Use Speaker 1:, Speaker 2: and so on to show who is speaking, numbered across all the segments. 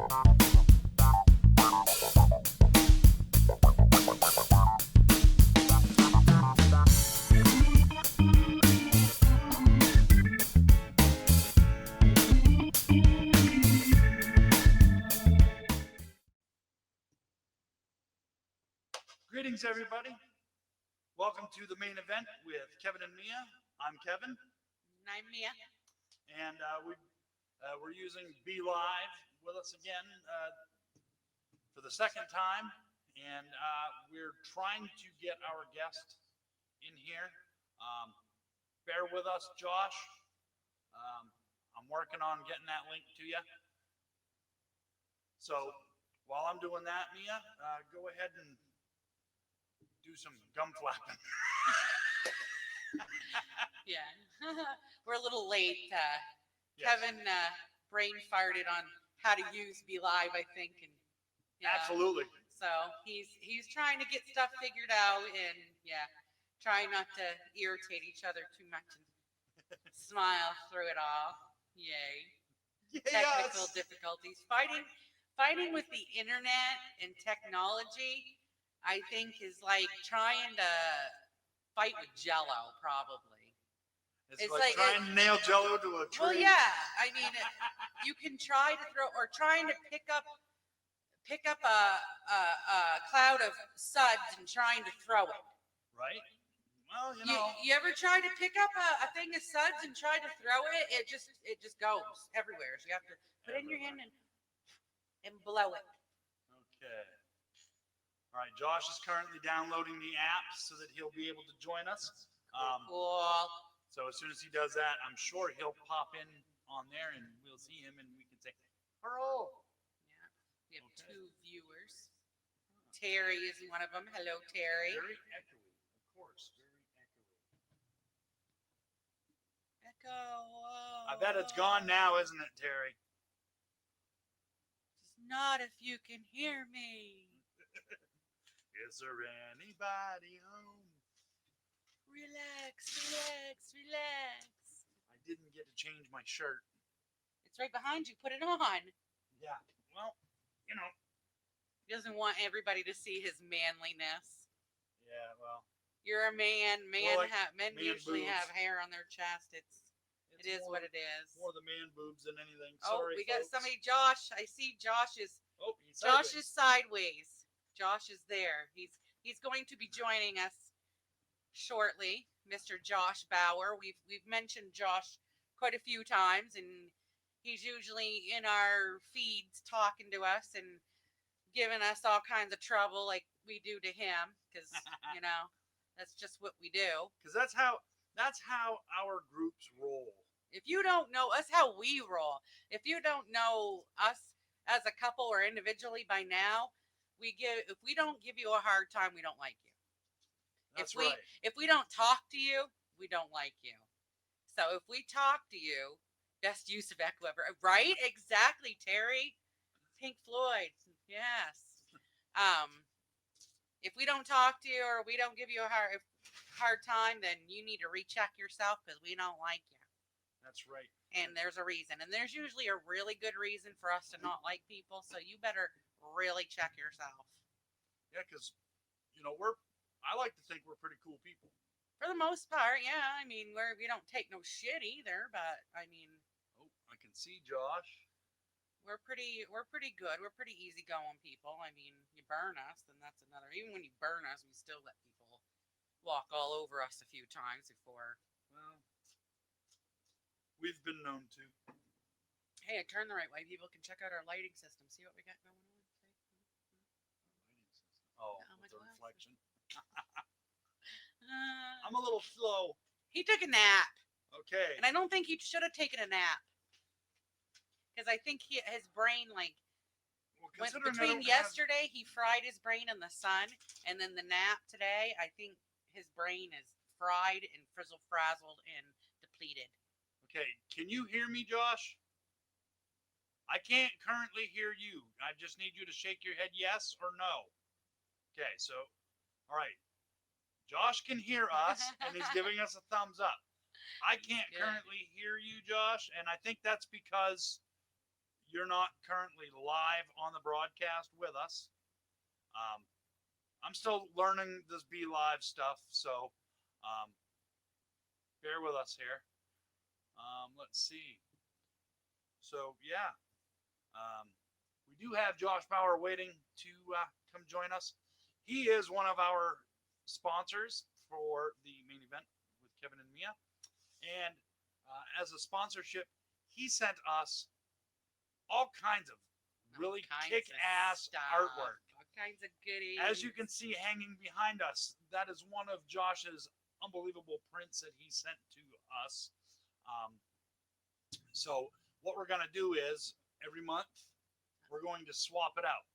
Speaker 1: Greetings, everybody. Welcome to the main event with Kevin and Mia. I'm Kevin,
Speaker 2: And I'm Mia.
Speaker 1: and we're using Be Live with us again for the second time, and we're trying to get our guest in here. Bear with us, Josh. I'm working on getting that link to you. So while I'm doing that, Mia, go ahead and do some gum flapping.
Speaker 2: Yeah. We're a little late.
Speaker 1: Yes.
Speaker 2: Kevin brain farted on how to use Be Live, I think. And yeah.
Speaker 1: Absolutely.
Speaker 2: So he's trying to get stuff figured out and yeah, try not to irritate each other too much and smile through it all. Yay. Technical difficulties. Fighting with the internet and technology, I think, is like trying to fight with Jello, probably.
Speaker 1: It's like trying to nail Jello to a tree.
Speaker 2: Well, yeah. I mean, you can try to throw or trying to pick up a cloud of suds and trying to throw it.
Speaker 1: Right. Well, you know.
Speaker 2: You ever try to pick up a thing of suds and try to throw it? It just goes everywhere. So you have to put it in your hand and blow it.
Speaker 1: Okay. All right. Josh is currently downloading the app so that he'll be able to join us.
Speaker 2: Cool.
Speaker 1: So as soon as he does that, I'm sure he'll pop in on there and we'll see him and we can say, hello.
Speaker 2: Yeah. We have two viewers. Terry is one of them. Hello, Terry.
Speaker 1: Very echoey, of course. Very echoey.
Speaker 2: Echo. Whoa,
Speaker 1: I bet it's gone now, isn't it, Terry?
Speaker 2: Just not if you can hear me.
Speaker 1: Is there anybody home?
Speaker 2: Relax.
Speaker 1: I didn't get to change my shirt.
Speaker 2: It's right behind you. Put it on.
Speaker 1: Yeah. Well, you know.
Speaker 2: He doesn't want everybody to see his manliness.
Speaker 1: Yeah, well.
Speaker 2: You're a man. Men usually
Speaker 1: boobs.
Speaker 2: have hair on their chest. It is what it is.
Speaker 1: More the man boobs than anything.
Speaker 2: Sorry, we got
Speaker 1: folks.
Speaker 2: somebody. Josh, I see Josh is.
Speaker 1: Oh, he's
Speaker 2: Josh is sideways. Josh is there. He's going to be joining us shortly, Mr. Josh Bauer. We've mentioned Josh quite a few times, and he's usually in our feeds talking to us and giving us all kinds of trouble like we do to him, because you know that's just what we do.
Speaker 1: Because that's how our groups roll.
Speaker 2: If you don't know us, how we roll. If you don't know us as a couple or individually by now, if we don't give you a hard time, we don't like you.
Speaker 1: That's right.
Speaker 2: If we don't talk to you, we don't like you. So if we talk to you, best use of echo ever. Right? Exactly, Terry. Pink Floyd. Yes. If we don't talk to you or we don't give you a hard time, then you need to recheck yourself because we don't like you.
Speaker 1: That's right.
Speaker 2: And there's a reason. And there's usually a really good reason for us to not like people. So you better really check yourself.
Speaker 1: Yeah, because, you know, I like to think we're pretty cool people.
Speaker 2: For the most part, yeah. I mean, we don't take no shit either, but I mean.
Speaker 1: Oh, I can see Josh.
Speaker 2: We're pretty good. We're pretty easygoing people. I mean, you burn us, then that's another. Even when you burn us, we still let people walk all over us a few times before.
Speaker 1: Well, we've been known to.
Speaker 2: Hey, I turned the right way. People can check out our lighting system. See what we got going on.
Speaker 1: Oh,
Speaker 2: Yeah,
Speaker 1: with the reflection.
Speaker 2: I'm
Speaker 1: a little slow.
Speaker 2: He took a nap.
Speaker 1: Okay.
Speaker 2: And I don't think he should have taken a nap. Because I think his brain, like, between yesterday, he fried his brain in the sun, and then the nap today, I think his brain is fried and frizzle-frazzled and depleted.
Speaker 1: Okay, can you hear me, Josh? I can't currently hear you. I just need you to shake your head yes or no. Okay, so, all right. Josh can hear us, and he's giving us a thumbs up. I can't currently hear you, Josh, and I think that's because you're not currently live on the broadcast with us. I'm still learning this Be Live stuff, so bear with us here. Let's see. So yeah, we do have Josh Bauer waiting to come join us. He is one of our sponsors for the main event with Kevin and Mia, and as a sponsorship, he sent us all kinds of really kick-ass artwork.
Speaker 2: All kinds of goodies.
Speaker 1: As you can see hanging behind us, that is one of Josh's unbelievable prints that he sent to us. So what we're going to do is every month we're going to swap it out.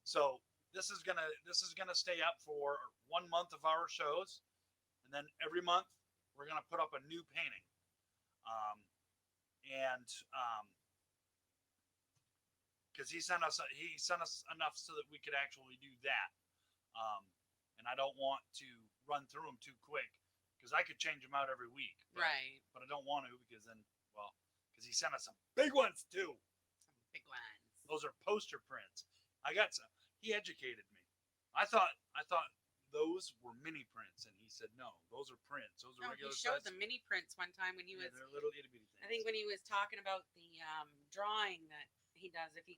Speaker 1: So this is gonna stay up for 1 month of our shows, and then every month we're gonna put up a new painting. Because he sent us enough so that we could actually do that. And I don't want to run through them too quick because I could change them out every week.
Speaker 2: Right.
Speaker 1: But I don't want to because then, well, because he sent us some big ones too.
Speaker 2: Some big ones.
Speaker 1: Those are poster prints. I got some. He educated me. I thought those were mini prints, and he said no, those are prints. Those are regular.
Speaker 2: He showed
Speaker 1: size.
Speaker 2: the mini prints one time when he was.
Speaker 1: They're little itty bitty things.
Speaker 2: I think when he was talking about the drawing that he does, if he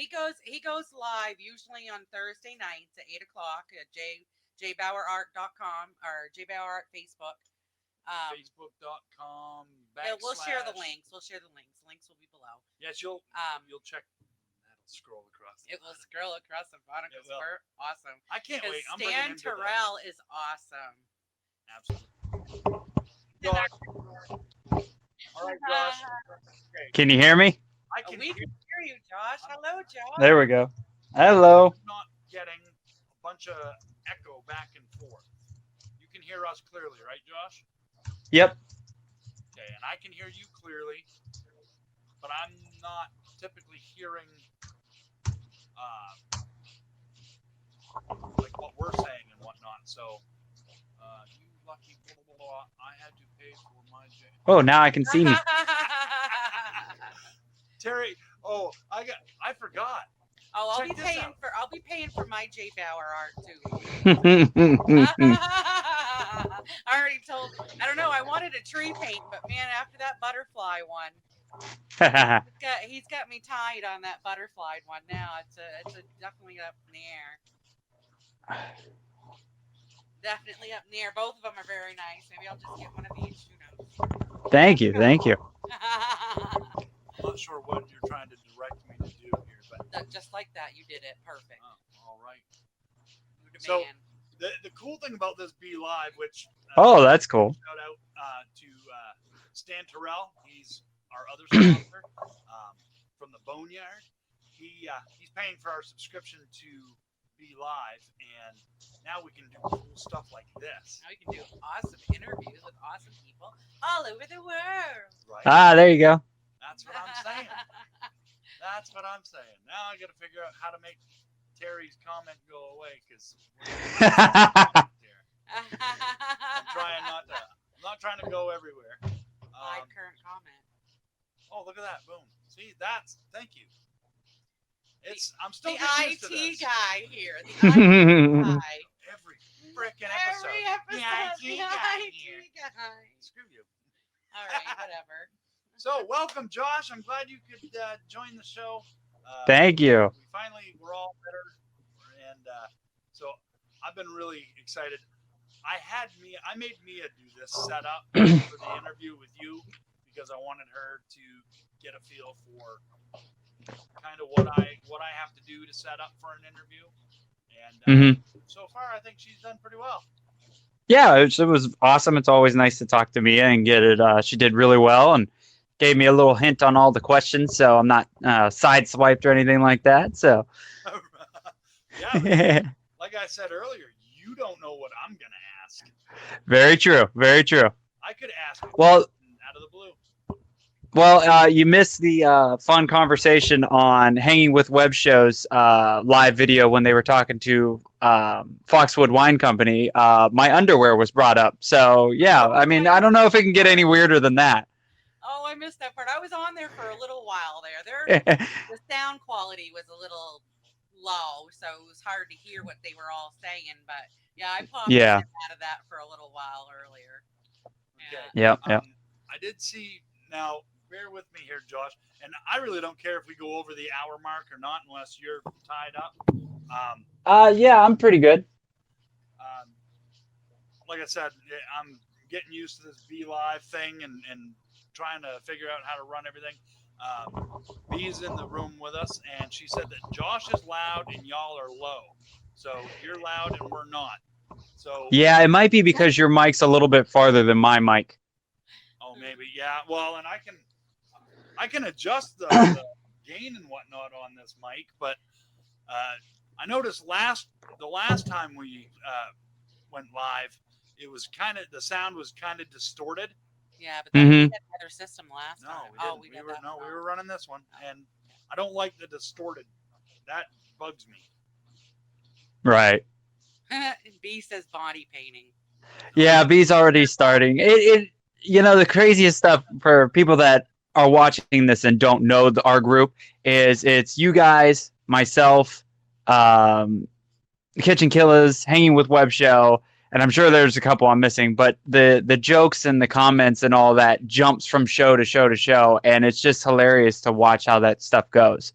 Speaker 2: goes live usually on Thursday nights at 8:00 at jbauerart.com or jbauerart Facebook.
Speaker 1: Facebook.com.
Speaker 2: Yeah, we'll share the links. We'll share the links. Links will be below.
Speaker 1: Yes, you'll check. That'll scroll across.
Speaker 2: It will scroll across the bottom. It's awesome.
Speaker 1: I can't wait. I'm
Speaker 2: Stan Terrell is awesome.
Speaker 1: Absolutely. All right, Josh. Okay.
Speaker 3: Can you hear me?
Speaker 2: We can hear you, Josh. Hello, Josh.
Speaker 3: There we go. Hello.
Speaker 1: I'm not getting a bunch of echo back and forth. You can hear us clearly, right, Josh?
Speaker 3: Yep.
Speaker 1: Okay, and I can hear you clearly, but I'm not typically hearing like what we're saying and whatnot. So, you lucky blah, blah, blah, I had to pay for my jail.
Speaker 3: Oh, now I can see me.
Speaker 1: Terry, I forgot.
Speaker 2: Oh, I'll
Speaker 1: Check
Speaker 2: be
Speaker 1: this
Speaker 2: paying
Speaker 1: out.
Speaker 2: I'll be paying for my J Bauer art too. I already told. I don't know. I wanted a tree paint, but man, after that butterfly one, he's got me tied on that butterfly one. Now it's definitely up in the air. Definitely up in the air. Both of them are very nice. Maybe I'll just get one of each. Who knows?
Speaker 3: Thank you. Thank you.
Speaker 1: I'm not sure what you're trying to direct me to do here, but
Speaker 2: Just like that, you did it perfect.
Speaker 1: all right.
Speaker 2: You the
Speaker 1: So-
Speaker 2: man.
Speaker 1: The cool thing about this Be Live, which
Speaker 3: Oh, that's cool.
Speaker 1: shout out to Stan Terrell. He's our other sponsor from the Boneyard. He's paying for our subscription to Be Live, and now we can do cool stuff like this.
Speaker 2: Now we can do awesome interviews with awesome people all over the world.
Speaker 1: Right?
Speaker 3: Ah, there you go.
Speaker 1: That's what I'm saying. That's what I'm saying. Now I got to figure out how to make Terry's comment go away because I'm trying not to. I'm not trying to go everywhere.
Speaker 2: My current comment.
Speaker 1: Oh, look at that! Boom. See, thank you. I'm still
Speaker 2: The
Speaker 1: getting used to
Speaker 2: IT
Speaker 1: this.
Speaker 2: guy here. The IT guy.
Speaker 1: Every frickin' episode.
Speaker 2: Every episode.
Speaker 1: The IT
Speaker 2: The
Speaker 1: guy
Speaker 2: IT
Speaker 1: here.
Speaker 2: guy.
Speaker 1: Screw you.
Speaker 2: All right, whatever.
Speaker 1: So, welcome, Josh. I'm glad you could join the show.
Speaker 3: Thank you.
Speaker 1: We're all better, and so I've been really excited. I made Mia do this setup for the interview with you because I wanted her to get a feel for kind of what I have to do to set up for an interview, and so far I think she's done pretty well.
Speaker 3: Yeah, it was awesome. It's always nice to talk to Mia and get it. She did really well and gave me a little hint on all the questions, so I'm not sideswiped or anything like that. So,
Speaker 1: Yeah, like I said earlier, you don't know what I'm gonna ask.
Speaker 3: very true. Very true.
Speaker 1: I could ask a
Speaker 3: Well-
Speaker 1: question out of the blue.
Speaker 3: Well, you missed the fun conversation on Hanging with Web Show's live video when they were talking to Foxwood Wine Company. My underwear was brought up. So, yeah, I mean, I don't know if it can get any weirder than that.
Speaker 2: Oh, I missed that part. I was on there for a little while there. The sound quality was a little low, so it was hard to hear what they were all saying. But yeah, I popped in
Speaker 3: Yeah.
Speaker 2: and out of that for a little while earlier.
Speaker 1: Okay.
Speaker 2: Yeah.
Speaker 3: Yep.
Speaker 1: I did see, now bear with me here, Josh, and I really don't care if we go over the hour mark or not, unless you're tied up.
Speaker 3: Yeah, I'm pretty good.
Speaker 1: Like I said, I'm getting used to this Be Live thing and trying to figure out how to run everything. Bee's in the room with us, and she said that Josh is loud and y'all are low. So you're loud and we're not. So
Speaker 3: Yeah, it might be because your mic's a little bit farther than my mic.
Speaker 1: oh, maybe, yeah. Well, and I can adjust the gain and whatnot on this mic, but I noticed the last time we went live, it was the sound was kind of distorted.
Speaker 2: Yeah, but we had another system last time.
Speaker 1: No, we didn't. We were running this one, and I don't like the distorted. That bugs me.
Speaker 3: Right.
Speaker 2: B says body painting.
Speaker 3: Yeah, B's already starting. The craziest stuff for people that are watching this and don't know our group is it's you guys, myself, Kitchen Killers, Hanging with Web Show, and I'm sure there's a couple I'm missing, but the jokes and the comments and all that jumps from show to show to show, and it's just hilarious to watch how that stuff goes.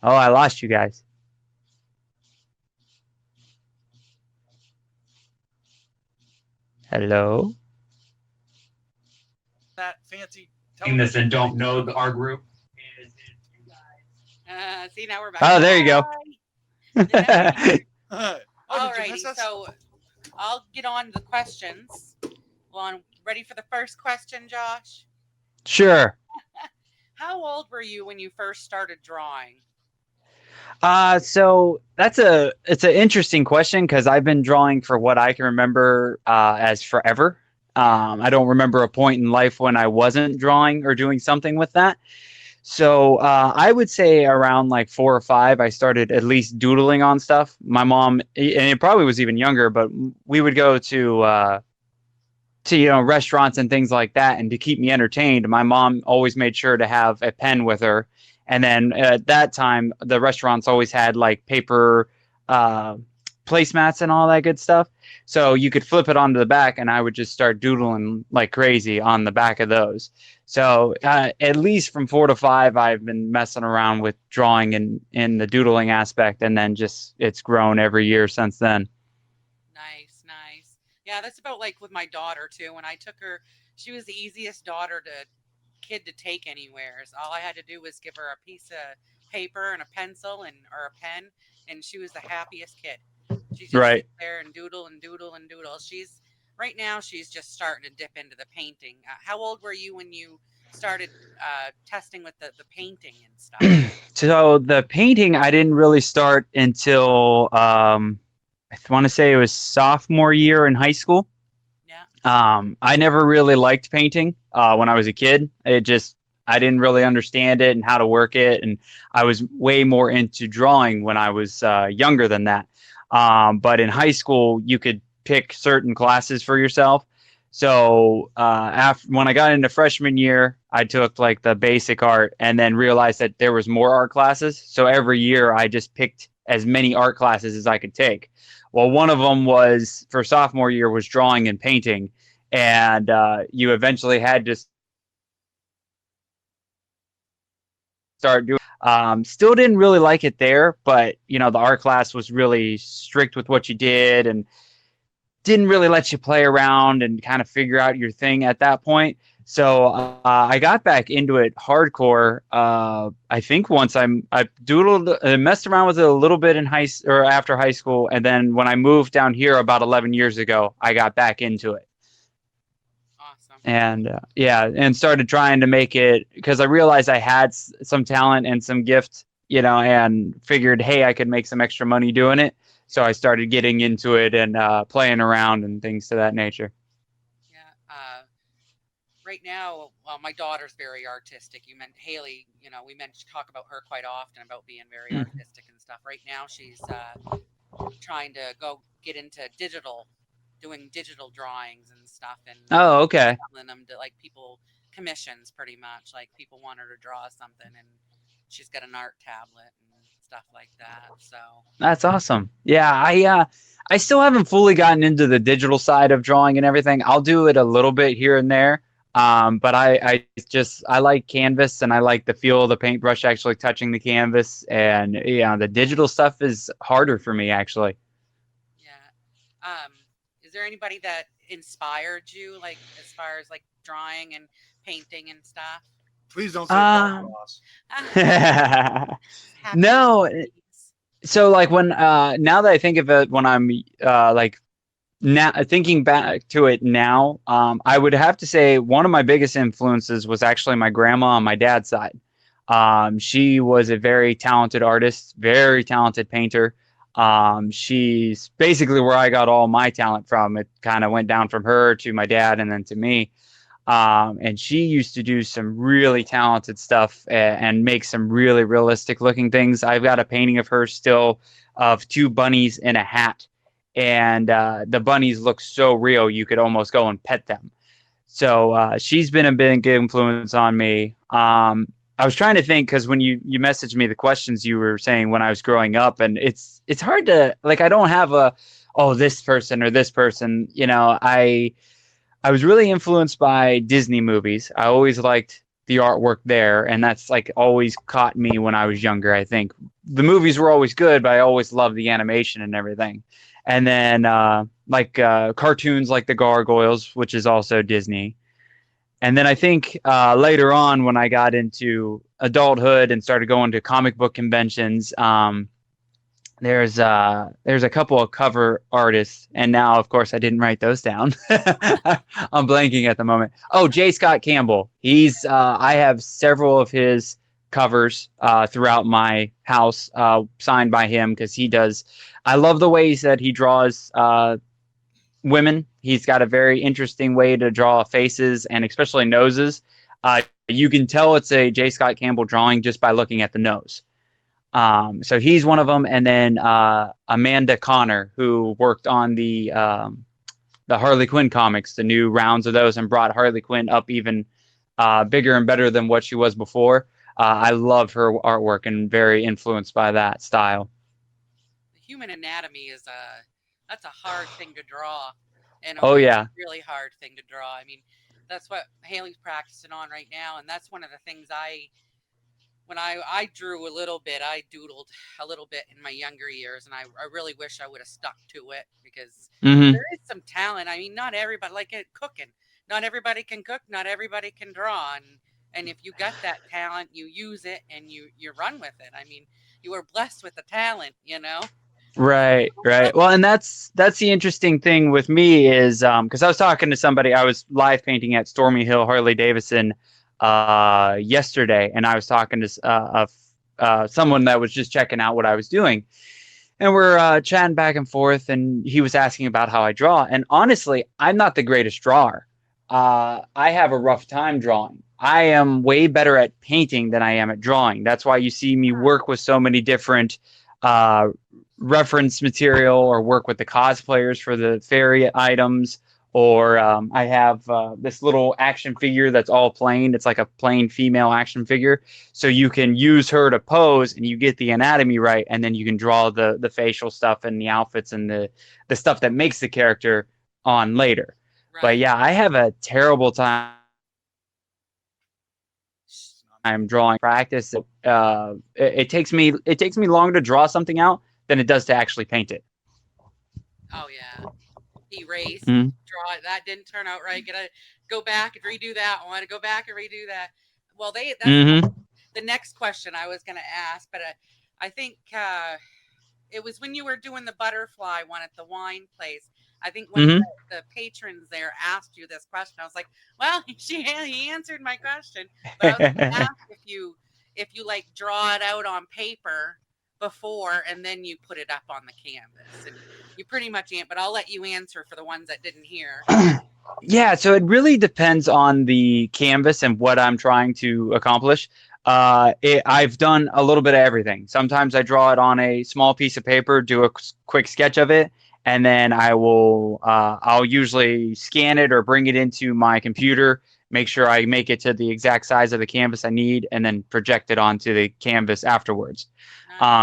Speaker 3: Oh, I lost you guys. Hello?
Speaker 1: That fancy
Speaker 3: This and don't know our group.
Speaker 2: See, now we're back.
Speaker 3: Oh, there you go.
Speaker 2: Alrighty, so I'll get on to the questions. Well, ready for the first question, Josh?
Speaker 3: Sure.
Speaker 2: How old were you when you first started drawing?
Speaker 3: So it's an interesting question because I've been drawing for what I can remember as forever. I don't remember a point in life when I wasn't drawing or doing something with that. So I would say around like 4 or 5, I started at least doodling on stuff. My mom, and it probably was even younger, but we would go to restaurants and things like that, and to keep me entertained, my mom always made sure to have a pen with her. And then at that time, the restaurants always had like paper placemats and all that good stuff. So you could flip it onto the back, and I would just start doodling like crazy on the back of those. So at least from 4 to 5, I've been messing around with drawing in the doodling aspect, and then just it's grown every year since then.
Speaker 2: Nice. Yeah, that's about like with my daughter too. When I took her, she was the easiest kid to take anywhere. So all I had to do was give her a piece of paper and a pencil or a pen, and she was the happiest kid. She just sit there and doodle and doodle and doodle. Right now she's just starting to dip into the painting. How old were you when you started testing with the painting and stuff?
Speaker 3: So the painting I didn't really start until I want to say it was sophomore year in high school.
Speaker 2: Yeah.
Speaker 3: I never really liked painting when I was a kid. I didn't really understand it and how to work it, and I was way more into drawing when I was younger than that. But in high school, you could pick certain classes for yourself. So when I got into freshman year, I took like the basic art, and then realized that there was more art classes. So every year, I just picked as many art classes as I could take. Well, one of them was for sophomore year was drawing and painting, and you eventually had to start doing. Still didn't really like it there, but the art class was really strict with what you did and didn't really let you play around and kind of figure out your thing at that point. So I got back into it hardcore. I think once I doodled and messed around with it a little bit after high school, and then when I moved down here about 11 years ago, I got back into it.
Speaker 2: Awesome.
Speaker 3: And and started trying to make it because I realized I had some talent and some gift, and figured, hey, I could make some extra money doing it. So I started getting into it and playing around and things to that nature.
Speaker 2: Yeah. Right now, well, my daughter's very artistic. You meant Haley, we talk about her quite often about being very artistic and stuff. Right now, she's trying to go get into digital doing digital drawings and stuff, and
Speaker 3: Oh, okay.
Speaker 2: selling them to like people, commissions pretty much. Like people want her to draw something, and she's got an art tablet and stuff like that. So
Speaker 3: That's awesome. Yeah, I still haven't fully gotten into the digital side of drawing and everything. I'll do it a little bit here and there. But I like canvas and I like the feel of the paintbrush actually touching the canvas. And yeah, the digital stuff is harder for me actually.
Speaker 2: yeah. Is there anybody that inspired you, like as far as like drawing and painting and stuff?
Speaker 1: Please don't say Bob
Speaker 3: Um,
Speaker 1: Ross.
Speaker 2: Happy
Speaker 3: no,
Speaker 2: holidays.
Speaker 3: so like when now that I think of it, when I'm like now thinking back to it now, I would have to say one of my biggest influences was actually my grandma on my dad's side. She was a very talented artist, very talented painter. She's basically where I got all my talent from. It kind of went down from her to my dad and then to me. And she used to do some really talented stuff and make some really realistic looking things. I've got a painting of her still of two bunnies in a hat, and the bunnies look so real you could almost go and pet them. So she's been a big influence on me. I was trying to think because when you messaged me the questions you were saying when I was growing up, and it's hard to like I don't have a oh this person or this person. I was really influenced by Disney movies. I always liked the artwork there, and that's like always caught me when I was younger. I think the movies were always good, but I always loved the animation and everything. And then cartoons like the Gargoyles, which is also Disney. And then I think later on, when I got into adulthood and started going to comic book conventions, there's a couple of cover artists, and now of course I didn't write those down. I'm blanking at the moment. Oh, J. Scott Campbell. He's I have several of his covers throughout my house signed by him because he does. I love the ways that he draws women. He's got a very interesting way to draw faces and especially noses. You can tell it's a J. Scott Campbell drawing just by looking at the nose. So he's one of them, and then Amanda Connor, who worked on the Harley Quinn comics, the new rounds of those, and brought Harley Quinn up even bigger and better than what she was before. I love her artwork and very influenced by that style.
Speaker 2: The human anatomy is that's a hard thing to draw, and
Speaker 3: Oh yeah,
Speaker 2: really hard thing to draw. I mean, that's what Haley's practicing on right now, and that's one of the things when I drew a little bit, I doodled a little bit in my younger years, and I really wish I would have stuck to it because
Speaker 3: hmm
Speaker 2: there is some talent. I mean, not everybody, like cooking, not everybody can cook, not everybody can draw, and if you got that talent, you use it and you run with it. I mean, you were blessed with the talent, you know.
Speaker 3: right, right. Well, and that's the interesting thing with me is because I was talking to somebody, I was live painting at Stormy Hill Harley Davidson yesterday, and I was talking to someone that was just checking out what I was doing, and we're chatting back and forth, and he was asking about how I draw, and honestly, I'm not the greatest drawer. I have a rough time drawing. I am way better at painting than I am at drawing. That's why you see me work with so many different uh, reference material or work with the cosplayers for the fairy items. Or I have this little action figure that's all plain. It's like a plain female action figure. So you can use her to pose and you get the anatomy right. And then you can draw the facial stuff and the outfits and the stuff that makes the character on later.
Speaker 2: Right.
Speaker 3: But yeah, I have a terrible time drawing practice. It takes me longer to draw something out than it does to actually paint it.
Speaker 2: Oh yeah. Erase,
Speaker 3: Mhm.
Speaker 2: draw it. That didn't turn out right. Gotta go back and redo that one. Go back and redo that. Well, that's
Speaker 3: Mm-hmm.
Speaker 2: the next question I was gonna ask, but I think it was when you were doing the butterfly one at the wine place. I think one
Speaker 3: Mm-hmm.
Speaker 2: of the patrons there asked you this question. I was like, well, he answered my question, but I was gonna ask if you like draw it out on paper before and then you put it up on the canvas, and you pretty much but I'll let you answer for the ones that didn't hear.
Speaker 3: Yeah, so it really depends on the canvas and what I'm trying to accomplish. I've done a little bit of everything. Sometimes I draw it on a small piece of paper, do a quick sketch of it, and then I'll usually scan it or bring it into my computer, make sure I make it to the exact size of the canvas I need, and then project it onto the canvas afterwards.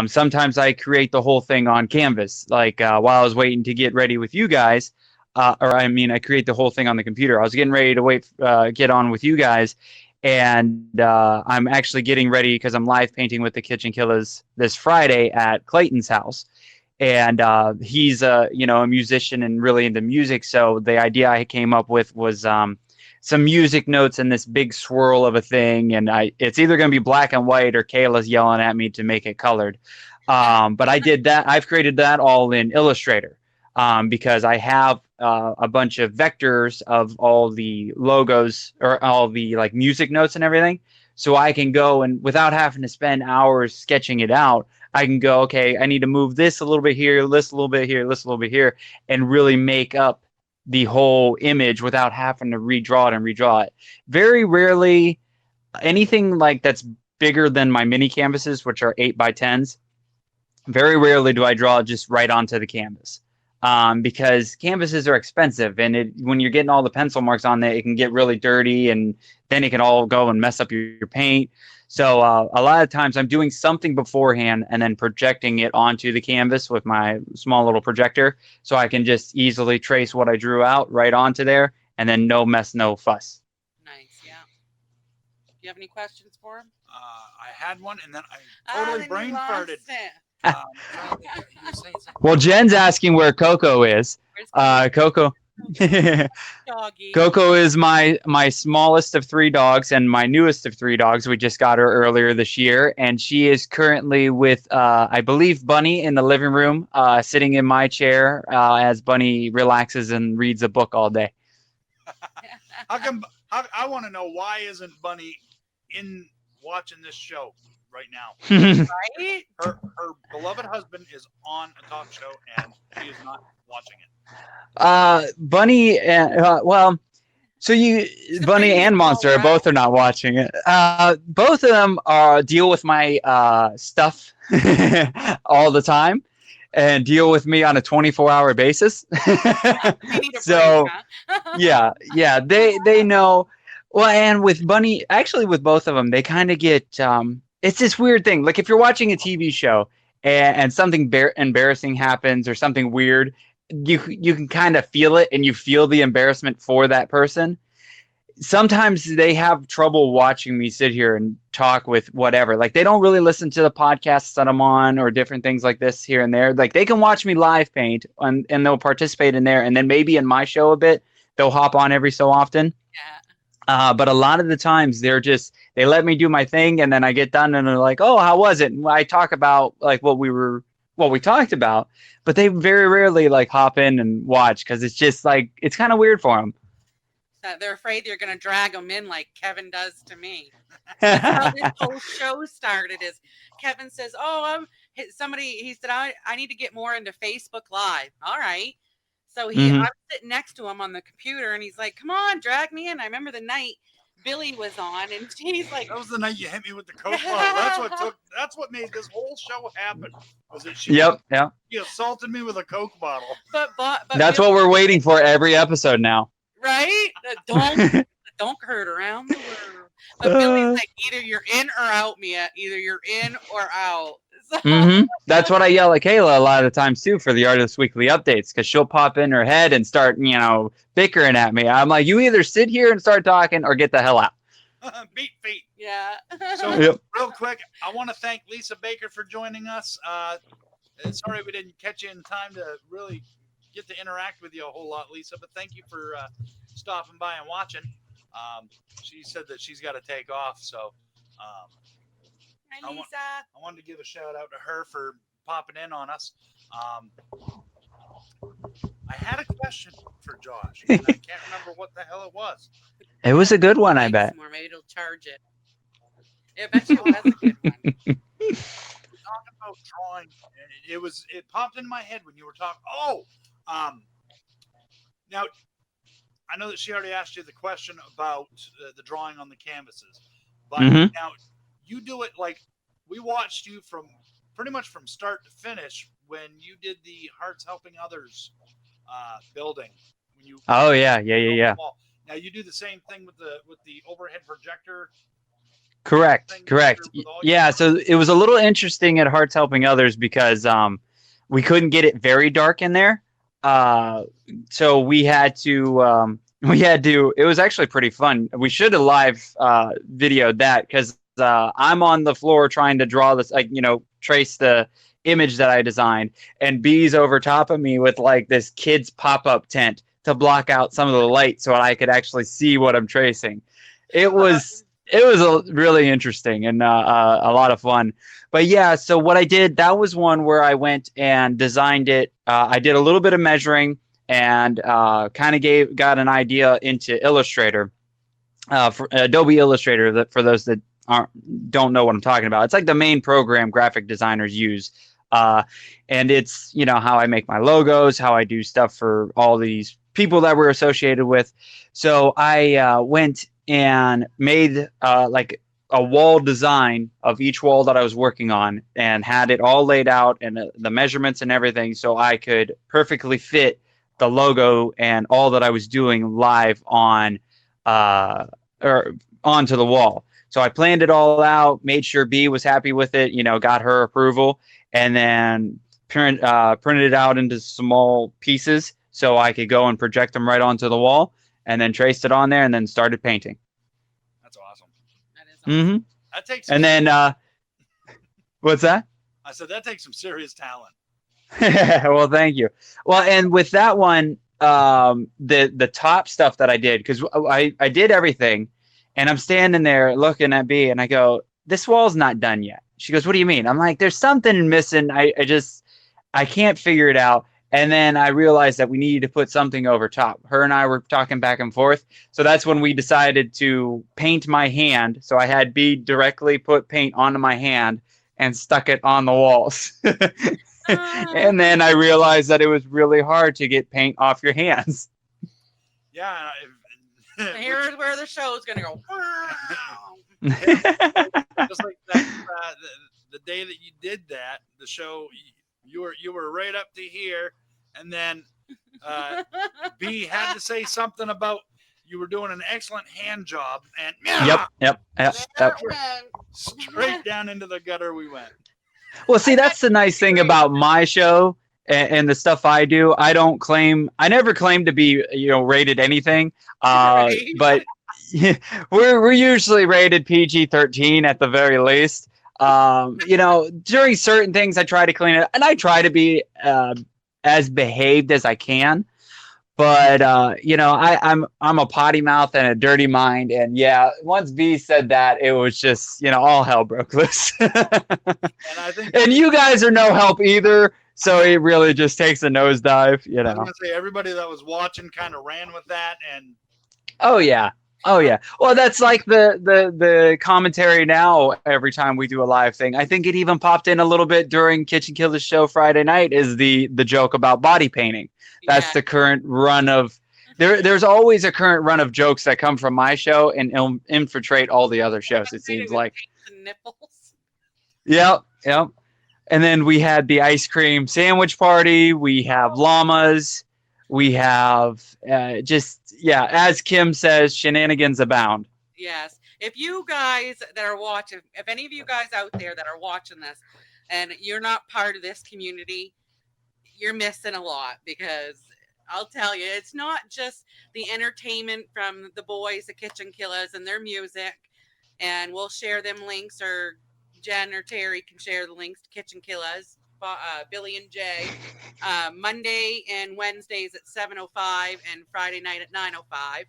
Speaker 3: Sometimes I create the whole thing on canvas, like while I was waiting to get ready with you guys, I create the whole thing on the computer. I was getting ready to get on with you guys, and I'm actually getting ready because I'm live painting with the Kitchen Killers this Friday at Clayton's house. And he's a musician and really into music. So the idea I came up with was some music notes in this big swirl of a thing, and it's either going to be black and white or Kayla's yelling at me to make it colored. But I did that. I've created that all in Illustrator because I have a bunch of vectors of all the logos or all the like music notes and everything. So I can go and without having to spend hours sketching it out, I can go, okay, I need to move this a little bit here, this a little bit here, this a little bit here, and really make up the whole image without having to redraw it and redraw it. Very rarely anything like that's bigger than my mini canvases, which are 8x10s. Very rarely do I draw just right onto the canvas. Because canvases are expensive, and when you're getting all the pencil marks on there, it can get really dirty, and then it can all go and mess up your paint. So a lot of times I'm doing something beforehand and then projecting it onto the canvas with my small little projector, so I can just easily trace what I drew out right onto there, and then no mess, no fuss.
Speaker 2: Nice, yeah. Do you have any questions for him?
Speaker 1: I had one, and then I totally brain farted.
Speaker 3: Well, Jen's asking where Coco is. Coco.
Speaker 2: Doggy.
Speaker 3: Coco is my smallest of 3 dogs and my newest of 3 dogs. We just got her earlier this year, and she is currently with, I believe, Bunny in the living room, sitting in my chair as Bunny relaxes and reads a book all day.
Speaker 1: How come? I want to know, why isn't Bunny in watching this show right now?
Speaker 2: Right?
Speaker 1: Her beloved husband is on a talk show, and she is not watching it.
Speaker 3: Bunny, Bunny and Monster both are not watching it. Both of them deal with my stuff all the time and deal with me on a 24-hour basis. So yeah, they know. Well, and with Bunny, actually with both of them, they kind of get it's this weird thing. Like if you're watching a TV show and something embarrassing happens or something weird, you can kind of feel it, and you feel the embarrassment for that person. Sometimes they have trouble watching me sit here and talk with whatever. Like they don't really listen to the podcasts that I'm on or different things like this here and there. Like they can watch me live paint and they'll participate in there, and then maybe in my show a bit, they'll hop on every so often.
Speaker 2: Yeah.
Speaker 3: But a lot of the times they let me do my thing, and then I get done and they're like, "Oh, how was it?" And I talk about like what we talked about, but they very rarely like hop in and watch because it's just like it's kind of weird for them.
Speaker 2: They're afraid you're going to drag them in like Kevin does to me. That's how this whole show started. Is Kevin says, "Oh, he said I need to get more into Facebook Live." All right. So I'm sitting next to him on the computer, and he's like, "Come on, drag me in." I remember the night Billy was on, and he's like,
Speaker 1: "That was the night you hit me with the Coke bottle." That's what made this whole show happen. Was it she?
Speaker 3: Yep.
Speaker 1: She assaulted me with a Coke bottle.
Speaker 2: But
Speaker 3: that's Billy, what we're waiting for every episode now.
Speaker 2: Right? Don't hurt around the world. But Billy's like, either you're in or out, Mia. Either you're in or out. So.
Speaker 3: That's what I yell at Kayla a lot of the times too for the Artist Weekly updates, because she'll pop in her head and start, bickering at me. I'm like, you either sit here and start talking or get the hell out.
Speaker 1: Beat feet.
Speaker 2: Yeah.
Speaker 1: So real quick, I want to thank Lisa Baker for joining us. Sorry we didn't catch you in time to really get to interact with you a whole lot, Lisa, but thank you for stopping by and watching. She said that she's got to take off, so
Speaker 2: Hi, Lisa.
Speaker 1: I wanted to give a shout out to her for popping in on us. I had a question for Josh, and I can't remember what the hell it was.
Speaker 3: It was a good one, I bet.
Speaker 2: More, maybe it'll charge it. I bet you it was a good one.
Speaker 1: Talking about drawing, it popped into my head when you were talking. Now I know that she already asked you the question about the drawing on the canvases, but now you do it like we watched you from pretty much from start to finish when you did the Hearts Helping Others building. When you
Speaker 3: Oh yeah.
Speaker 1: Now you do the same thing with the overhead projector.
Speaker 3: Correct. Yeah, so it was a little interesting at Hearts Helping Others because we couldn't get it very dark in there. So we had to it was actually pretty fun. We should have live videoed that because I'm on the floor trying to draw this, like, trace the image that I designed, and B's over top of me with like this kid's pop-up tent to block out some of the light so I could actually see what I'm tracing. It was really interesting and a lot of fun. But yeah, so what I did, that was one where I went and designed it. I did a little bit of measuring and kind of got an idea into Illustrator, for Adobe Illustrator. That for those that don't know what I'm talking about, it's like the main program graphic designers use. And it's, how I make my logos, how I do stuff for all these people that we're associated with. So I went and made like a wall design of each wall that I was working on and had it all laid out and the measurements and everything so I could perfectly fit the logo and all that I was doing live on or onto the wall. So I planned it all out, made sure B was happy with it, got her approval, and then printed it out into small pieces so I could go and project them right onto the wall, and then traced it on there and then started painting.
Speaker 1: That's awesome.
Speaker 2: That is awesome.
Speaker 3: Mm-hmm.
Speaker 1: That takes.
Speaker 3: And then, what's that?
Speaker 1: I said that takes some serious talent.
Speaker 3: Well, thank you. Well, and with that one, the top stuff that I did, because I did everything, and I'm standing there looking at B, and I go, "This wall's not done yet." She goes, "What do you mean?" I'm like, "There's something missing. I can't figure it out." And then I realized that we needed to put something over top. Her and I were talking back and forth. So that's when we decided to paint my hand. So I had B directly put paint onto my hand and stuck it on the walls. And then I realized that it was really hard to get paint off your hands.
Speaker 1: Yeah.
Speaker 2: Here's where the show's gonna go.
Speaker 1: Just like that, the day that you did that, the show, you were right up to here, and then B had to say something about you were doing an excellent hand job, and
Speaker 3: Yep.
Speaker 1: straight down into the gutter we went.
Speaker 3: Well, see, that's the nice thing about my show and the stuff I do. I never claim to be, rated anything.
Speaker 2: Right.
Speaker 3: But we're usually rated PG-13 at the very least. During certain things, I try to clean it, and I try to be as behaved as I can. But I'm a potty mouth and a dirty mind, and yeah, once B said that, it was just all hell broke loose. And you guys are no help either, so it really just takes a nosedive.
Speaker 1: I was gonna say everybody that was watching kind of ran with that, and
Speaker 3: oh yeah. Well, that's like the commentary now. Every time we do a live thing, I think it even popped in a little bit during Kitchen Killer's show Friday night. Is the joke about body painting? That's the current run of. There's always a current run of jokes that come from my show and infiltrate all the other shows. It seems like.
Speaker 2: Nipples.
Speaker 3: Yep. And then we had the ice cream sandwich party. We have llamas. We have as Kim says, shenanigans abound.
Speaker 2: Yes. If you guys that are watching, if any of you guys out there that are watching this and you're not part of this community, you're missing a lot, because I'll tell you, it's not just the entertainment from the boys, the Kitchen Killers, and their music. And we'll share them links, or Jen or Terry can share the links to Kitchen Killers. Billy and Jay, Monday and Wednesdays at 7:05 and Friday night at 9:05.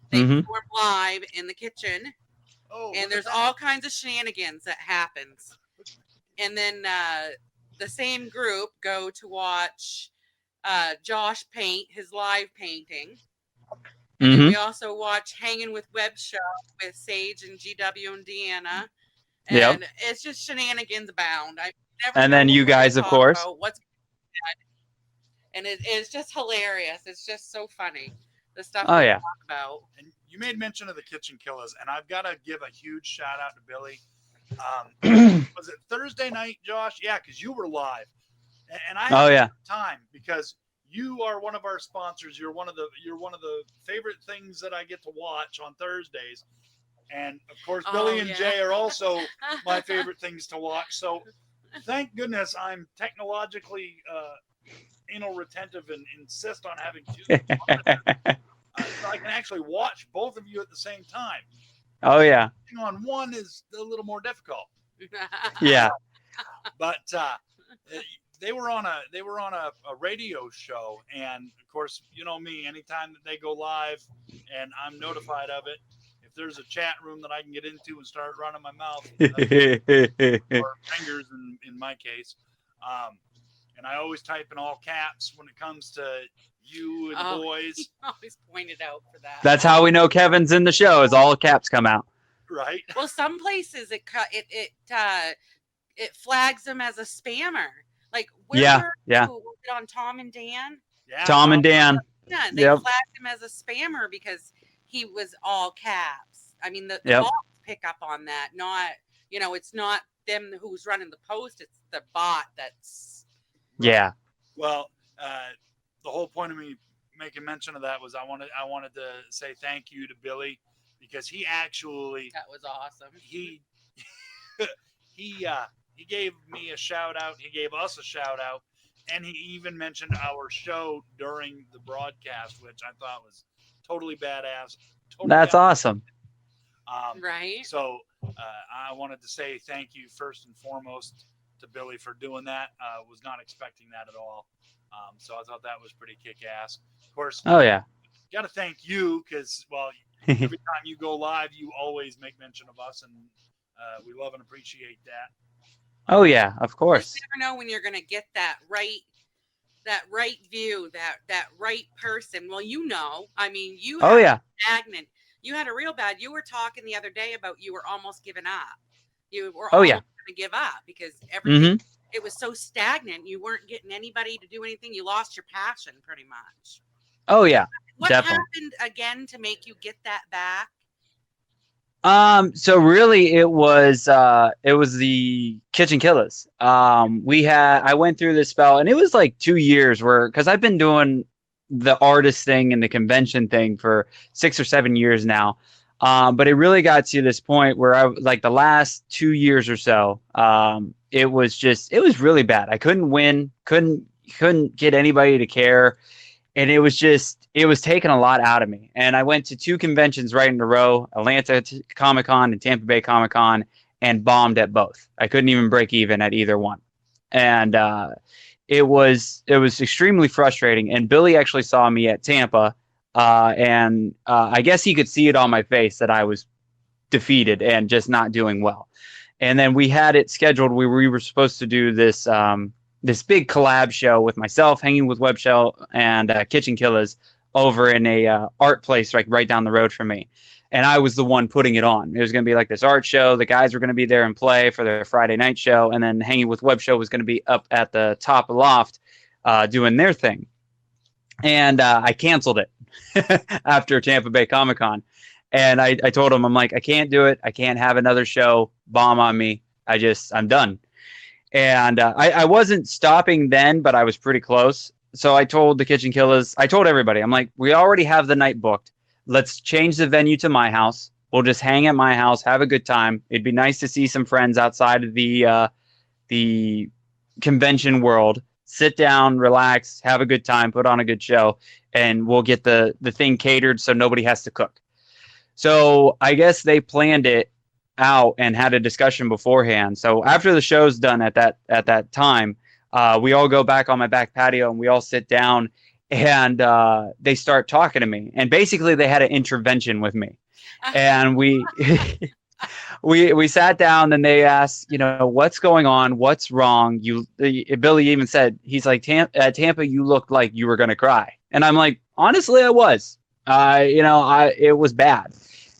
Speaker 2: They perform live in the kitchen, and there's all kinds of shenanigans that happens. And then the same group go to watch Josh paint his live painting. And then we also watch Hanging with Web Shop with Sage and GW and Deanna. And it's just shenanigans abound.
Speaker 3: And then you guys, of course.
Speaker 2: And it's just hilarious. It's just so funny. The stuff
Speaker 3: we
Speaker 2: talk about.
Speaker 1: And you made mention of the Kitchen Killers, and I've got to give a huge shout out to Billy. Was it Thursday night, Josh? Yeah, because you were live. And I
Speaker 3: Oh
Speaker 1: have
Speaker 3: yeah.
Speaker 1: time because you are one of our sponsors. You're one of the favorite things that I get to watch on Thursdays. And of course, Billy and Jay are also my favorite things to watch. So thank goodness I'm technologically anal retentive and insist on having two so I can actually watch both of you at the same time.
Speaker 3: Oh yeah.
Speaker 1: On one is a little more difficult.
Speaker 3: Yeah.
Speaker 1: But they were on a radio show, and of course, you know me. Anytime that they go live, and I'm notified of it, if there's a chat room that I can get into and start running my mouth or fingers in my case, and I always type in all caps when it comes to you and the boys.
Speaker 2: He always pointed out for that.
Speaker 3: That's how we know Kevin's in the show, is all caps come out.
Speaker 1: Right.
Speaker 2: Well, some places it flags them as a spammer. Like where were you? Was it on Tom and Dan?
Speaker 1: Yeah.
Speaker 3: Tom and Dan.
Speaker 2: Yeah, they flagged him as a spammer because he was all caps. I mean, the bots pick up on that. Not, it's not them who's running the post. It's the bot that's.
Speaker 3: Yeah.
Speaker 1: Well, the whole point of me making mention of that was I wanted to say thank you to Billy because he actually.
Speaker 2: That was awesome.
Speaker 1: He gave me a shout out. He gave us a shout out. And he even mentioned our show during the broadcast, which I thought was totally badass.
Speaker 3: That's awesome.
Speaker 2: Right.
Speaker 1: So I wanted to say thank you first and foremost to Billy for doing that. Was not expecting that at all. So I thought that was pretty kick-ass. Of course.
Speaker 3: Oh, yeah.
Speaker 1: Got to thank you because, well, every time you go live, you always make mention of us, and we love and appreciate that.
Speaker 3: Oh yeah, of course.
Speaker 2: You never know when you're going to get that right view, that right person. Well, I mean, you stagnant. You had a real bad. You were talking the other day about you were almost giving up. You were almost going to give up because everything it was so stagnant. You weren't getting anybody to do anything. You lost your passion pretty much.
Speaker 3: Oh yeah.
Speaker 2: What
Speaker 3: definitely.
Speaker 2: happened again to make you get that back?
Speaker 3: So really it was the Kitchen Killers. I went through this spell and it was like 2 years cause I've been doing the artist thing and the convention thing for 6 or 7 years now. But it really got to this point where I like the last 2 years or so, it was really bad. I couldn't win, couldn't get anybody to care. And it was taking a lot out of me. And I went to 2 conventions right in a row, Atlanta Comic-Con and Tampa Bay Comic-Con, and bombed at both. I couldn't even break even at either one. And it was extremely frustrating. And Billy actually saw me at Tampa, and I guess he could see it on my face that I was defeated and just not doing well. And then we had it scheduled. We were supposed to do this big collab show with myself, Hanging with Web Shell, and Kitchen Killers over in a art place like right down the road from me. And I was the one putting it on. It was going to be like this art show. The guys were going to be there and play for their Friday night show. And then Hanging with Web Show was going to be up at the top of the loft doing their thing. And I canceled it after Tampa Bay Comic-Con. And I told them, I'm like, I can't do it. I can't have another show bomb on me. I'm done. And I wasn't stopping then, but I was pretty close. So I told the Kitchen Killers, I told everybody, I'm like, we already have the night booked. Let's change the venue to my house. We'll just hang at my house, have a good time. It'd be nice to see some friends outside of the convention world. Sit down, relax, have a good time, put on a good show, and we'll get the thing catered so nobody has to cook. So I guess they planned it out and had a discussion beforehand. So after the show's done at that time, we all go back on my back patio and we all sit down and they start talking to me. And basically they had an intervention with me. And we we sat down and they asked, what's going on? What's wrong? Billy even said, he's like, at Tampa, you looked like you were going to cry. And I'm like, honestly, I was. It was bad.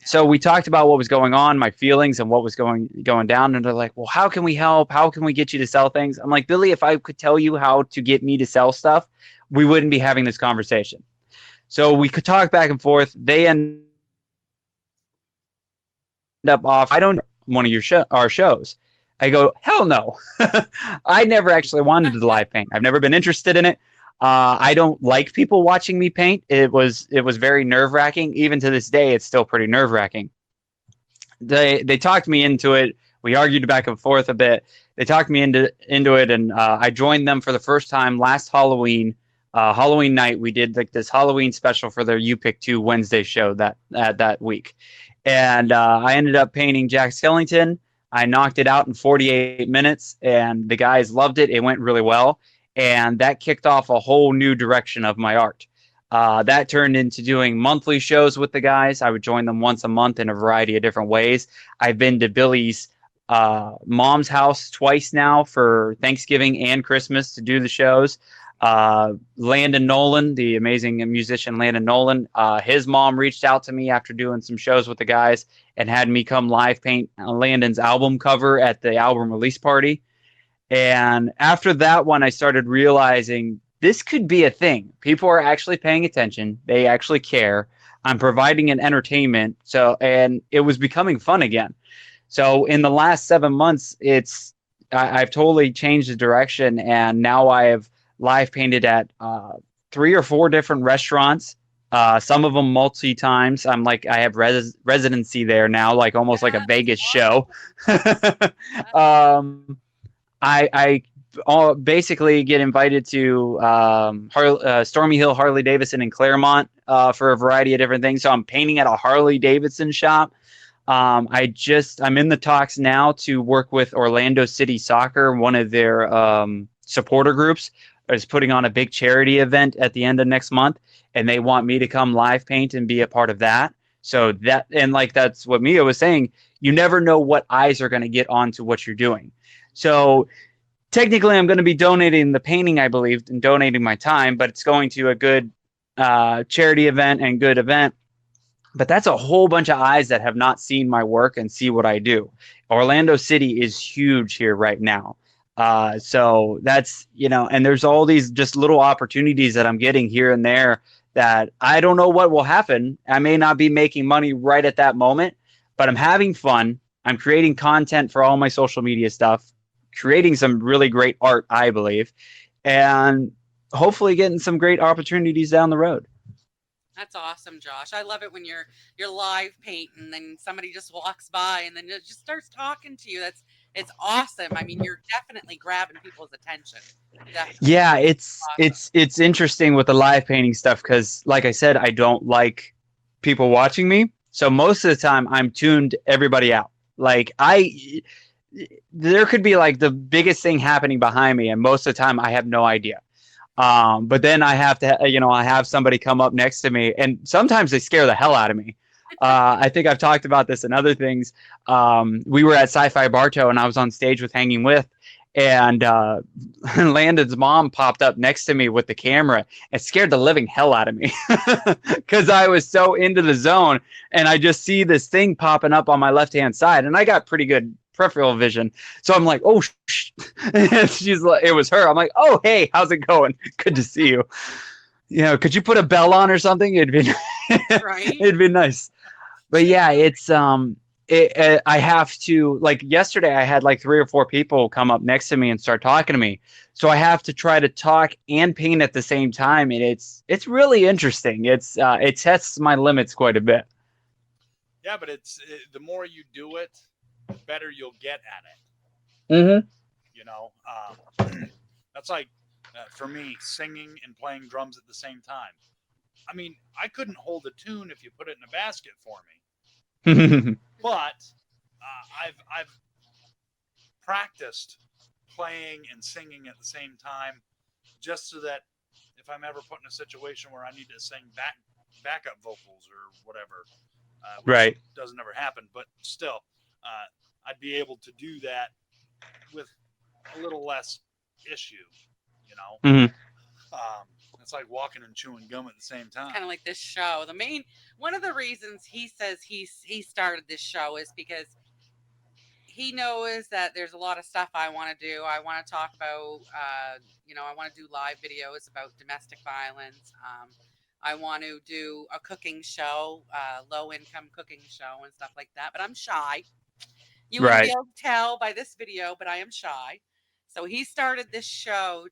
Speaker 3: So we talked about what was going on, my feelings and what was going down. And they're like, well, how can we help? How can we get you to sell things? I'm like, Billy, if I could tell you how to get me to sell stuff, we wouldn't be having this conversation. So we could talk back and forth. They end up off. I don't know one of our shows. I go, hell no. I never actually wanted to live paint. I've never been interested in it. I don't like people watching me paint. It was very nerve wracking. Even to this day, it's still pretty nerve wracking. They talked me into it. We argued back and forth a bit. They talked me into it, and I joined them for the first time last Halloween. Halloween night, we did like this Halloween special for their You Pick Two Wednesday show that week, and I ended up painting Jack Skellington. I knocked it out in 48 minutes, and the guys loved it. It went really well, and that kicked off a whole new direction of my art. That turned into doing monthly shows with the guys. I would join them once a month in a variety of different ways. I've been to Billy's mom's house twice now for Thanksgiving and Christmas to do the shows. Landon Nolan, the amazing musician Landon Nolan, his mom reached out to me after doing some shows with the guys and had me come live paint Landon's album cover at the album release party. And after that one, I started realizing this could be a thing. People are actually paying attention. They actually care. I'm providing an entertainment. And it was becoming fun again. So in the last 7 months, I've totally changed the direction, and now I have live painted at 3 or 4 different restaurants. Some of them multi times. I have residency there now, like almost like a Vegas show. I basically get invited to Stormy Hill, Harley Davidson in Claremont for a variety of different things. So I'm painting at a Harley Davidson shop. I'm in the talks now to work with Orlando City Soccer. One of their supporter groups is putting on a big charity event at the end of next month, and they want me to come live paint and be a part of that. So that's what Mia was saying. You never know what eyes are going to get onto what you're doing. So technically, I'm going to be donating the painting, I believe, and donating my time, but it's going to a good charity event and good event. But that's a whole bunch of eyes that have not seen my work and see what I do. Orlando City is huge here right now. So that's, and there's all these just little opportunities that I'm getting here and there that I don't know what will happen. I may not be making money right at that moment, but I'm having fun. I'm creating content for all my social media stuff, creating some really great art, I believe, and hopefully getting some great opportunities down the road.
Speaker 2: That's awesome, Josh. I love it when you're live painting and then somebody just walks by and then it just starts talking to you. It's awesome. I mean, you're definitely grabbing people's attention. Definitely.
Speaker 3: Yeah,
Speaker 2: Awesome.
Speaker 3: it's interesting with the live painting stuff because, like I said, I don't like people watching me. So most of the time, I'm tuned everybody out. There could be like the biggest thing happening behind me, and most of the time, I have no idea. But then I have to, I have somebody come up next to me, and sometimes they scare the hell out of me. I think I've talked about this and other things. We were at Sci-Fi Bartow, and I was on stage with Hanging With, and Landon's mom popped up next to me with the camera. It scared the living hell out of me because I was so into the zone, and I just see this thing popping up on my left-hand side, and I got pretty good peripheral vision. So I'm like, oh, and she's like, it was her. I'm like, oh, hey, how's it going? Good to see you. Could you put a bell on or something? It'd be
Speaker 2: Right.
Speaker 3: it'd be nice. But yeah, I have to, like yesterday I had like 3 or 4 people come up next to me and start talking to me. So I have to try to talk and paint at the same time, and it's really interesting. It tests my limits quite a bit.
Speaker 1: Yeah, but the more you do it, the better you'll get at it.
Speaker 3: Mm-hmm.
Speaker 1: That's like for me, singing and playing drums at the same time. I mean, I couldn't hold a tune if you put it in a basket for me. But I've practiced playing and singing at the same time, just so that if I'm ever put in a situation where I need to sing backup vocals or whatever,
Speaker 3: Right.
Speaker 1: doesn't ever happen, but still, I'd be able to do that with a little less issue,
Speaker 3: Mm-hmm.
Speaker 1: It's like walking and chewing gum at the same time.
Speaker 2: Kind of like this show. One of the reasons he says he started this show is because he knows that there's a lot of stuff I want to do. I want to talk about, I want to do live videos about domestic violence. I want to do a cooking show, low income cooking show and stuff like that. But I'm shy. You wouldn't be
Speaker 3: Right.
Speaker 2: able to tell by this video, but I am shy. So he started this show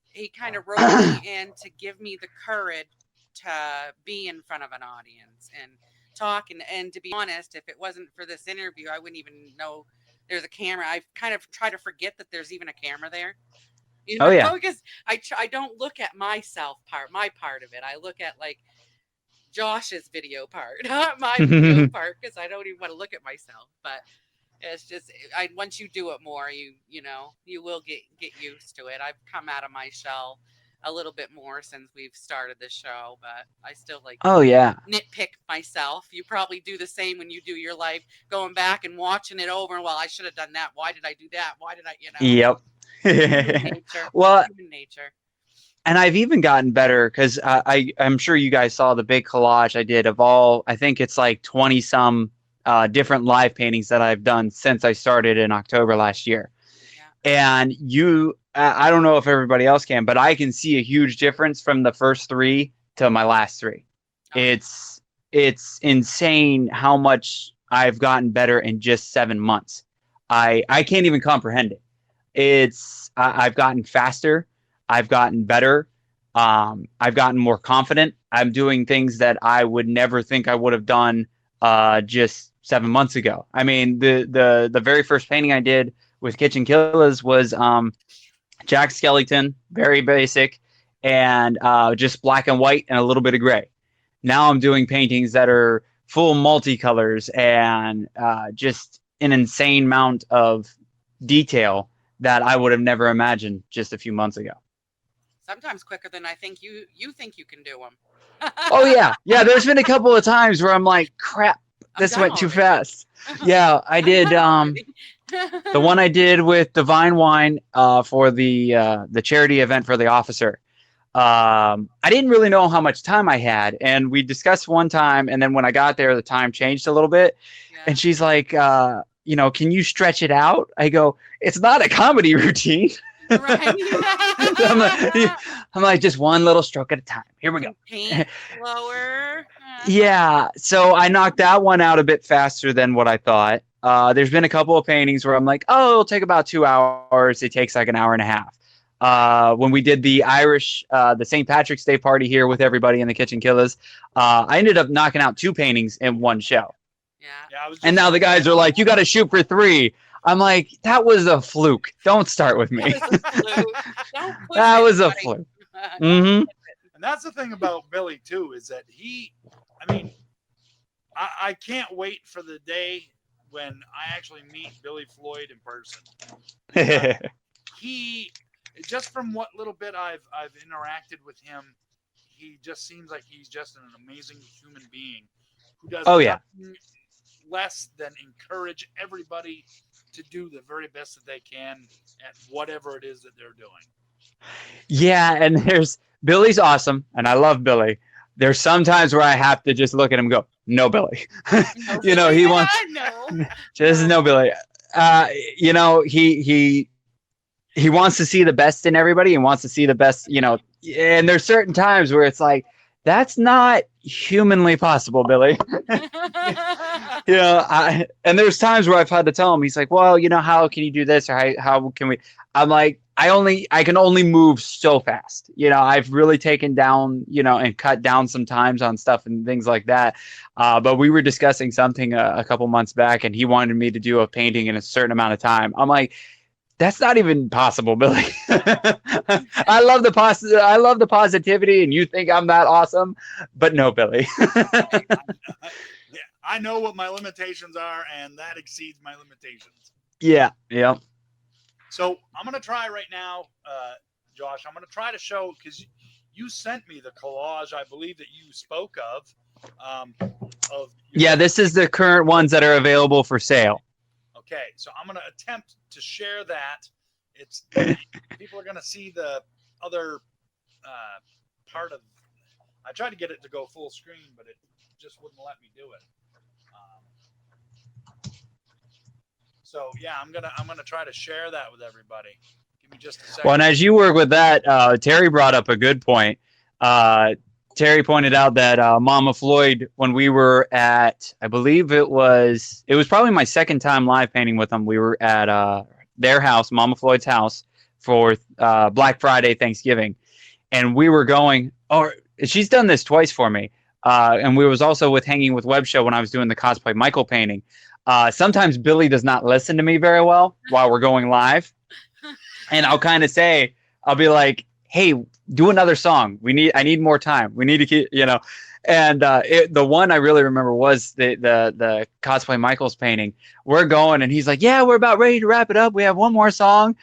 Speaker 2: he kind of roped me in to give me the courage to be in front of an audience and talk. And to be honest, if it wasn't for this interview, I wouldn't even know there's a camera. I kind of try to forget that there's even a camera there. You
Speaker 3: Oh, yeah.
Speaker 2: know, because I don't look at my part of it. I look at like Josh's video part, not my video part, because I don't even want to look at myself. But it's just once you do it more, you know, you will get used to it. I've come out of my shell a little bit more since we've started the show, but I still like
Speaker 3: Oh, yeah.
Speaker 2: nitpick myself. You probably do the same when you do your life, going back and watching it over. Well, I should have done that. Why did I do that? Why did I, you know? Human
Speaker 3: Yep.
Speaker 2: nature.
Speaker 3: Well,
Speaker 2: Human nature.
Speaker 3: and I've even gotten better because I'm sure you guys saw the big collage I did of all, I think it's like 20 some different live paintings that I've done since I started in October last year.
Speaker 2: Yeah.
Speaker 3: And I don't know if everybody else can, but I can see a huge difference from the first 3 to my last 3.
Speaker 2: Oh, yeah.
Speaker 3: It's insane how much I've gotten better in just 7 months. I can't even comprehend it. I've gotten faster. I've gotten better. I've gotten more confident. I'm doing things that I would never think I would have done just 7 months ago. I mean, the very first painting I did with Kitchen Killers was Jack Skellington, very basic, and just black and white and a little bit of gray. Now I'm doing paintings that are full multicolors and just an insane amount of detail that I would have never imagined just a few months ago.
Speaker 2: Sometimes quicker than I think you think you can do them.
Speaker 3: Oh, yeah. Yeah, there's been a couple of times where I'm like, crap, this went too fast. Yeah, I did the one I did with Divine Wine for the charity event for the officer. I didn't really know how much time I had, and we discussed one time, and then when I got there, the time changed a little bit, and she's like, you know, can you stretch it out? I go, it's not a comedy routine.
Speaker 2: Right.
Speaker 3: I'm like, just one little stroke at a time. Here we go.
Speaker 2: Paint slower.
Speaker 3: Yeah, so I knocked that one out a bit faster than what I thought. There's been a couple of paintings where I'm like, oh, it'll take about 2 hours. It takes like an hour and a half. When we did the the St. Patrick's Day party here with everybody in the Kitchen Killers, I ended up knocking out 2 paintings in one show.
Speaker 2: Yeah.
Speaker 3: And now the guys are like, you got to shoot for 3. I'm like, that was a fluke. Don't start with me. That was a fluke. Mm-hmm.
Speaker 1: And that's the thing about Billy too, is that I can't wait for the day when I actually meet Billy Floyd in person. He, just from what little bit I've interacted with him, he just seems like he's just an amazing human being who does nothing less than encourage everybody to do the very best that they can at whatever it is that they're doing.
Speaker 3: Yeah, and Billy's awesome, and I love Billy. There's sometimes where I have to just look at him and go, no, Billy. You know, he wants just no, Billy. You know, he wants to see the best in everybody. He wants to see the best, you know, and there's certain times where it's like, that's not humanly possible, Billy. You know, and there's times where I've had to tell him, he's like, well, you know, how can you do this? Or how can we? I'm like, I can only move so fast. You know, I've really taken down, you know, and cut down some times on stuff and things like that. But we were discussing something a couple months back, and he wanted me to do a painting in a certain amount of time. I'm like, that's not even possible, Billy. I love the positivity, and you think I'm that awesome, but no, Billy.
Speaker 1: I know what my limitations are, and that exceeds my limitations.
Speaker 3: Yeah.
Speaker 1: So I'm going to try right now, Josh. I'm going to try to show, because you sent me the collage, I believe, that you spoke of.
Speaker 3: This is the current ones that are available for sale.
Speaker 1: Okay, so I'm going to attempt to share that. People are going to see the other part of. I tried to get it to go full screen, but it just wouldn't let me do it. So yeah, I'm gonna try to share that with everybody. Give me just a second.
Speaker 3: Well, and as you work with that, Terry brought up a good point. Terry pointed out that Mama Floyd, when we were at, I believe it was probably my second time live painting with them. We were at their house, Mama Floyd's house, for Black Friday, Thanksgiving, and we were going. Or she's done this twice for me, and we was also with Hanging with Web Show when I was doing the cosplay Michael painting. Sometimes Billy does not listen to me very well while we're going live, and I'll kind of say, I'll be like, "Hey, do another song. I need more time. We need to keep, you know." And the one I really remember was the cosplay Michael's painting. We're going, and he's like, "Yeah, we're about ready to wrap it up. We have one more song."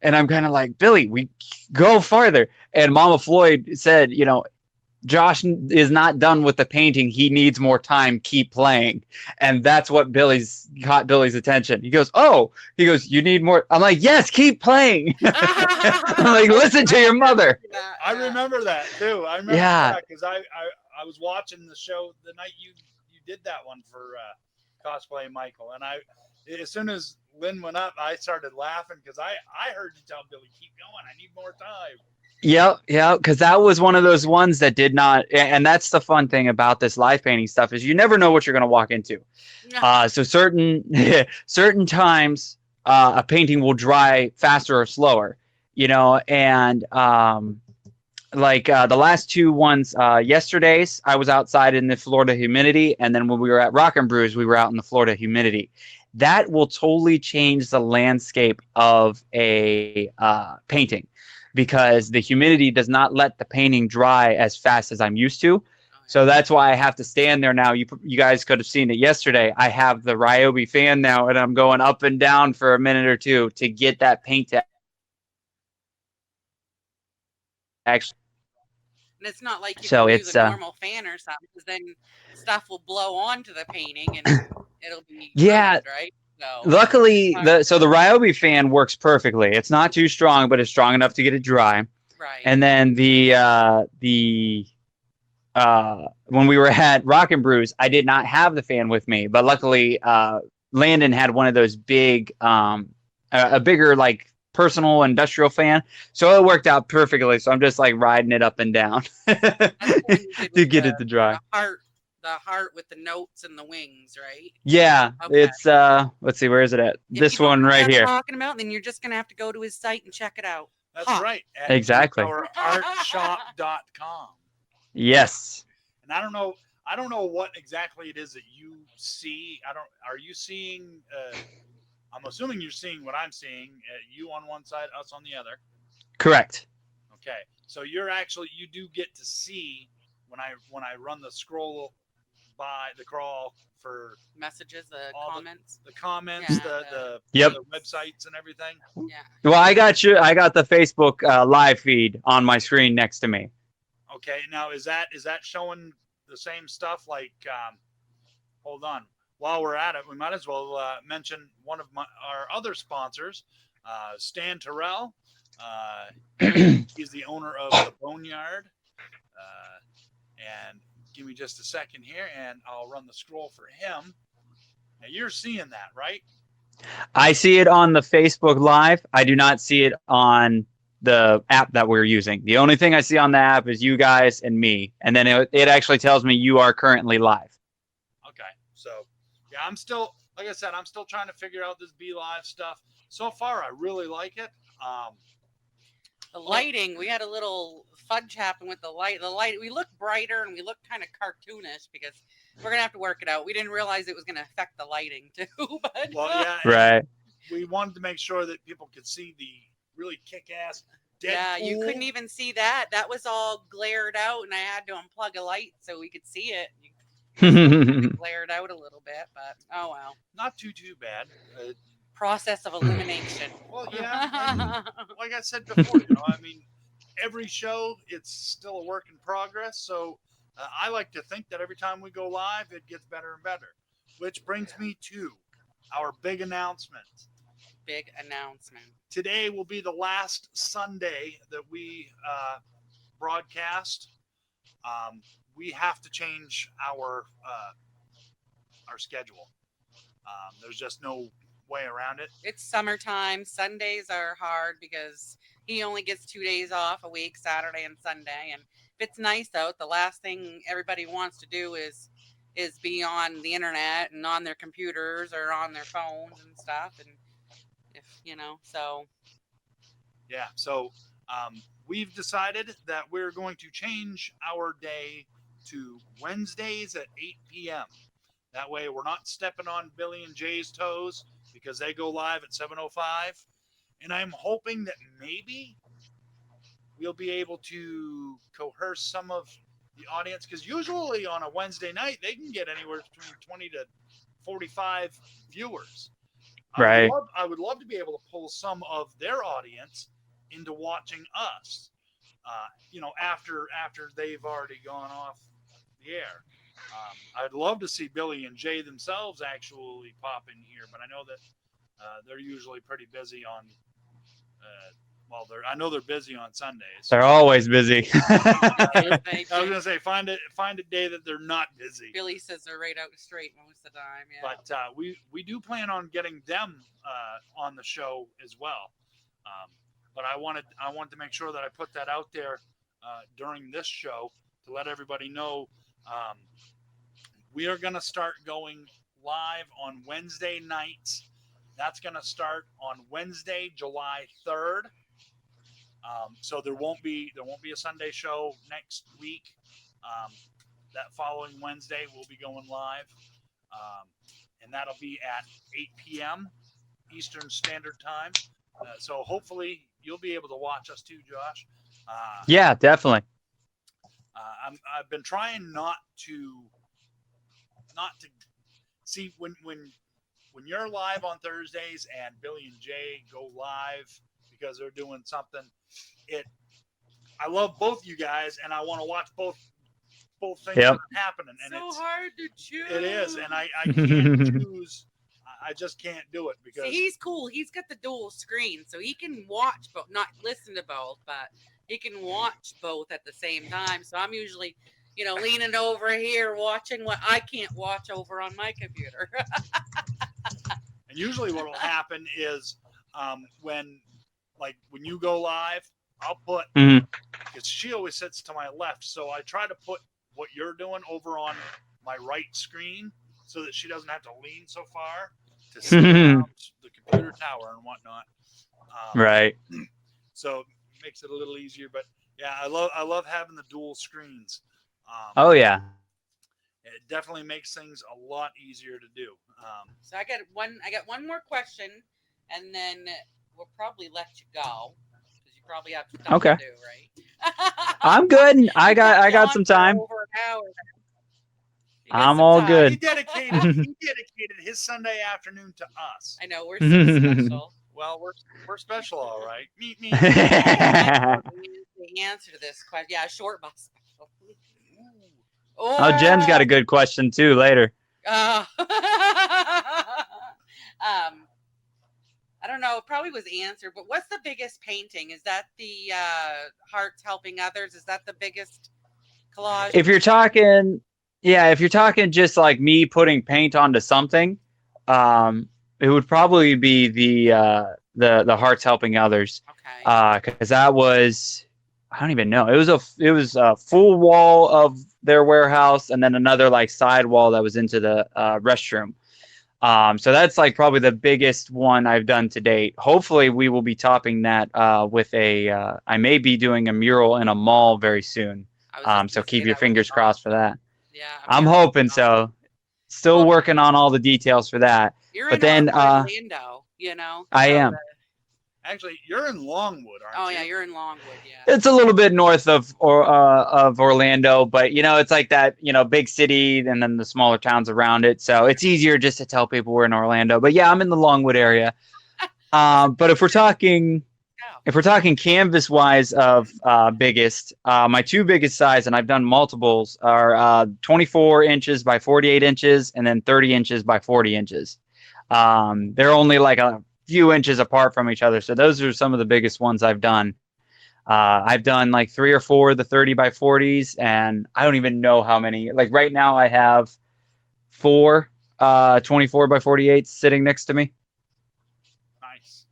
Speaker 3: And I'm kind of like, "Billy, we go farther." And Mama Floyd said, Josh is not done with the painting. He needs more time. Keep playing. And that's what caught Billy's attention. He goes, "Oh," he goes, "You need more." I'm like, "Yes, keep playing." I'm like, "Listen to your mother."
Speaker 1: I remember that too. I remember that because I was watching the show the night you did that one for cosplay Michael, and as soon as Lynn went up, I started laughing because I heard you tell Billy, "Keep going. I need more time."
Speaker 3: Yep, because that was one of those ones that did not, and that's the fun thing about this live painting stuff is you never know what you're going to walk into. So certain times a painting will dry faster or slower, and like the last two ones, yesterday's I was outside in the Florida humidity, and then when we were at Rock and Brews, we were out in the Florida humidity. That will totally change the landscape of a painting, because the humidity does not let the painting dry as fast as I'm used to. So that's why I have to stand there now. You guys could have seen it yesterday. I have the Ryobi fan now, and I'm going up and down for a minute or two to get that paint to actually.
Speaker 2: And it's not like you
Speaker 3: So
Speaker 2: can
Speaker 3: it's
Speaker 2: use a normal fan or something, because then stuff will blow onto the painting and it'll be
Speaker 3: yeah.
Speaker 2: ruined, right? So
Speaker 3: Luckily, the Ryobi fan works perfectly. It's not too strong, but it's strong enough to get it dry.
Speaker 2: right.
Speaker 3: And then when we were at Rock and Brews, I did not have the fan with me, but luckily Landon had one of those big, a bigger like personal industrial fan, so it worked out perfectly. So I'm just like riding it up and down to get it to dry.
Speaker 2: The heart with the notes and the wings, right?
Speaker 3: Yeah,
Speaker 2: okay.
Speaker 3: It's let's see, where is it at? This one right here.
Speaker 2: Talking about, then you're just gonna have to go to his site and check it out.
Speaker 1: That's right. At
Speaker 3: exactly.
Speaker 1: OurArtShop.com.
Speaker 3: Yes.
Speaker 1: And I don't know what exactly it is that you see. Are you seeing? I'm assuming you're seeing what I'm seeing. You on one side, us on the other.
Speaker 3: Correct.
Speaker 1: Okay, so you do get to see when I run the scroll by the crawl for
Speaker 2: messages, comments,
Speaker 1: the comments,
Speaker 2: yeah,
Speaker 1: the websites and everything.
Speaker 2: Yeah.
Speaker 3: Well, I got the Facebook live feed on my screen next to me.
Speaker 1: Okay, now is that showing the same stuff? Like, hold on. While we're at it, we might as well mention one of our other sponsors, Stan Terrell. He's the owner of the Boneyard. And give me just a second here, and I'll run the scroll for him. Now you're seeing that, right?
Speaker 3: I see it on the Facebook Live. I do not see it on the app that we're using. The only thing I see on the app is you guys and me, and then it actually tells me you are currently live.
Speaker 1: Okay, so yeah, I'm still, like I said, I'm still trying to figure out this Be Live stuff. So far, I really like it.
Speaker 2: The lighting, we had a little fudge happen with the light. We look brighter and we look kind of cartoonish because we're gonna have to work it out. We didn't realize it was gonna affect the lighting too. But
Speaker 1: well, yeah,
Speaker 3: right.
Speaker 1: We wanted to make sure that people could see the really kick-ass Deadpool.
Speaker 2: Yeah, you couldn't even see that. That was all glared out, and I had to unplug a light so we could see it. Glared out a little bit, but oh well.
Speaker 1: Not too bad.
Speaker 2: Process of elimination.
Speaker 1: Well, yeah, like I said before, I mean, every show, it's still a work in progress. So I like to think that every time we go live, it gets better and better. Which brings me to our big announcement. Today will be the last Sunday that we broadcast. We have to change our schedule. There's just no way around it.
Speaker 2: It's summertime. Sundays are hard because he only gets 2 days off a week, Saturday and Sunday, and it's nice out, the last thing everybody wants to do is be on the internet and on their computers or on their phones and stuff. And if so
Speaker 1: Yeah. So we've decided that we're going to change our day to Wednesdays at 8 p.m. That way we're not stepping on Billy and Jay's toes because they go live at 7:05. And I'm hoping that maybe we'll be able to coerce some of the audience, because usually on a Wednesday night they can get anywhere between 20 to 45 viewers.
Speaker 3: Right.
Speaker 1: I would love to be able to pull some of their audience into watching us, after they've already gone off the air. I'd love to see Billy and Jay themselves actually pop in here, but I know that they're usually pretty busy on. I know they're busy on Sundays.
Speaker 3: They're always busy.
Speaker 1: I was gonna say find a day that they're not busy.
Speaker 2: Billy says they're right out straight most of the time. Yeah.
Speaker 1: But we do plan on getting them on the show as well. But I wanted to make sure that I put that out there during this show to let everybody know we are going to start going live on Wednesday nights. That's going to start on Wednesday, July 3rd. So there won't be a Sunday show next week. That following Wednesday we'll be going live, and that'll be at 8 p.m. Eastern Standard Time. So hopefully you'll be able to watch us too, Josh.
Speaker 3: Yeah, definitely.
Speaker 1: I've been trying not to see when you're live on Thursdays and Billy and Jay go live because they're doing something. I love both you guys, and I want to watch both things that are happening. And
Speaker 2: so
Speaker 1: it's
Speaker 2: hard to choose.
Speaker 1: It is, and I can't choose. I just can't do it because
Speaker 2: he's cool. He's got the dual screen, so he can watch but not listen to both, but he can watch both at the same time. So I'm usually, leaning over here watching what I can't watch over on my computer.
Speaker 1: And usually what will happen is when you go live, I'll put, because she always sits to my left, so I try to put what you're doing over on my right screen so that she doesn't have to lean so far to see around the computer tower and whatnot.
Speaker 3: Right.
Speaker 1: So it makes it a little easier, but yeah, I love having the dual screens.
Speaker 3: Oh yeah.
Speaker 1: It definitely makes things a lot easier to do.
Speaker 2: So I got one more question, and then we'll probably let you go because you probably have stuff to do, right?
Speaker 3: I'm good. I got some time.
Speaker 2: Over an hour.
Speaker 3: I'm all good.
Speaker 1: He dedicated his Sunday afternoon to us.
Speaker 2: I know, we're so special.
Speaker 1: Well, we're special, all right. Meet me.
Speaker 2: The answer to this question, yeah, short bus special.
Speaker 3: Oh, Jen's got a good question too later.
Speaker 2: I don't know. It probably was answered, but what's the biggest painting? Is that the Hearts Helping Others? Is that the biggest collage?
Speaker 3: If you're talking just like me putting paint onto something, it would probably be the Hearts Helping Others.
Speaker 2: Okay.
Speaker 3: Because that was, I don't even know. It was a full wall of their warehouse and then another like side wall that was into the restroom. So that's like probably the biggest one I've done to date. Hopefully we will be topping that with I may be doing a mural in a mall very soon. So keep your fingers crossed for that.
Speaker 2: Yeah.
Speaker 3: I'm hoping so. Still working on all the details for that.
Speaker 2: You're
Speaker 3: but
Speaker 2: in
Speaker 3: then
Speaker 2: Orlando,
Speaker 3: I am.
Speaker 1: Actually, you're in Longwood, aren't you?
Speaker 2: Oh yeah, you're in Longwood, yeah.
Speaker 3: It's a little bit north of Orlando, but it's like that, big city and then the smaller towns around it. So it's easier just to tell people we're in Orlando. But yeah, I'm in the Longwood area. But if we're talking canvas wise of biggest, my two biggest size, and I've done multiples, are 24 inches by 48 inches and then 30 inches by 40 inches. They're only like a few inches apart from each other. So those are some of the biggest ones I've done. I've done like 3 or 4 of the 30 by 40s, and I don't even know how many. Like right now I have 4 24 by 48s sitting next to me.
Speaker 1: Nice.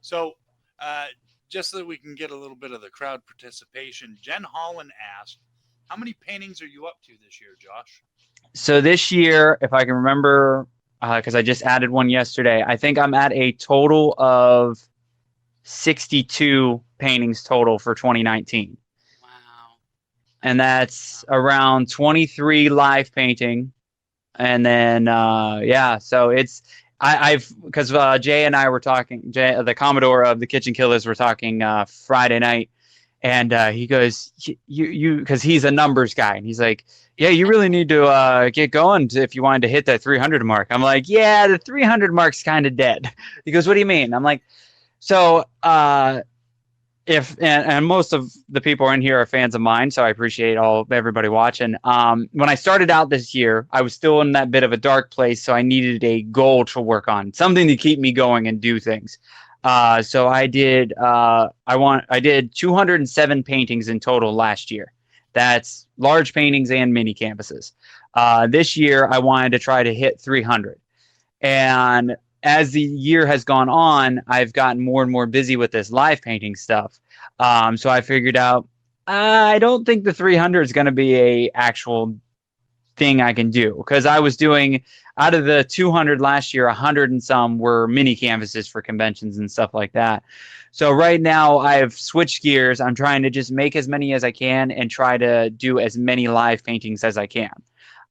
Speaker 1: So just so that we can get a little bit of the crowd participation, Jen Holland asked, how many paintings are you up to this year, Josh?
Speaker 3: So this year, if I can remember, because I just added one yesterday, I think I'm at a total of 62 paintings total for 2019.
Speaker 2: Wow.
Speaker 3: And that's around 23 live painting. And then, so I've because Jay and I were talking, Jay, the Commodore of the Kitchen Killers, were talking Friday night, and he goes, you, because he's a numbers guy, and he's like, yeah, you really need to get going if you wanted to hit that 300 mark. I'm like, yeah, the 300 mark's kind of dead. He goes, what do you mean? I'm like, so and most of the people in here are fans of mine, so I appreciate everybody watching. When I started out this year, I was still in that bit of a dark place, so I needed a goal to work on, something to keep me going and do things. So I did. I did 207 paintings in total last year. That's large paintings and mini canvases. This year, I wanted to try to hit 300, and as the year has gone on, I've gotten more and more busy with this live painting stuff. So I figured out I don't think the 300 is going to be a actual thing I can do, because I was doing, out of the 200 last year, 100 and some were mini canvases for conventions and stuff like that. So right now I've switched gears. I'm trying to just make as many as I can and try to do as many live paintings as I can.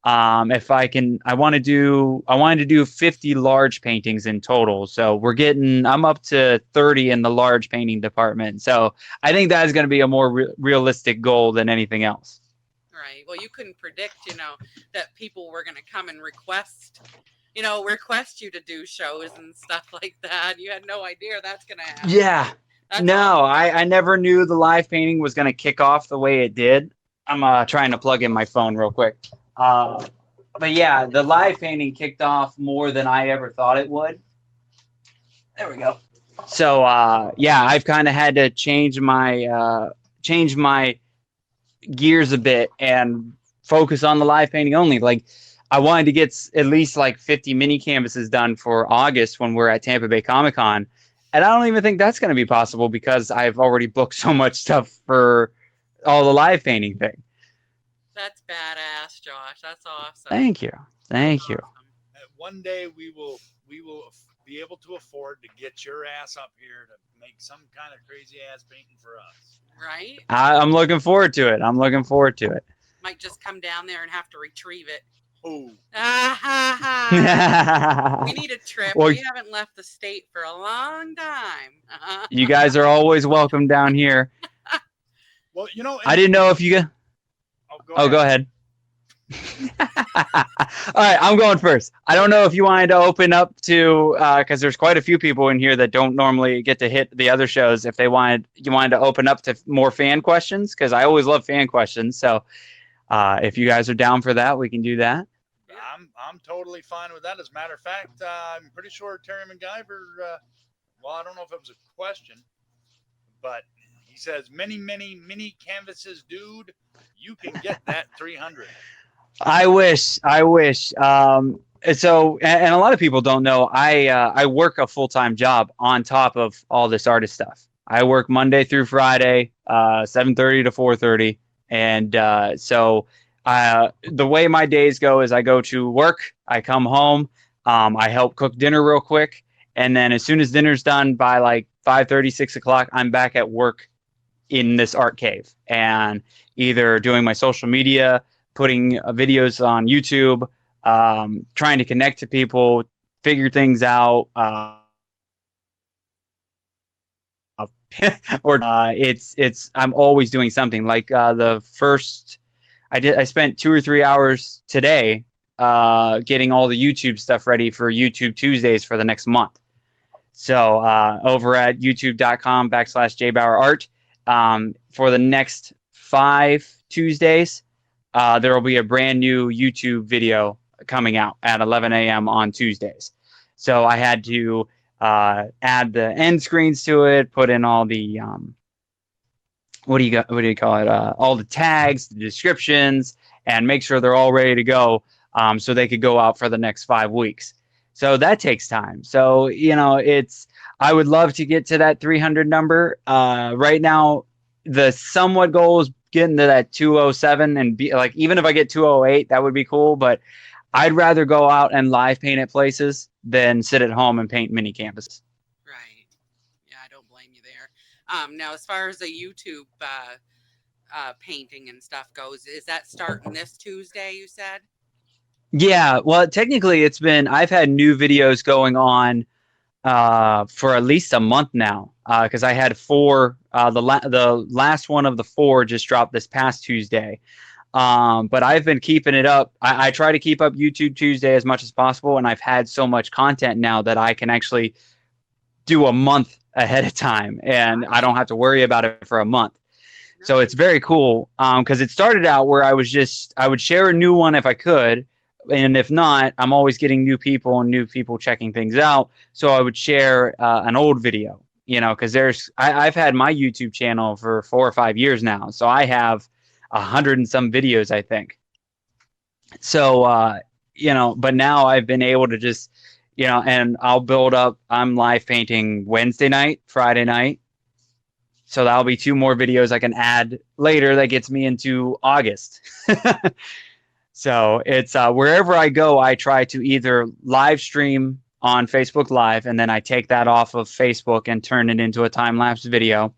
Speaker 3: If I can, I wanted to do 50 large paintings in total. So I'm up to 30 in the large painting department. So I think that is going to be a more realistic goal than anything else.
Speaker 2: Right. Well, you couldn't predict, that people were going to come and request you to do shows and stuff like that. You had no idea that's going to happen.
Speaker 3: Yeah.
Speaker 2: That's
Speaker 3: no,
Speaker 2: awesome.
Speaker 3: I never knew the live painting was going to kick off the way it did. I'm trying to plug in my phone real quick. But yeah, the live painting kicked off more than I ever thought it would. There we go. So I've kind of had to change my gears a bit and focus on the live painting only. Like, I wanted to get at least like 50 mini canvases done for August when we're at Tampa Bay Comic-Con. And I don't even think that's going to be possible because I've already booked so much stuff for all the live painting thing.
Speaker 2: That's badass, Josh. That's awesome.
Speaker 3: Thank you. Thank you.
Speaker 1: Awesome. One day we will be able to afford to get your ass up here to make some kind of crazy ass painting for us.
Speaker 2: Right?
Speaker 3: I'm looking forward to it.
Speaker 2: Might just come down there and have to retrieve it.
Speaker 1: Oh.
Speaker 2: We need a trip.
Speaker 3: Or,
Speaker 2: we haven't left the state for a long time.
Speaker 3: You guys are always welcome down here.
Speaker 1: Well,
Speaker 3: I didn't know if you. Go ahead. All right, I'm going first. I don't know if you wanted to open up to, because there's quite a few people in here that don't normally get to hit the other shows. If you wanted to open up to more fan questions, because I always love fan questions. So if you guys are down for that, we can do that.
Speaker 1: I'm totally fine with that. As a matter of fact, I'm pretty sure Terry MacGyver, I don't know if it was a question, but he says, many mini canvases, dude, you can get that 300.
Speaker 3: I wish. So, and a lot of people don't know, I work a full-time job on top of all this artist stuff. I work Monday through Friday, 7:30 to 4:30. And so the way my days go is I go to work, I come home, I help cook dinner real quick. And then as soon as dinner's done by like 5:30, 6 o'clock, I'm back at work in this art cave and either doing my social media, putting videos on YouTube, trying to connect to people, figure things out, I'm always doing something. Like I spent 2 or 3 hours today getting all the YouTube stuff ready for YouTube Tuesdays for the next month. So over at youtube.com/jbauerart, for the next 5 Tuesdays, there will be a brand new YouTube video coming out at 11 a.m. on Tuesdays. So I had to add the end screens to it, put in all the what do you call it? All the tags, the descriptions, and make sure they're all ready to go, so they could go out for the next 5 weeks. So that takes time. So I would love to get to that 300 number. Right now, the somewhat goal is getting to that 207 and be like, even if I get 208, that would be cool. But I'd rather go out and live paint at places than sit at home and paint mini campuses.
Speaker 2: Right. Yeah, I don't blame you there. Now, as far as the YouTube painting and stuff goes, is that starting this Tuesday, you said?
Speaker 3: Yeah, well, technically, I've had new videos going on for at least a month now, because I had four. The last one of the four just dropped this past Tuesday. But I've been keeping it up. I try to keep up YouTube Tuesday as much as possible, and I've had so much content now that I can actually do a month ahead of time, and I don't have to worry about it for a month. So it's very cool, because it started out where I would share a new one if I could, and if not, I'm always getting new people checking things out. So I would share an old video, because I've had my YouTube channel for 4 or 5 years now, so I have 100 and some videos, I think. So but now I've been able to just, and I'll build up. I'm live painting Wednesday night, Friday night. So that'll be 2 more videos I can add later that gets me into August. So it's wherever I go, I try to either live stream on Facebook Live, and then I take that off of Facebook and turn it into a time-lapse video.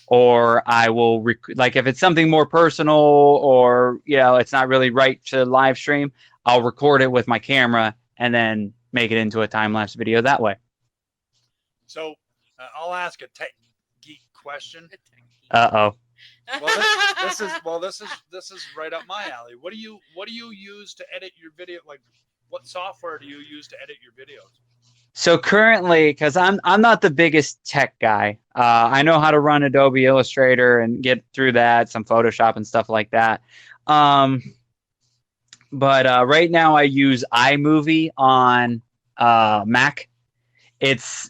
Speaker 3: Or I will, like if it's something more personal or, it's not really right to live stream, I'll record it with my camera and then make it into a time-lapse video that way.
Speaker 1: So I'll ask a tech geek question.
Speaker 3: Uh-oh.
Speaker 1: This is right up my alley. What do you use to edit your video? Like, what software do you use to edit your videos?
Speaker 3: So currently, because I'm not the biggest tech guy, I know how to run Adobe Illustrator and get through that, some Photoshop and stuff like that. But right now I use iMovie on Mac. It's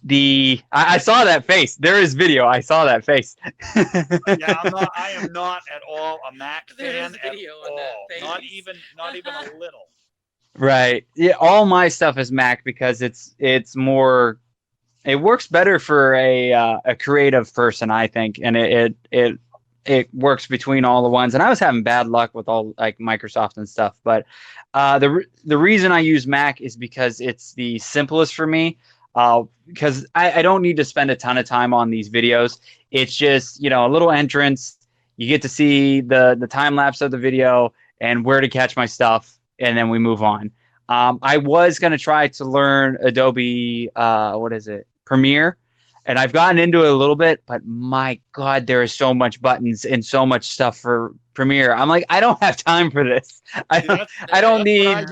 Speaker 3: I saw that face. There is video. I saw that face.
Speaker 1: Yeah, I am not at all a Mac fan at all. Not even a little.
Speaker 3: Right. Yeah, all my stuff is Mac because it's more. It works better for a creative person, I think, and it works between all the ones. And I was having bad luck with all like Microsoft and stuff, but the reason I use Mac is because it's the simplest for me. Because I don't need to spend a ton of time on these videos. It's just, a little entrance. You get to see the time lapse of the video and where to catch my stuff, and then we move on. I was going to try to learn Adobe, Premiere, and I've gotten into it a little bit, but my God, there is so much buttons and so much stuff for Premiere. I'm like, I don't have time for this. I don't need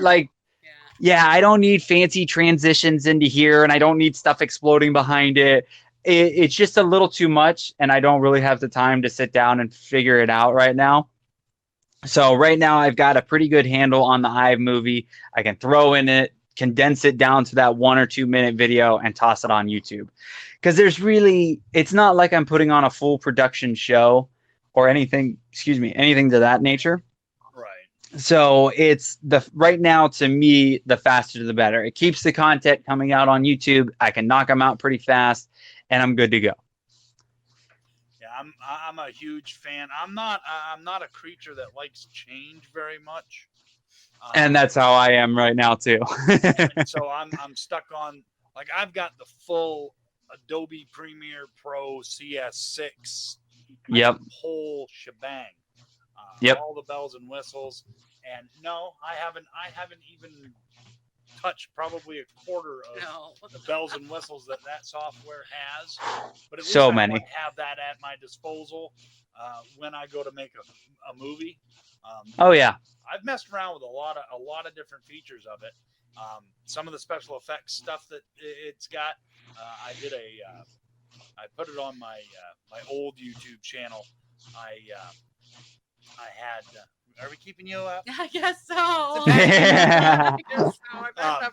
Speaker 3: I don't need fancy transitions into here, and I don't need stuff exploding behind it. It's just a little too much, and I don't really have the time to sit down and figure it out right now. So right now I've got a pretty good handle on the iMovie. I can throw in it, condense it down to that 1 or 2 minute video and toss it on YouTube. Because it's not like I'm putting on a full production show or anything to that nature.
Speaker 1: Right.
Speaker 3: So it's right now, to me, the faster the better. It keeps the content coming out on YouTube. I can knock them out pretty fast and I'm good to go.
Speaker 1: Yeah, I'm a huge fan. I'm not a creature that likes change very much.
Speaker 3: And that's how I am right now too.
Speaker 1: And so I'm stuck on, like, I've got the full Adobe Premiere Pro CS6.
Speaker 3: Yep.
Speaker 1: Whole shebang.
Speaker 3: Yep.
Speaker 1: All the bells and whistles. And no, I haven't even touched probably a quarter of the bells and whistles that software has. But at least
Speaker 3: so
Speaker 1: I
Speaker 3: many.
Speaker 1: have that at my disposal when I go to make a movie.
Speaker 3: Oh yeah.
Speaker 1: I've messed around with a lot of different features of it. Some of the special effects stuff that it's got, I put it on my my old YouTube channel. I had. Are we keeping you up?
Speaker 2: I guess so. I guess so.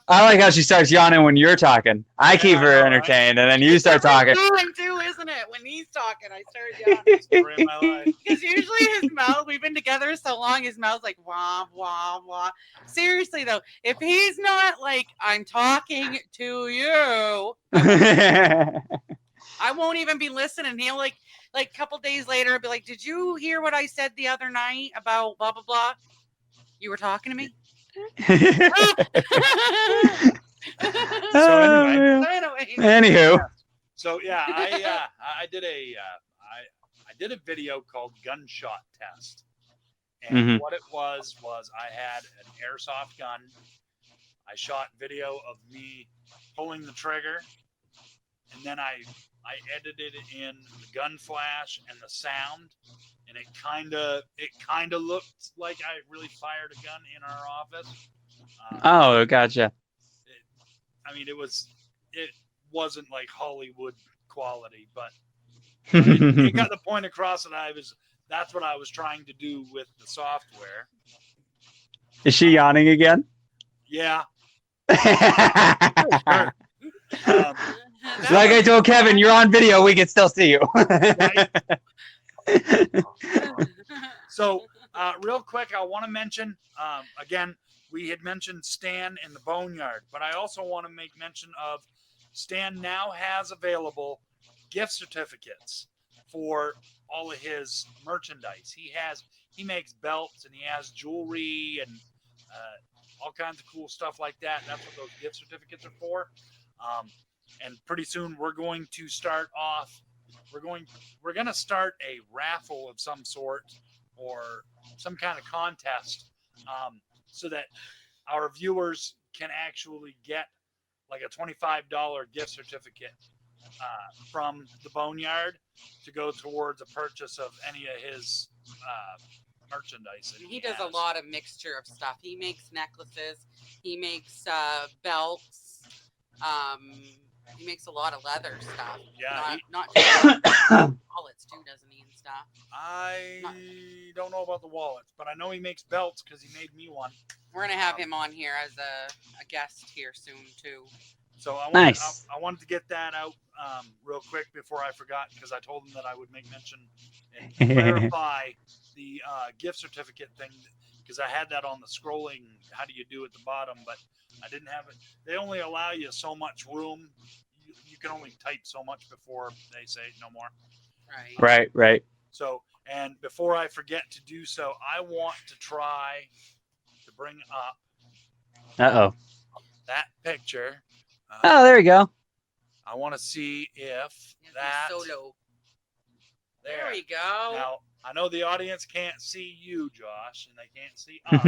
Speaker 3: I like how she starts yawning when you're talking. I keep her entertained, and then you start talking.
Speaker 2: Time too, isn't it? When he's talking, I start yawning.
Speaker 1: Story of my life.
Speaker 2: Because usually his mouth, we've been together so long, his mouth's like wah wah wah. Seriously though, if he's not like, I'm talking to you, I won't even be listening. He'll like a couple days later, be like, "Did you hear what I said the other night about blah blah blah? You were talking to me."
Speaker 1: So anyway.
Speaker 3: Anywho.
Speaker 1: So yeah, I did a video called Gunshot Test, and what it was I had an airsoft gun. I shot video of me pulling the trigger, and then I edited in the gun flash and the sound, and it kind of looked like I really fired a gun in our office.
Speaker 3: Oh, gotcha.
Speaker 1: It wasn't like Hollywood quality, but it got the point across that that's what I was trying to do with the software.
Speaker 3: Is she yawning again?
Speaker 1: Yeah.
Speaker 3: Like I told Kevin, you're on video. We can still see you.
Speaker 1: Right? So, real quick, I want to mention, again, we had mentioned Stan in the Boneyard, but I also want to make mention of Stan now has available gift certificates for all of his merchandise. He makes belts, and he has jewelry and all kinds of cool stuff like that. That's what those gift certificates are for. And pretty soon we're going to start off. We're going to start a raffle of some sort or some kind of contest, so that our viewers can actually get like a $25 gift certificate from the Boneyard to go towards a purchase of any of his merchandise.
Speaker 2: He does a lot of mixture of stuff. He makes necklaces. He makes belts. He makes a lot of leather stuff.
Speaker 1: Yeah,
Speaker 2: not just wallets too, doesn't he, and stuff?
Speaker 1: I don't know about the wallets, but I know he makes belts because he made me one.
Speaker 2: We're gonna have him on here as a guest here soon too.
Speaker 1: So I wanted to get that out real quick before I forgot, because I told him that I would make mention and clarify the gift certificate thing, because I had that on the scrolling. How do you do at the bottom? But I didn't have it. They only allow you so much room. You can only type so much before they say no more.
Speaker 3: Right.
Speaker 1: So, and before I forget to do so, I want to try to bring up that picture.
Speaker 3: Oh, there you go.
Speaker 1: I want to see if
Speaker 2: solo.
Speaker 1: There
Speaker 2: we go.
Speaker 1: Now, I know the audience can't see you, Josh, and they can't see us.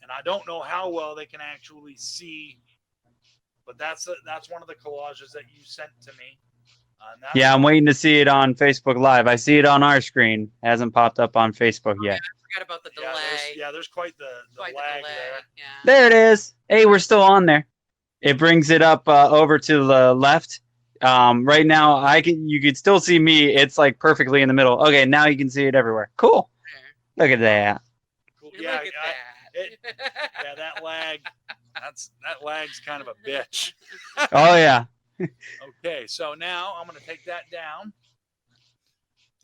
Speaker 1: And I don't know how well they can actually see, but that's one of the collages that you sent to me.
Speaker 3: Yeah, I'm waiting to see it on Facebook Live. I see it on our screen. It hasn't popped up on Facebook yet.
Speaker 2: I forgot about the delay.
Speaker 1: There's quite the lag there.
Speaker 2: Yeah.
Speaker 3: There it is. Hey, we're still on there. It brings it up over to the left. Right now, you can still see me. It's like perfectly in the middle. Okay, now you can see it everywhere. Cool. Look at that.
Speaker 1: Cool.
Speaker 2: Yeah, look at that.
Speaker 1: That lag. That lag's kind of a bitch.
Speaker 3: Oh yeah.
Speaker 1: Okay, so now I'm going to take that down.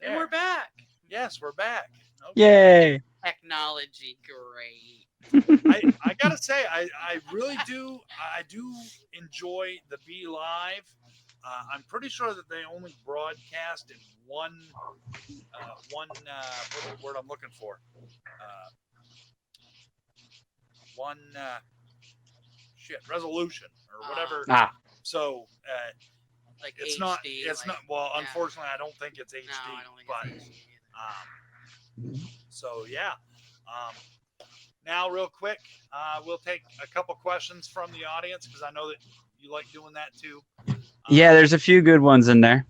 Speaker 2: And we're back.
Speaker 1: Yes, we're back. Okay.
Speaker 3: Yay.
Speaker 2: Technology, great.
Speaker 1: I gotta say, I really do. I do enjoy the Be Live. I'm pretty sure that they only broadcast in one. What's the word I'm looking for? Resolution or whatever. So
Speaker 2: like
Speaker 1: it's
Speaker 2: HD,
Speaker 1: not. It's
Speaker 2: like,
Speaker 1: not. Well,
Speaker 2: yeah.
Speaker 1: Unfortunately, I don't think it's HD.
Speaker 2: No, I don't think it's HD either.
Speaker 1: So yeah. Now, real quick, we'll take a couple questions from the audience, because I know that you like doing that too.
Speaker 3: Yeah, there's a few good ones in there.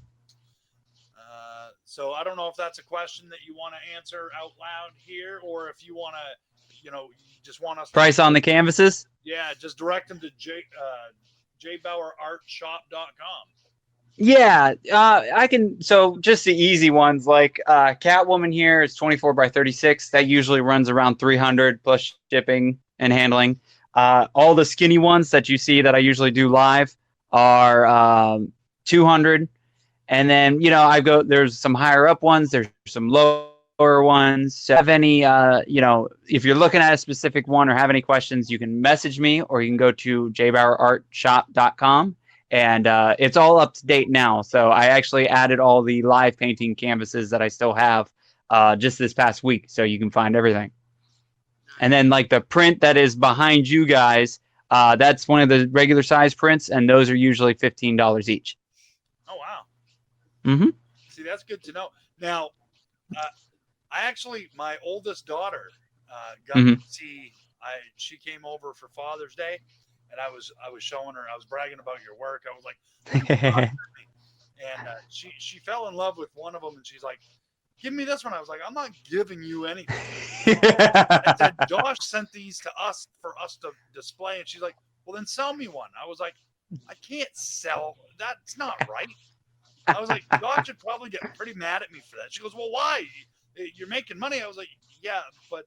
Speaker 1: So I don't know if that's a question that you want to answer out loud here, or if you want to, you just want us
Speaker 3: Price on the canvases?
Speaker 1: Yeah, just direct them to jbauerartshop.com.
Speaker 3: Yeah, I can. So just the easy ones, like Catwoman here is 24 by 36. That usually runs around 300 plus shipping and handling. All the skinny ones that you see that I usually do live are 200. And then, there's some higher up ones. There's some lower ones. So if any, if you're looking at a specific one or have any questions, you can message me, or you can go to jbauerartshop.com and it's all up to date now. So I actually added all the live painting canvases that I still have just this past week, so you can find everything. And then like the print that is behind you guys, that's one of the regular size prints, and those are usually $15 each.
Speaker 1: Oh wow.
Speaker 3: Mm-hmm.
Speaker 1: See, that's good to know. Now, I actually, my oldest daughter got to see. She came over for Father's Day, and I was showing her. I was bragging about your work. I was like, and she fell in love with one of them, and she's like, "Give me this one." I was like, "I'm not giving you anything." I said, "Josh sent these to us for us to display," and she's like, "Well, then sell me one." I was like, "I can't sell. That's not right." I was like, "Josh would probably get pretty mad at me for that." She goes, "Well, why? You're making money." I was like, "Yeah, but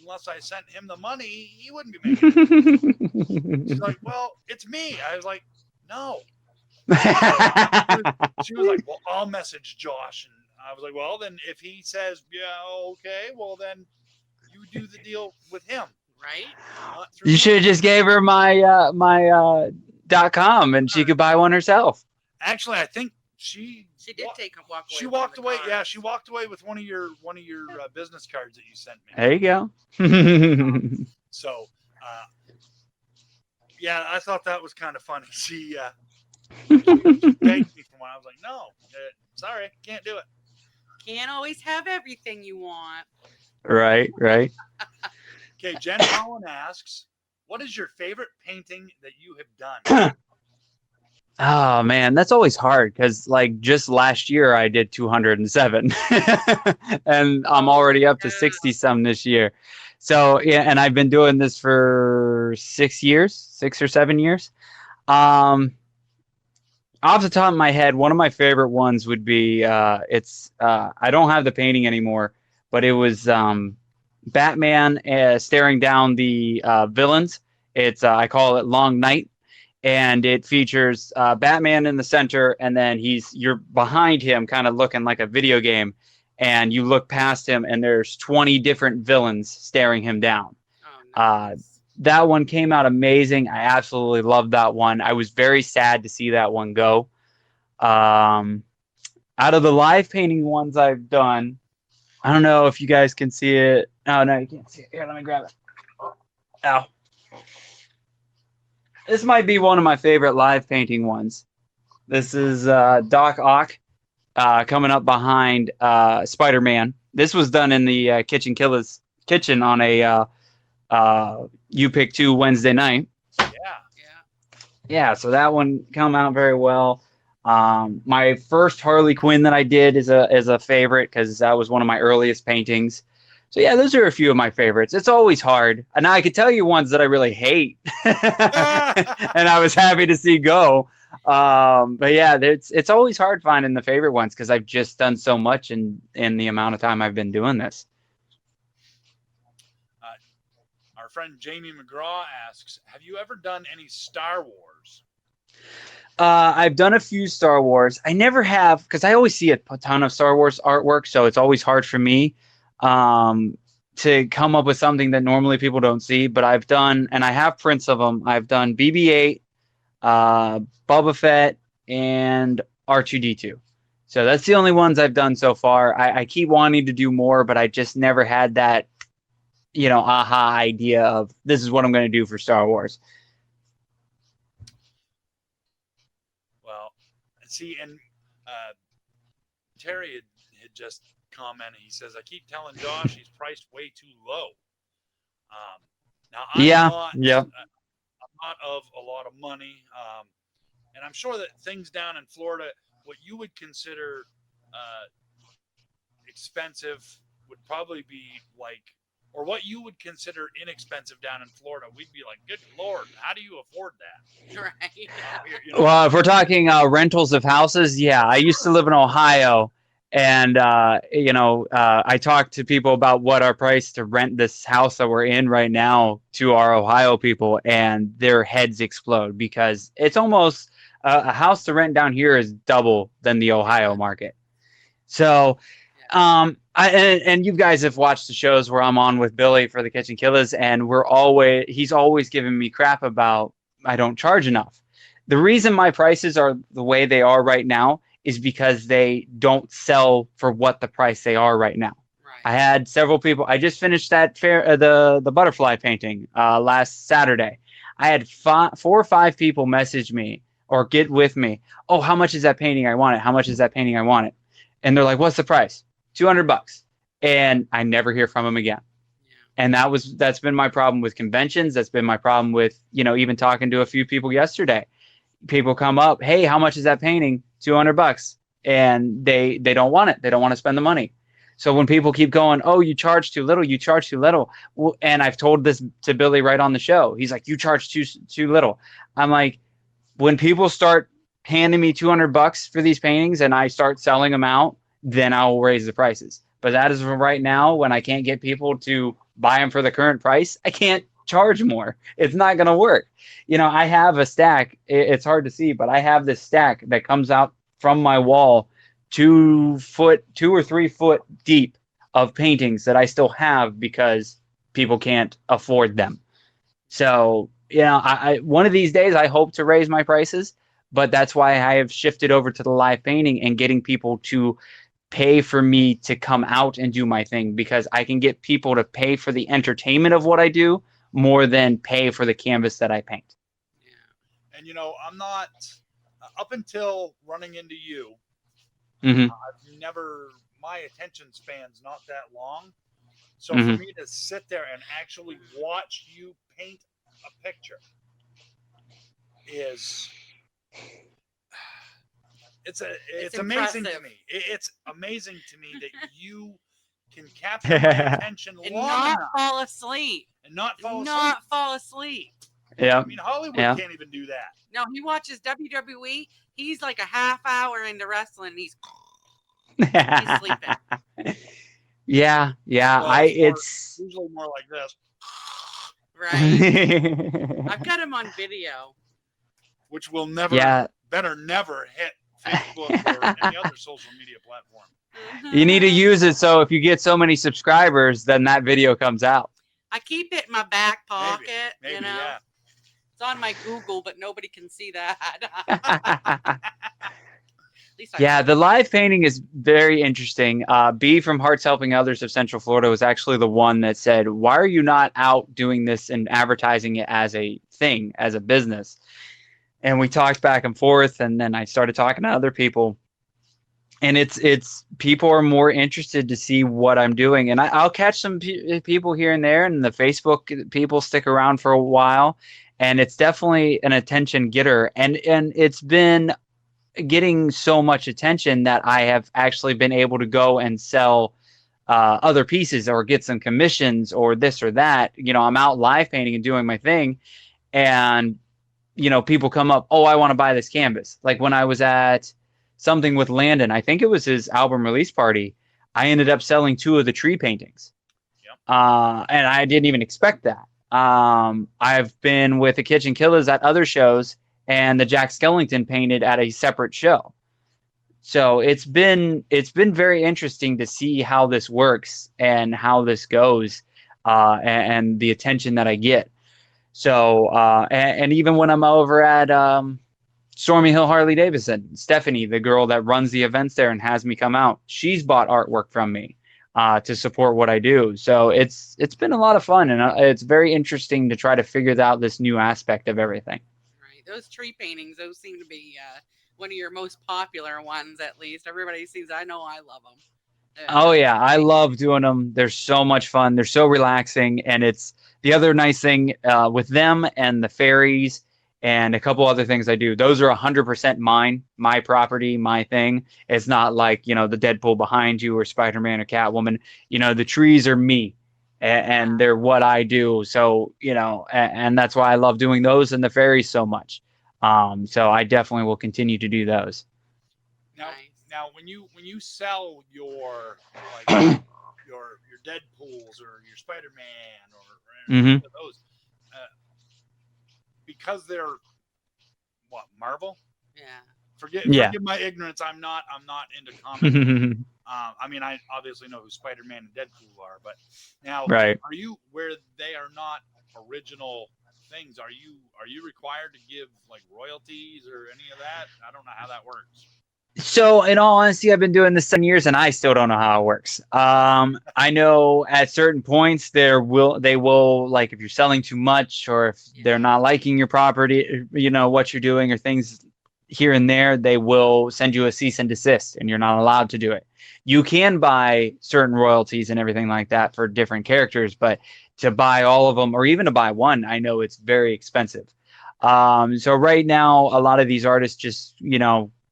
Speaker 1: unless I sent him the money, he wouldn't be making money." She's like, "Well, it's me." I was like, "No." She was like, "Well, I'll message Josh." And I was like, "Well, then if he says, yeah, okay, well, then you do the deal with him."
Speaker 2: Right?
Speaker 1: Not through
Speaker 3: You
Speaker 1: me.
Speaker 3: should have just gave her my .com, and she could buy one herself.
Speaker 1: Actually, I think she
Speaker 2: did take a walk away.
Speaker 1: She walked away. Yeah, she walked away with one of your business cards that you sent me.
Speaker 3: There you go.
Speaker 1: So, yeah, I thought that was kind of funny. She begged me for one. I was like, "No, sorry, can't do it."
Speaker 2: Can't always have everything you want.
Speaker 3: Right.
Speaker 1: Okay, Jen Holland asks, "What is your favorite painting that you have done?"
Speaker 3: Oh man, that's always hard because like just last year I did 207 and I'm already up to 60 some this year. So yeah, and I've been doing this for 6 or 7 years. Off the top of my head, one of my favorite ones would be I don't have the painting anymore, but it was Batman staring down the villains. It's I call it Long Night. And it features Batman in the center, and then you're behind him, kind of looking like a video game, and you look past him, and there's 20 different villains staring him down.
Speaker 2: Oh, nice.
Speaker 3: That one came out amazing. I absolutely loved that one. I was very sad to see that one go. Out of the live painting ones I've done, I don't know if you guys can see it. Oh, no, you can't see it. Here, let me grab it. Ow. This might be one of my favorite live painting ones. This is Doc Ock coming up behind Spider-Man. This was done in the Kitchen Killers kitchen on a You Pick 2 Wednesday night. Yeah. So that one come out very well. My first Harley Quinn that I did is a favorite because that was one of my earliest paintings. So yeah, those are a few of my favorites. It's always hard. And now I could tell you ones that I really hate. And I was happy to see go. But yeah, it's always hard finding the favorite ones because I've just done so much in the amount of time I've been doing this.
Speaker 1: Our friend Jamie McGraw asks, "Have you ever done any Star Wars?"
Speaker 3: I've done a few Star Wars. I never have because I always see a ton of Star Wars artwork, so it's always hard for me to come up with something that normally people don't see. But I've done, and I have prints of them. I've done BB-8, Boba Fett, and R2-D2. So that's the only ones I've done so far. I keep wanting to do more, but I just never had that, aha idea of this is what I'm going to do for Star Wars.
Speaker 1: Well, see, and Terry had just commented. He says, "I keep telling Josh he's priced way too low." Now I'm not of a lot of money, and I'm sure that things down in Florida, what you would consider expensive, would probably be like, or what you would consider inexpensive down in Florida, we'd be like, "Good Lord, how do you afford that?"
Speaker 2: Right.
Speaker 3: Well, if we're talking rentals of houses, yeah, I used to live in Ohio, and I talked to people about what our price to rent this house that we're in right now to our Ohio people, and their heads explode because it's almost a house to rent down here is double than the Ohio market. So, and you guys have watched the shows where I'm on with Billy for the Kitchen Killers, and he's always giving me crap about I don't charge enough. The reason my prices are the way they are right now is because they don't sell for what the price they are right now. I
Speaker 2: Right.
Speaker 3: had several people. I just finished that the butterfly painting last Saturday. I had 4 or 5 people message me or get with me. Oh, how much is that painting? I want it. How much is that painting? I want it. And they're like, "What's the price?" $200. And I never hear from them again.
Speaker 2: Yeah.
Speaker 3: And that's been my problem with conventions. That's been my problem with, even talking to a few people yesterday. People come up, "Hey, how much is that painting?" $200. And they don't want it. They don't want to spend the money. So when people keep going, "Oh, you charge too little, you charge too little." Well, and I've told this to Billy right on the show. He's like, "You charge too little." I'm like, when people start handing me $200 for these paintings and I start selling them out, then I'll raise the prices. But that is right now, when I can't get people to buy them for the current price, I can't charge more. It's not going to work. I have a stack. It's hard to see, but I have this stack that comes out from my wall 2 or 3 foot deep of paintings that I still have because people can't afford them. So, one of these days I hope to raise my prices, but that's why I have shifted over to the live painting and getting people to pay for me to come out and do my thing, because I can get people to pay for the entertainment of what I do more than pay for the canvas that I paint.
Speaker 2: Yeah.
Speaker 1: And I'm not up until running into you.
Speaker 3: Mm-hmm.
Speaker 1: I've never. My attention span's not that long. So
Speaker 3: Mm-hmm.
Speaker 1: for me to sit there and actually watch you paint a picture is it's amazing to
Speaker 2: impressive.
Speaker 1: me. It's amazing to me that you can capture my attention
Speaker 2: And
Speaker 1: long
Speaker 2: not
Speaker 1: enough
Speaker 2: fall asleep.
Speaker 1: and not fall asleep.
Speaker 2: Not fall asleep.
Speaker 3: Yeah.
Speaker 1: I mean, Hollywood
Speaker 3: Yeah.
Speaker 1: can't even do that.
Speaker 2: No, he watches WWE. He's like a half hour into wrestling. And he's sleeping.
Speaker 3: Yeah.
Speaker 1: Well,
Speaker 3: It's
Speaker 1: usually more like this,
Speaker 2: right. I've got him on video.
Speaker 1: which will never,
Speaker 3: Yeah.
Speaker 1: better never hit Facebook or any other social media platform.
Speaker 3: You need to use it so if you get so many subscribers, then that video comes out.
Speaker 2: I keep it in my back pocket.
Speaker 1: Maybe, yeah.
Speaker 2: It's on my Google, but nobody can see that.
Speaker 3: Yeah, the live painting is very interesting. B from Hearts Helping Others of Central Florida was actually the one that said, "Why are you not out doing this and advertising it as a thing, as a business?" And we talked back and forth, and then I started talking to other people. And it's people are more interested to see what I'm doing, and I'll catch some people here and there, and the Facebook people stick around for a while, and it's definitely an attention getter, and it's been getting so much attention that I have actually been able to go and sell other pieces or get some commissions or this or that. I'm out live painting and doing my thing, and people come up, "Oh, I want to buy this canvas." Like when I was at something with Landon, I think it was his album release party, I ended up selling 2 of the tree paintings.
Speaker 1: Yep.
Speaker 3: And I didn't even expect that. I've been with the Kitchen Killers at other shows, and the Jack Skellington painted at a separate show. So it's been very interesting to see how this works and how this goes, and the attention that I get. So and even when I'm over at Stormy Hill Harley Davidson, Stephanie, the girl that runs the events there and has me come out, she's bought artwork from me to support what I do. So it's been a lot of fun, and it's very interesting to try to figure out this new aspect of everything.
Speaker 2: Right. Those tree paintings, those seem to be one of your most popular ones, at least. Everybody sees. I know I love them.
Speaker 3: Oh yeah, I love doing them. They're so much fun. They're so relaxing, and it's the other nice thing with them and the fairies and a couple other things I do. Those are 100% mine, my property, my thing. It's not like the Deadpool behind you or Spider-Man or Catwoman. The trees are me, and they're what I do. So and that's why I love doing those and the fairies so much. So I definitely will continue to do those.
Speaker 1: Now, when you sell your your Deadpools or your Spider-Man or any of those, because they're what, Marvel?
Speaker 2: Yeah.
Speaker 1: Forgive my ignorance. I'm not into comics. I mean, I obviously know who Spider-Man and Deadpool are, but now
Speaker 3: right.
Speaker 1: Are you where they are not original things, are you required to give like royalties or any of that? I don't know how that works.
Speaker 3: So, in all honesty, I've been doing this 7 years, and I still don't know how it works. I know at certain points they will like if you're selling too much, or if they're not liking your property, what you're doing, or things here and there, they will send you a cease and desist, and you're not allowed to do it. You can buy certain royalties and everything like that for different characters, but to buy all of them, or even to buy one, I know it's very expensive. So right now, a lot of these artists just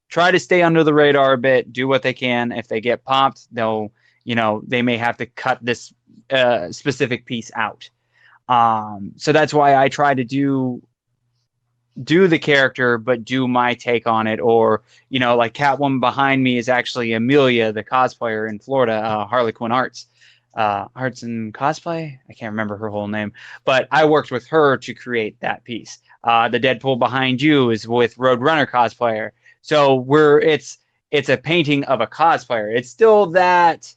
Speaker 3: try to stay under the radar a bit, do what they can. If they get popped, they may have to cut this specific piece out. So that's why I try to do the character, but do my take on it. Or, like Catwoman behind me is actually Amelia, the cosplayer in Florida, Harley Quinn Arts. Arts and Cosplay? I can't remember her whole name, but I worked with her to create that piece. The Deadpool behind you is with Roadrunner cosplayer. So it's a painting of a cosplayer. It's still that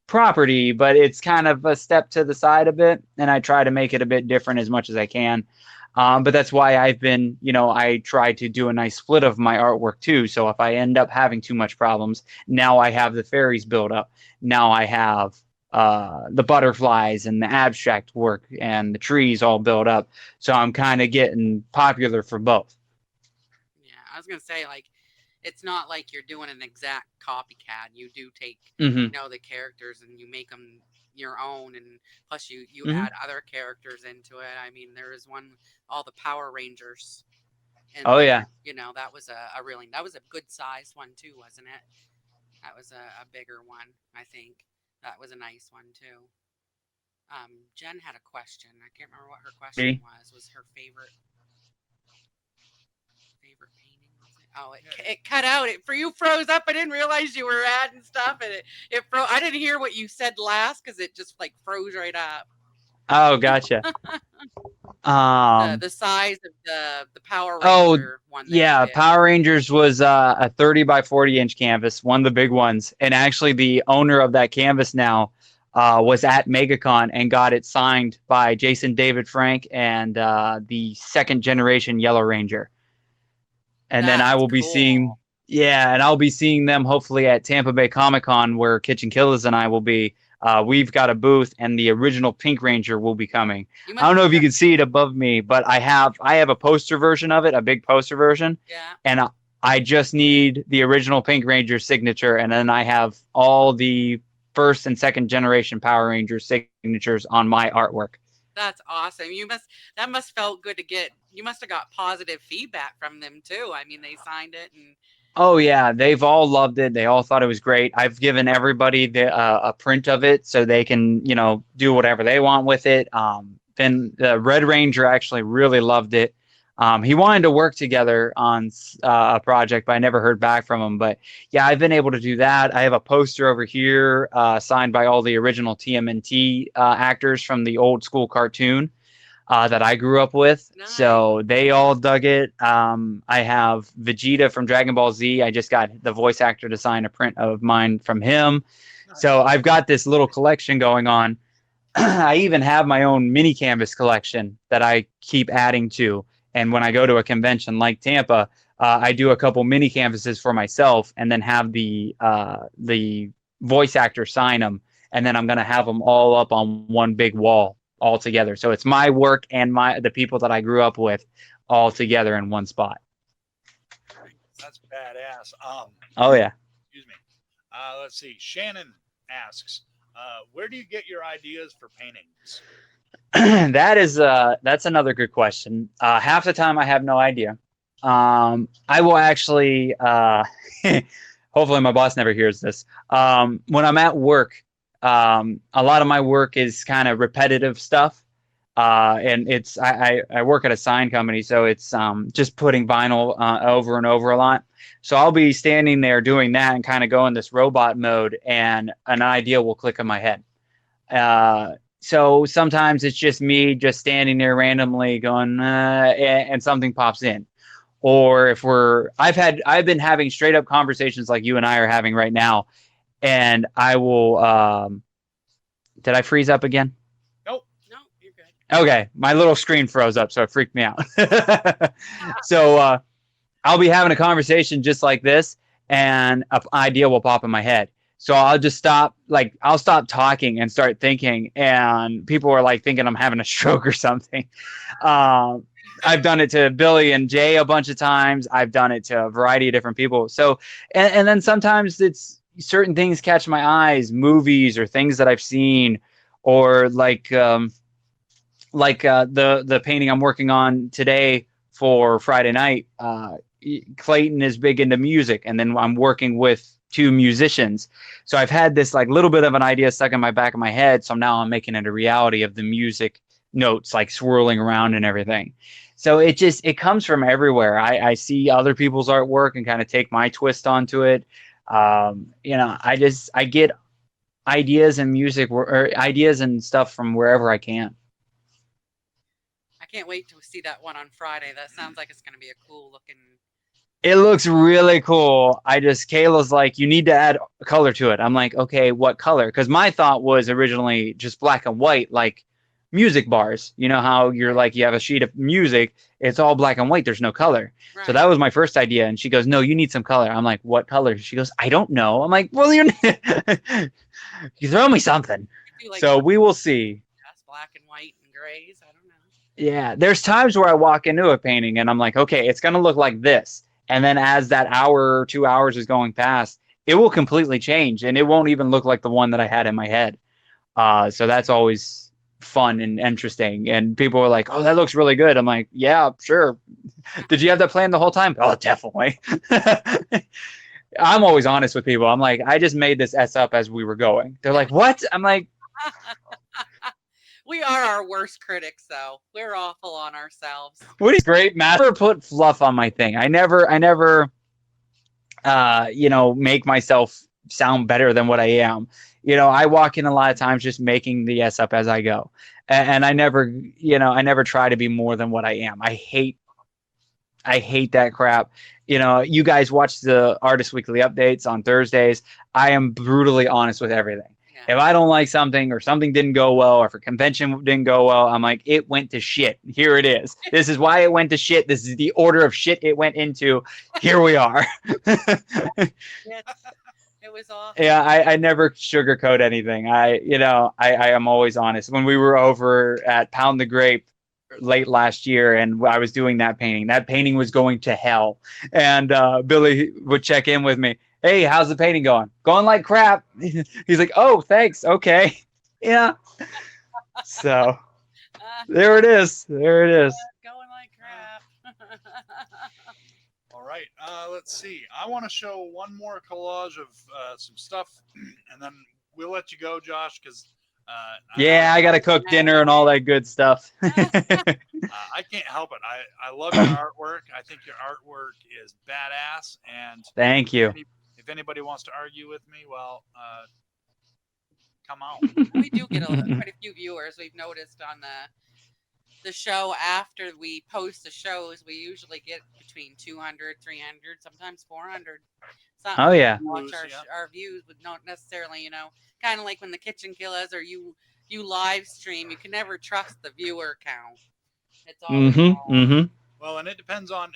Speaker 3: property, but it's kind of a step to the side a bit, and I try to make it a bit different as much as I can. But that's why I try to do a nice split of my artwork too. So if I end up having too much problems, now I have the fairies build up. Now I have the butterflies and the abstract work and the trees all built up. So I'm kind of getting popular for both.
Speaker 2: Yeah, I was gonna say, like, it's not like you're doing an exact copycat. You do take
Speaker 3: Mm-hmm.
Speaker 2: the characters and you make them your own, and plus you
Speaker 3: Mm-hmm.
Speaker 2: add other characters into it. I mean, there is one, all the Power Rangers in
Speaker 3: Oh yeah.
Speaker 2: there. That was that was a good sized one too, wasn't it? That was a bigger one, I think. That was a nice one too. Jen had a question. I can't remember what her question was. Was her favorite painting? Was it? Oh, it cut out. You froze up. I didn't realize you were adding stuff, and it froze. I didn't hear what you said last because it just like froze right up.
Speaker 3: Oh, gotcha.
Speaker 2: The size of the Power Ranger one.
Speaker 3: Yeah, Power Rangers was a 30 by 40-inch canvas, one of the big ones. And actually, the owner of that canvas now was at MegaCon and got it signed by Jason David Frank and the second generation Yellow Ranger. And then I will be seeing, and I'll be seeing them hopefully at Tampa Bay Comic-Con, where Kitchen Killers and I will be. We've got a booth, and the original Pink Ranger will be coming. I don't know if you can see it above me, but I have a poster version of it, a big poster version.
Speaker 2: Yeah.
Speaker 3: And I just need the original Pink Ranger signature, and then I have all the first and second generation Power Ranger signatures on my artwork.
Speaker 2: That's awesome. That must felt good to get. You must have got positive feedback from them too. I mean, they signed it and.
Speaker 3: Oh yeah, they've all loved it. They all thought it was great. I've given everybody a print of it so they can, do whatever they want with it. Then the Red Ranger actually really loved it. He wanted to work together on a project, but I never heard back from him. But yeah, I've been able to do that. I have a poster over here signed by all the original TMNT actors from the old school cartoon that I grew up with.
Speaker 2: Nice.
Speaker 3: So they all dug it. I have Vegeta from Dragon Ball Z. I just got the voice actor to sign a print of mine from him. Nice. So I've got this little collection going on. I even have my own mini canvas collection that I keep adding to. And when I go to a convention like Tampa, I do a couple mini canvases for myself and then have the voice actor sign them. And then I'm going to have them all up on one big wall all together. So it's my work and the people that I grew up with all together in one spot.
Speaker 1: That's badass.
Speaker 3: Oh yeah.
Speaker 1: Excuse me. Let's see. Shannon asks, where do you get your ideas for paintings?
Speaker 3: That's another good question. Half the time I have no idea. I will actually hopefully my boss never hears this. When I'm at work, a lot of my work is kind of repetitive stuff. And I work at a sign company, so it's just putting vinyl over and over a lot. So I'll be standing there doing that and kind of go in this robot mode, and an idea will click in my head. So sometimes it's just me just standing there randomly going, and something pops in. Or if I've been having straight up conversations like you and I are having right now, and I will, did I freeze up again?
Speaker 1: Nope.
Speaker 2: No, you're good.
Speaker 3: Okay, my little screen froze up, so it freaked me out. So I'll be having a conversation just like this, and an idea will pop in my head. So I'll just stop, like I'll stop talking and start thinking, and people are like thinking I'm having a stroke or something. Um, I've done it to Billy and Jay a bunch of times. I've done it to a variety of different people. So, and then sometimes it's certain things catch my eyes, movies or things that I've seen, or the painting I'm working on today for Friday night. Clayton is big into music, and then I'm working with two musicians. So I've had this like little bit of an idea stuck in my back of my head. So now I'm making it a reality of the music notes like swirling around and everything. So it comes from everywhere. I see other people's artwork and kind of take my twist onto it. I get ideas and music or ideas and stuff from wherever I can.
Speaker 2: I can't wait to see that one on Friday. That sounds like it's going to be a cool looking.
Speaker 3: It looks really cool. Kayla's like, you need to add color to it. I'm like, okay, what color? Because my thought was originally just black and white, like music bars. You know how you're like, you have a sheet of music, it's all black and white, there's no color.
Speaker 2: Right.
Speaker 3: So that was my first idea. And she goes, no, you need some color. I'm like, what color? She goes, I don't know. I'm like, well, you throw me something.
Speaker 2: Like
Speaker 3: so we will see.
Speaker 2: Black and white and grays. I don't know.
Speaker 3: Yeah, there's times where I walk into a painting and I'm like, okay, it's going to look like this. And then as that hour or 2 hours is going past, it will completely change and it won't even look like the one that I had in my head. So that's always fun and interesting. And people are like, oh, that looks really good. I'm like, yeah, sure. Did you have that plan the whole time? Oh, definitely. I'm always honest with people. I'm like, I just made this S up as we were going. They're like, what? I'm like,
Speaker 2: we are our worst critics, though. We're awful on ourselves.
Speaker 3: What is great, Matt? I never put fluff on my thing. I never, make myself sound better than what I am. I walk in a lot of times just making the S up as I go, and I never try to be more than what I am. I hate that crap. You guys watch the Artist Weekly updates on Thursdays. I am brutally honest with everything. If I don't like something or something didn't go well or if a convention didn't go well, I'm like, it went to shit. Here it is. This is why it went to shit. This is the order of shit it went into. Here we are.
Speaker 2: It was awful.
Speaker 3: Yeah, I never sugarcoat anything. I am always honest. When we were over at Pound the Grape late last year and I was doing that painting was going to hell. And Billy would check in with me. Hey, how's the painting going? Going like crap. He's like, oh, thanks. Okay. Yeah. So there it is. There it is.
Speaker 2: Going like crap.
Speaker 1: All right. Let's see. I want to show one more collage of some stuff, and then we'll let you go, Josh, because
Speaker 3: I got to cook dinner and all that good stuff.
Speaker 1: I can't help it. I love your artwork. I think your artwork is badass. And
Speaker 3: thank you.
Speaker 1: If anybody wants to argue with me, well, come out.
Speaker 2: We do get quite a few viewers. We've noticed on the show after we post the shows, we usually get between 200, 300, sometimes 400.
Speaker 3: Oh yeah.
Speaker 2: Watch our views, but not necessarily, kind of like when the Kitchen Killers or you live stream, you can never trust the viewer count. It's all
Speaker 1: Well, and it depends on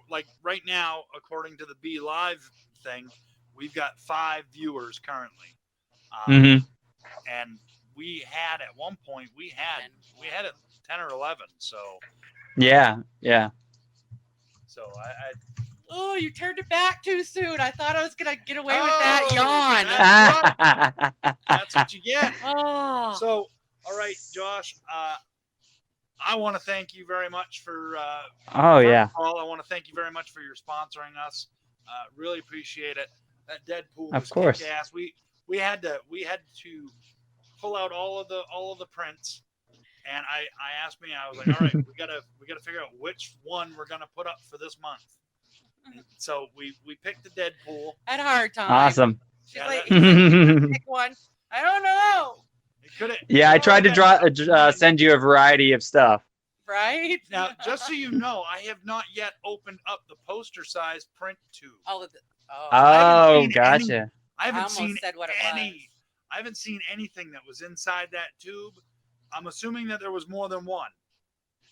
Speaker 1: like right now, according to the Be Live thing, we've got 5 viewers currently. And we had at one point we had it 10 or 11. So
Speaker 3: yeah.
Speaker 1: So I
Speaker 2: oh, you turned it back too soon. I thought I was gonna get away with that yawn.
Speaker 1: That's what you get.
Speaker 2: Oh.
Speaker 1: So all right, Josh. I want to thank you very much for.
Speaker 3: Oh yeah.
Speaker 1: All, I want to thank you very much for your sponsoring us. Really appreciate it. That Deadpool
Speaker 3: Of
Speaker 1: was
Speaker 3: course.
Speaker 1: kick-ass. We had to pull out all of the prints, and I asked me. I was like, all right, we gotta figure out which one we're gonna put up for this month. And so we picked the Deadpool.
Speaker 2: I had a hard time.
Speaker 3: Awesome.
Speaker 2: She's like, pick one. I don't know.
Speaker 3: Yeah, I tried to send you a variety of stuff.
Speaker 2: Right?
Speaker 1: Now, just so you know, I have not yet opened up the poster size print tube.
Speaker 3: Oh, gotcha.
Speaker 1: I haven't seen anything that was inside that tube. I'm assuming that there was more than one.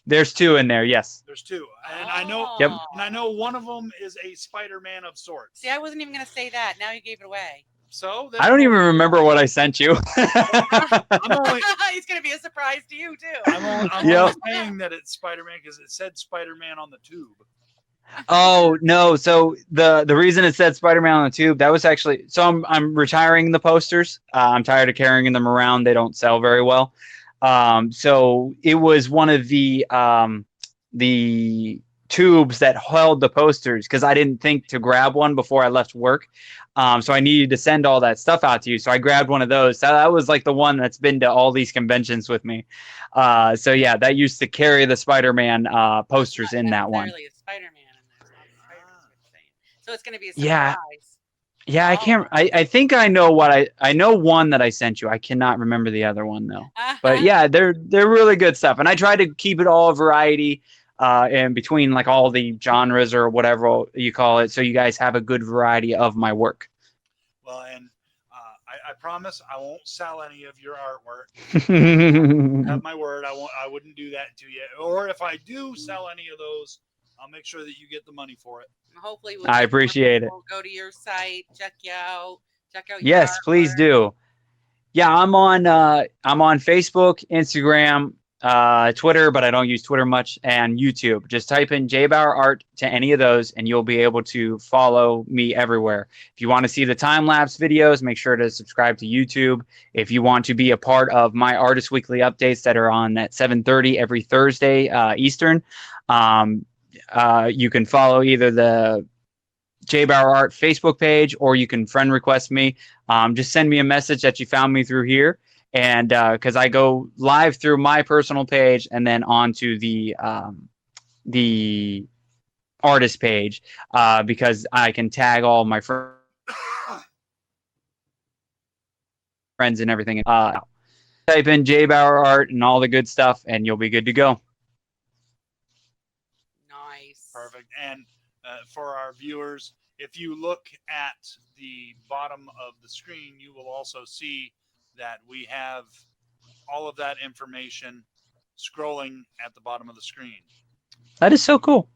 Speaker 3: There's 2 in there. Yes.
Speaker 1: There's 2, and I know.
Speaker 3: Yep.
Speaker 1: And I know one of them is a Spider-Man of sorts.
Speaker 2: See, I wasn't even going to say that. Now you gave it away.
Speaker 1: So
Speaker 3: I don't even remember what I sent you.
Speaker 1: I'm only,
Speaker 2: It's going to be a surprise to you, too.
Speaker 1: I'm
Speaker 3: Yep.
Speaker 1: only saying that it's Spider-Man because it said Spider-Man on the tube.
Speaker 3: Oh no! So the reason it said Spider-Man on the tube, that was actually, so I'm retiring the posters. I'm tired of carrying them around. They don't sell very well. So it was one of the tubes that held the posters because I didn't think to grab one before I left work. So I needed to send all that stuff out to you. So I grabbed one of those. So that was like the one that's been to all these conventions with me. So yeah, that used to carry the Spider-Man posters in that one.
Speaker 2: Necessarily a Spider-Man in there. It's not Spider-Man, is what you're saying. So it's going to be a
Speaker 3: Yeah.
Speaker 2: surprise.
Speaker 3: Yeah, I can't. I think I know what I know one that I sent you. I cannot remember the other one though. But yeah, they're really good stuff, and I try to keep it all variety, in between like all the genres or whatever you call it, so you guys have a good variety of my work.
Speaker 1: Well, and I promise I won't sell any of your artwork. Have my word, I won't. I wouldn't do that to you. Or if I do sell any of those, I'll make sure that you get the money for it.
Speaker 2: Hopefully,
Speaker 3: I appreciate it.
Speaker 2: We'll go to your site, check you out. Check out.
Speaker 3: Yes, please do. Yeah, I'm on Facebook, Instagram, Twitter, but I don't use Twitter much, and YouTube. Just type in J Bauer Art to any of those, and you'll be able to follow me everywhere. If you want to see the time-lapse videos, make sure to subscribe to YouTube. If you want to be a part of my Artist Weekly updates that are on at 7:30 every Thursday Eastern, you can follow either the J Bauer Art Facebook page, or you can friend request me. Just send me a message that you found me through here, and because I go live through my personal page and then onto the artist page, because I can tag all my friends and everything. Type in J Bauer Art and all the good stuff, and you'll be good to go.
Speaker 2: Nice.
Speaker 1: Perfect. And for our viewers, if you look at the bottom of the screen, you will also see that we have all of that information scrolling at the bottom of the screen.
Speaker 3: That is so cool.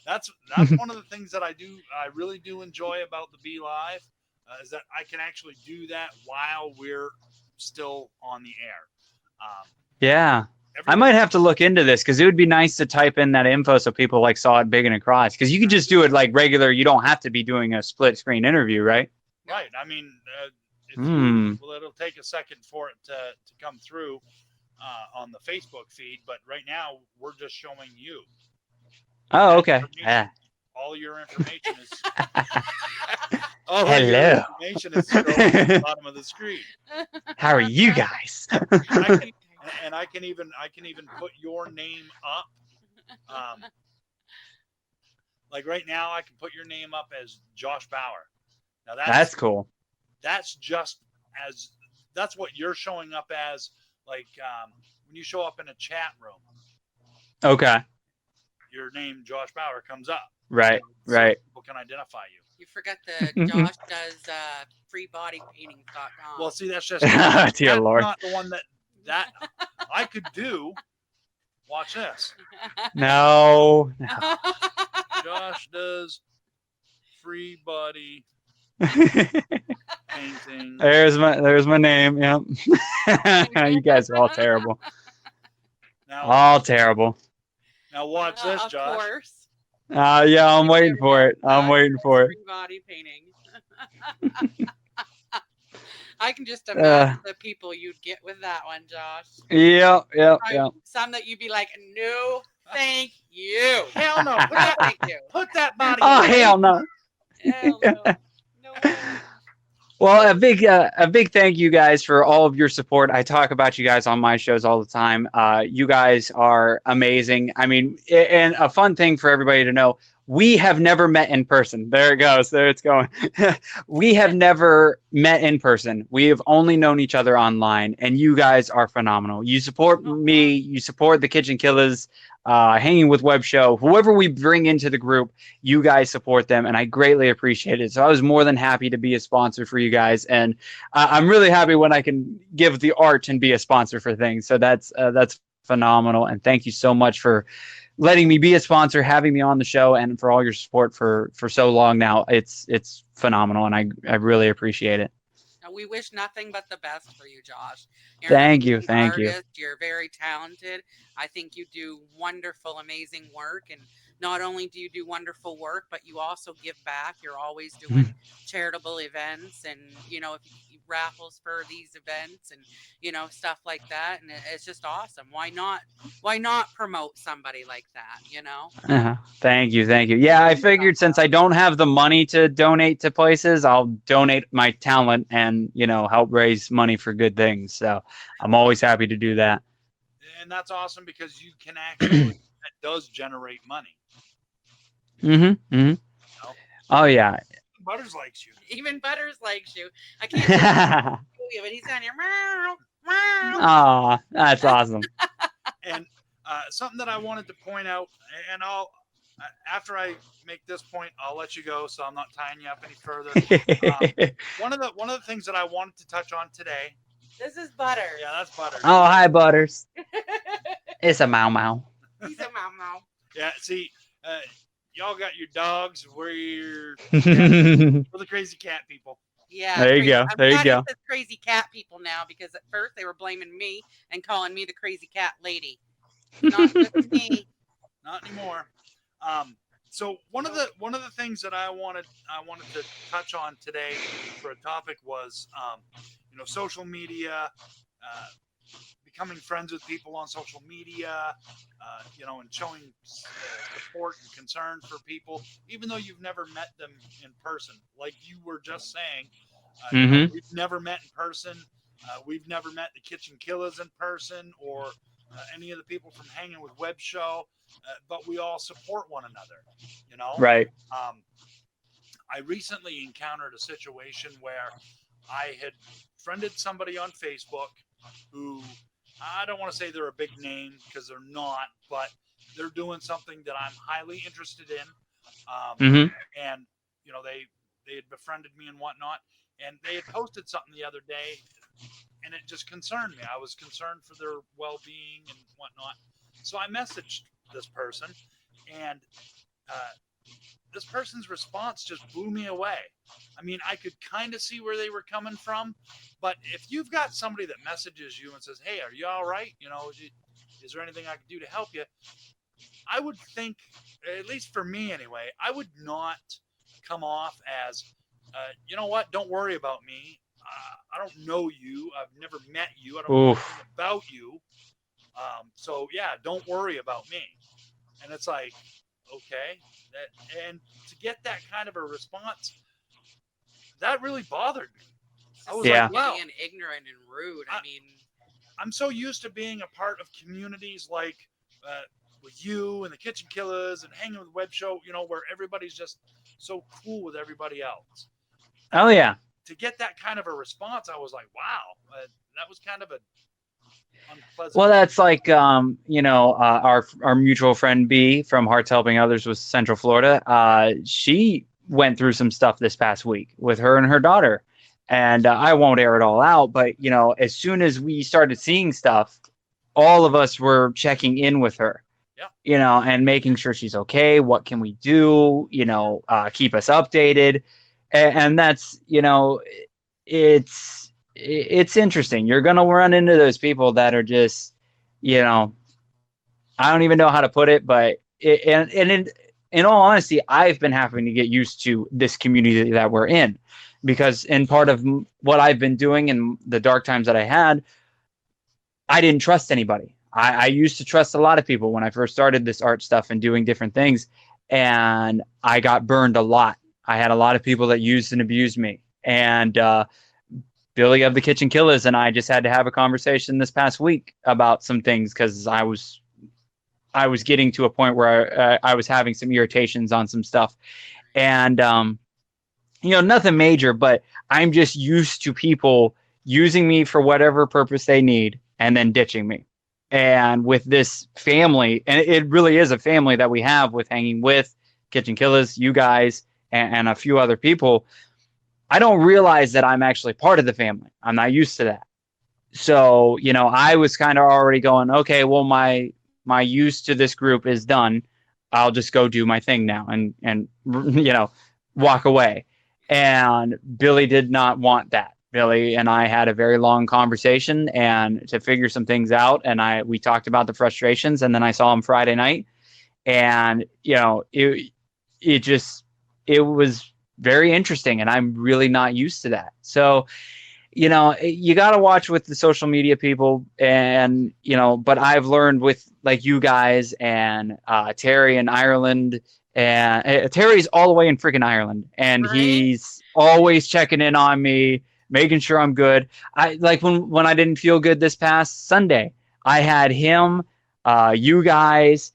Speaker 1: That's one of the things that I really do enjoy about the Be Live, is that I can actually do that while we're still on the air.
Speaker 3: Yeah. I might have to look into this because it would be nice to type in that info so people like saw it big and across. Because you can just do it like regular. You don't have to be doing a split screen interview, right?
Speaker 1: Right. I mean, well, it'll take a second for it to come through on the Facebook feed, but right now we're just showing you.
Speaker 3: Oh, okay.
Speaker 1: All your information is.
Speaker 3: Hello.
Speaker 1: Information is scrolling at the bottom of the screen.
Speaker 3: How are you guys?
Speaker 1: I can even put your name up. Like right now, I can put your name up as Josh Bauer. Now
Speaker 3: that's cool.
Speaker 1: That's what you're showing up as. Like when you show up in a chat room.
Speaker 3: Okay.
Speaker 1: Your name, Josh Bauer, comes up.
Speaker 3: Right.
Speaker 1: So
Speaker 3: right.
Speaker 1: People can identify you.
Speaker 2: You forgot the Josh does freebodypaintings.com.
Speaker 1: Well, see, that's just
Speaker 3: Dear
Speaker 1: that's
Speaker 3: Lord.
Speaker 1: not the one that I could do. Watch this.
Speaker 3: No.
Speaker 1: Josh does free body painting.
Speaker 3: There's my name. Yep. You guys are all terrible. All terrible.
Speaker 1: Now watch this,
Speaker 2: of
Speaker 1: Josh.
Speaker 2: Course.
Speaker 3: Yeah, I'm waiting for it. I'm waiting for it.
Speaker 2: Free body painting. I can just imagine the people you'd get with that one, Josh.
Speaker 3: Yeah.
Speaker 2: Some that you'd be like, no, thank you.
Speaker 1: Hell no.
Speaker 2: Thank you.
Speaker 1: Put that body.
Speaker 3: Oh,
Speaker 1: away.
Speaker 3: hell no.
Speaker 2: Hell no. No way.
Speaker 3: Well, a big thank you guys for all of your support. I talk about you guys on my shows all the time. You guys are amazing. I mean, and a fun thing for everybody to know, We have never met in person. There it goes. There it's going. We have never met in person. We have only known each other online, and you guys are phenomenal. You support me. You support the Kitchen Killers, Hanging with Web Show. Whoever we bring into the group, you guys support them, and I greatly appreciate it. So I was more than happy to be a sponsor for you guys, and I'm really happy when I can give the art and be a sponsor for things. So that's phenomenal, and thank you so much for letting me be a sponsor, having me on the show, and for all your support for so long now. It's phenomenal, and I really appreciate it.
Speaker 2: We wish nothing but the best for you, Josh. You're
Speaker 3: Thank
Speaker 2: an
Speaker 3: you,
Speaker 2: amazing
Speaker 3: thank you.
Speaker 2: artist. You're very talented. I think you do wonderful, amazing work. And not only do you do wonderful work, but you also give back. You're always doing charitable events and, if you raffles for these events and, stuff like that. And it's just awesome. Why not promote somebody like that,
Speaker 3: Thank you, thank you. Yeah, I figured since I don't have the money to donate to places, I'll donate my talent and help raise money for good things. So I'm always happy to do that.
Speaker 1: And that's awesome because you can actually that does generate money.
Speaker 3: Oh yeah.
Speaker 1: Butters likes you.
Speaker 2: Even Butters likes you. I can't see you, but he's down here.
Speaker 3: Oh, that's awesome.
Speaker 1: And something that I wanted to point out, and I'll after I make this point, I'll let you go, so I'm not tying you up any further. One of the things that I wanted to touch on today.
Speaker 2: This is Butters.
Speaker 1: Yeah, that's Butters.
Speaker 3: Oh, hi, Butters. It's a Mau Mau.
Speaker 2: He's a Mau Mau.
Speaker 1: Yeah, see, y'all got your dogs. We're the crazy cat people.
Speaker 2: Yeah.
Speaker 3: There you go. There you go.
Speaker 2: It's crazy cat people now because at first they were blaming me and calling me the crazy cat lady. Not just me.
Speaker 1: Not anymore. So one of the things that I wanted to touch on today for a topic was social media, becoming friends with people on social media, and showing support and concern for people, even though you've never met them in person. Like you were just saying, we've never met in person. We've never met the Kitchen Killers in person or any of the people from Hanging with Web Show, but we all support one another,
Speaker 3: Right.
Speaker 1: I recently encountered a situation where I had friended somebody on Facebook who, I don't want to say they're a big name because they're not, but they're doing something that I'm highly interested in. And, they had befriended me and whatnot, and they had posted something the other day, and it just concerned me. I was concerned for their well-being and whatnot. So I messaged this person, and this person's response just blew me away. I mean, I could kind of see where they were coming from, but if you've got somebody that messages you and says, "Hey, are you all right? Is there anything I can do to help you?" I would think, at least for me anyway, I would not come off as, you know what, don't worry about me. I don't know you. I've never met you. I don't know anything about you. So yeah, don't worry about me. And it's like, okay. And to get that kind of a response, that really bothered me. I was like, wow.
Speaker 2: Being ignorant and rude. I mean,
Speaker 1: I'm so used to being a part of communities like with you and the Kitchen Killers and Hanging with Web Show, where everybody's just so cool with everybody else.
Speaker 3: Oh yeah.
Speaker 1: To get that kind of a response, I was like, wow, that was kind of a unpleasant.
Speaker 3: Well, that's like, our mutual friend B from Hearts Helping Others with Central Florida. She went through some stuff this past week with her and her daughter, and I won't air it all out, but as soon as we started seeing stuff, all of us were checking in with her. Yeah. And making sure she's okay. What can we do? Keep us updated. And that's, it's interesting. You're going to run into those people that are just, I don't even know how to put it, but in all honesty, I've been having to get used to this community that we're in, because in part of what I've been doing in the dark times that I had, I didn't trust anybody. I used to trust a lot of people when I first started this art stuff and doing different things, and I got burned a lot. I had a lot of people that used and abused me. And Billy of the Kitchen Killers and I just had to have a conversation this past week about some things because I was I was getting to a point where I was having some irritations on some stuff, and nothing major, but I'm just used to people using me for whatever purpose they need and then ditching me. And with this family, and it really is a family that we have with Hanging With, Kitchen Killers, you guys, and a few other people, I don't realize that I'm actually part of the family. I'm not used to that. So, I was kind of already going, okay, well, my use to this group is done. I'll just go do my thing now and walk away. And Billy did not want that. Billy and I had a very long conversation and to figure some things out. And we talked about the frustrations, and then I saw him Friday night, and it was very interesting, and I'm really not used to that. So, you got to watch with the social media people, and but I've learned with like you guys and Terry in Ireland, and Terry's all the way in freaking Ireland, and
Speaker 2: Right.
Speaker 3: he's always checking in on me, making sure I'm good. I like when I didn't feel good this past Sunday, I had him, you guys,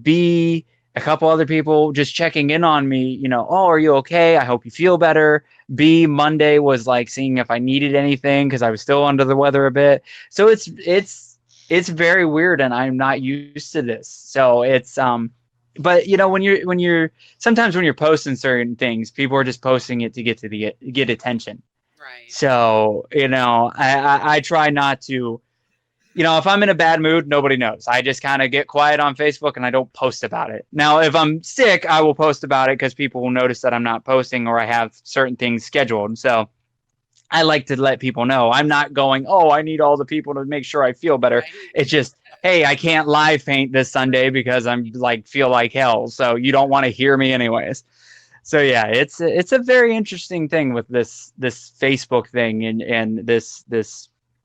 Speaker 3: B, a couple other people just checking in on me, oh, are you okay? I hope you feel better. B, Monday was like seeing if I needed anything because I was still under the weather a bit. So it's very weird, and I'm not used to this. So it's but when you're sometimes when you're posting certain things, people are just posting it to get attention.
Speaker 2: Right.
Speaker 3: So I try not to. If I'm in a bad mood, nobody knows. I just kind of get quiet on Facebook and I don't post about it. Now, if I'm sick, I will post about it because people will notice that I'm not posting or I have certain things scheduled. So I like to let people know. I'm not going, oh, I need all the people to make sure I feel better.
Speaker 2: Right.
Speaker 3: It's just, hey, I can't live paint this Sunday because I'm feel like hell. So you don't want to hear me anyways. So yeah, it's a very interesting thing with this Facebook thing and this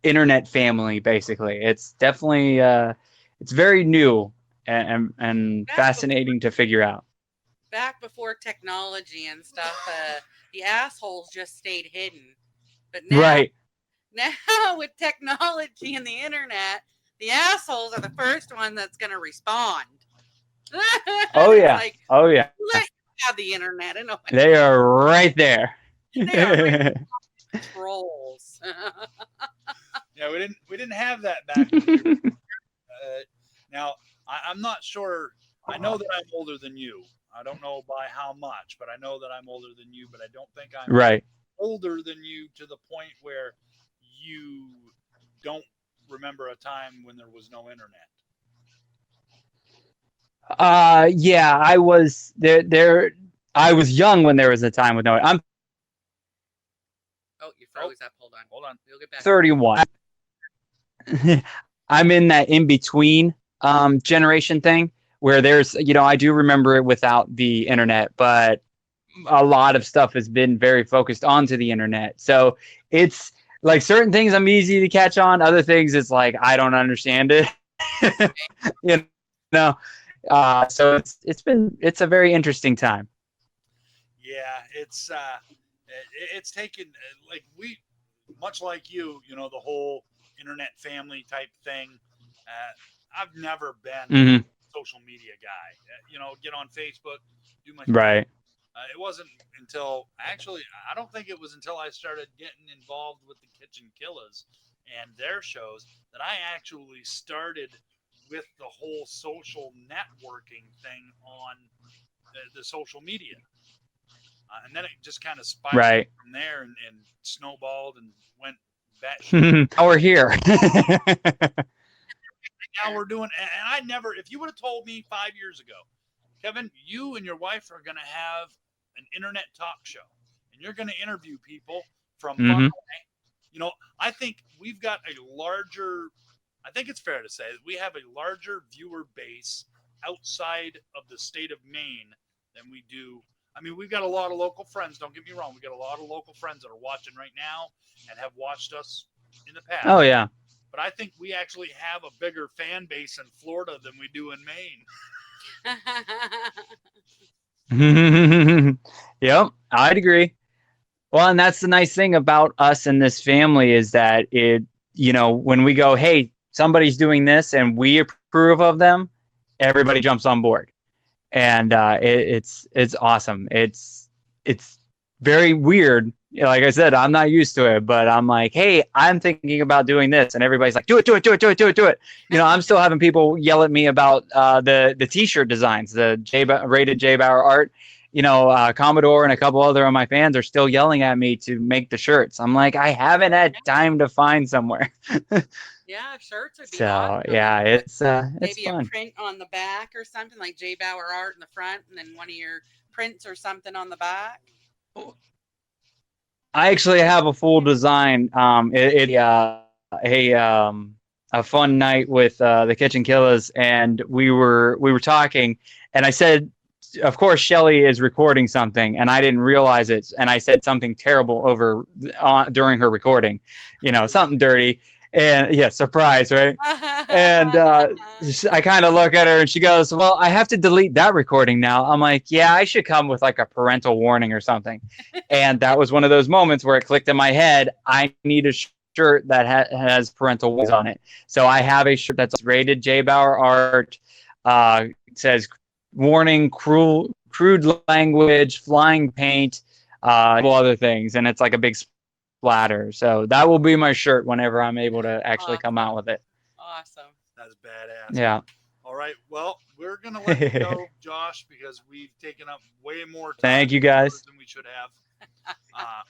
Speaker 3: internet family. Basically, it's definitely it's very new and fascinating to figure out.
Speaker 2: Back before technology and stuff, the assholes just stayed hidden. But now with technology and the internet, the assholes are the first one that's going to respond.
Speaker 3: Oh yeah.
Speaker 2: Like,
Speaker 3: oh yeah.
Speaker 2: let you have the internet. And
Speaker 3: They are right there.
Speaker 2: they are really trolls.
Speaker 1: Yeah, we didn't have that back then. Now I'm not sure. I know that I'm older than you. I don't know by how much, but I know that I'm older than you. But I don't think I'm
Speaker 3: right.
Speaker 1: older than you to the point where you don't remember a time when there was no internet.
Speaker 3: Yeah, I was there. I was young when there was a time with no. I'm
Speaker 2: Oh, you froze up. Hold on. You'll get back.
Speaker 3: 31. I'm in that in between generation thing where there's, I do remember it without the internet, but a lot of stuff has been very focused onto the internet. So it's like certain things I'm easy to catch on. Other things it's like I don't understand it. So it's a very interesting time.
Speaker 1: Yeah, it's taken like much like you, the whole internet family type thing. I've never been a social media guy. Get on Facebook, do my thing.
Speaker 3: Right.
Speaker 1: It wasn't until I don't think it was until I started getting involved with the Kitchen Killers and their shows that I actually started with the whole social networking thing on the social media. And then it just kind of spiraled from there and snowballed and went batshit.
Speaker 3: Now we're here.
Speaker 1: Now we're doing, and I never, if you would have told me 5 years ago, Kevin, you and your wife are going to have an internet talk show and you're going to interview people from far away. I think we've got I think it's fair to say that we have a larger viewer base outside of the state of Maine than we do. I mean, we've got a lot of local friends. Don't get me wrong. We've got a lot of local friends that are watching right now and have watched us in the past.
Speaker 3: Oh, yeah.
Speaker 1: But I think we actually have a bigger fan base in Florida than we do in Maine.
Speaker 3: Yep, I'd agree. Well, and that's the nice thing about us and this family is that when we go, hey, somebody's doing this and we approve of them, everybody jumps on board, and it's awesome. It's very weird. Like I said, I'm not used to it, but I'm like, hey, I'm thinking about doing this, and everybody's like, do it, do it, do it, do it, do it, do it. I'm still having people yell at me about the T-shirt designs, the rated J Bauer art. Commodore and a couple other of my fans are still yelling at me to make the shirts. I'm like, I haven't had time to find somewhere.
Speaker 2: Yeah, shirts would be
Speaker 3: So
Speaker 2: awesome.
Speaker 3: yeah, it's
Speaker 2: Maybe a
Speaker 3: fun.
Speaker 2: print on the back or something, like J Bauer art in the front, and then one of your prints or something on the back.
Speaker 3: I actually have a full design. A fun night with the Kitchen Killers, and we were talking, and I said, of course, Shelly is recording something, and I didn't realize it, and I said something terrible over during her recording, something dirty, and yeah, surprise, right? And I kind of look at her, and she goes, "Well, I have to delete that recording now." I'm like, "Yeah, I should come with like a parental warning or something." And that was one of those moments where it clicked in my head. I need a shirt that has parental warnings on it. So I have a shirt that's rated J Bauer art. It says warning, crude language, flying paint, other things, and it's like a big splatter. So that will be my shirt whenever I'm able to actually come out with it.
Speaker 2: Awesome.
Speaker 1: That's badass.
Speaker 3: Yeah.
Speaker 1: All right. Well, we're going to let you go, Josh, because we've taken up way more time
Speaker 3: Thank you, guys.
Speaker 1: than we should have.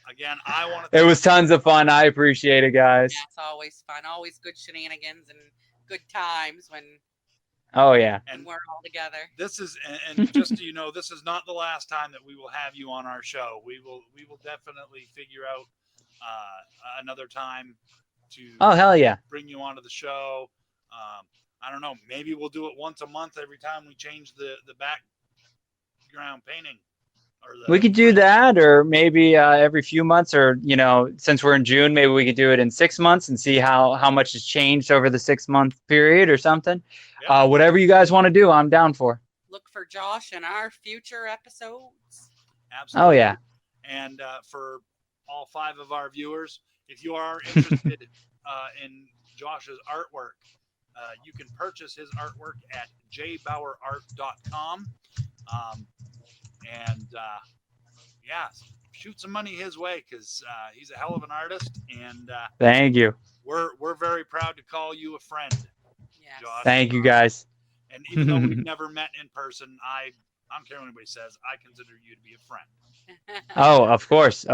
Speaker 1: Again, I want to.
Speaker 3: It was tons of fun. I appreciate it, guys.
Speaker 2: Yeah, it's always fun. Always good shenanigans and good times when
Speaker 3: Oh yeah.
Speaker 1: And
Speaker 2: we're all together.
Speaker 1: This is, and just so you know, this is not the last time that we will have you on our show. We will definitely figure out another time to.
Speaker 3: Oh hell yeah.
Speaker 1: Bring you onto the show. I don't know. Maybe we'll do it once a month every time we change the background painting.
Speaker 3: We could do that, or maybe every few months, or since we're in June, maybe we could do it in 6 months and see how much has changed over the 6-month period or something. Yeah. Whatever you guys want to do, I'm down for.
Speaker 2: Look for Josh in our future episodes.
Speaker 1: Absolutely.
Speaker 3: Oh yeah.
Speaker 1: And for all 5 of our viewers, if you are interested in Josh's artwork, you can purchase his artwork at jbauerart.com. Yeah, shoot some money his way, because he's a hell of an artist, and
Speaker 3: thank you.
Speaker 1: We're very proud to call you a friend.
Speaker 2: Yes.
Speaker 1: Josh.
Speaker 3: Thank you, guys.
Speaker 1: And even though we've never met in person, I don't care what anybody says, I consider you to be a friend.
Speaker 3: Oh, of course.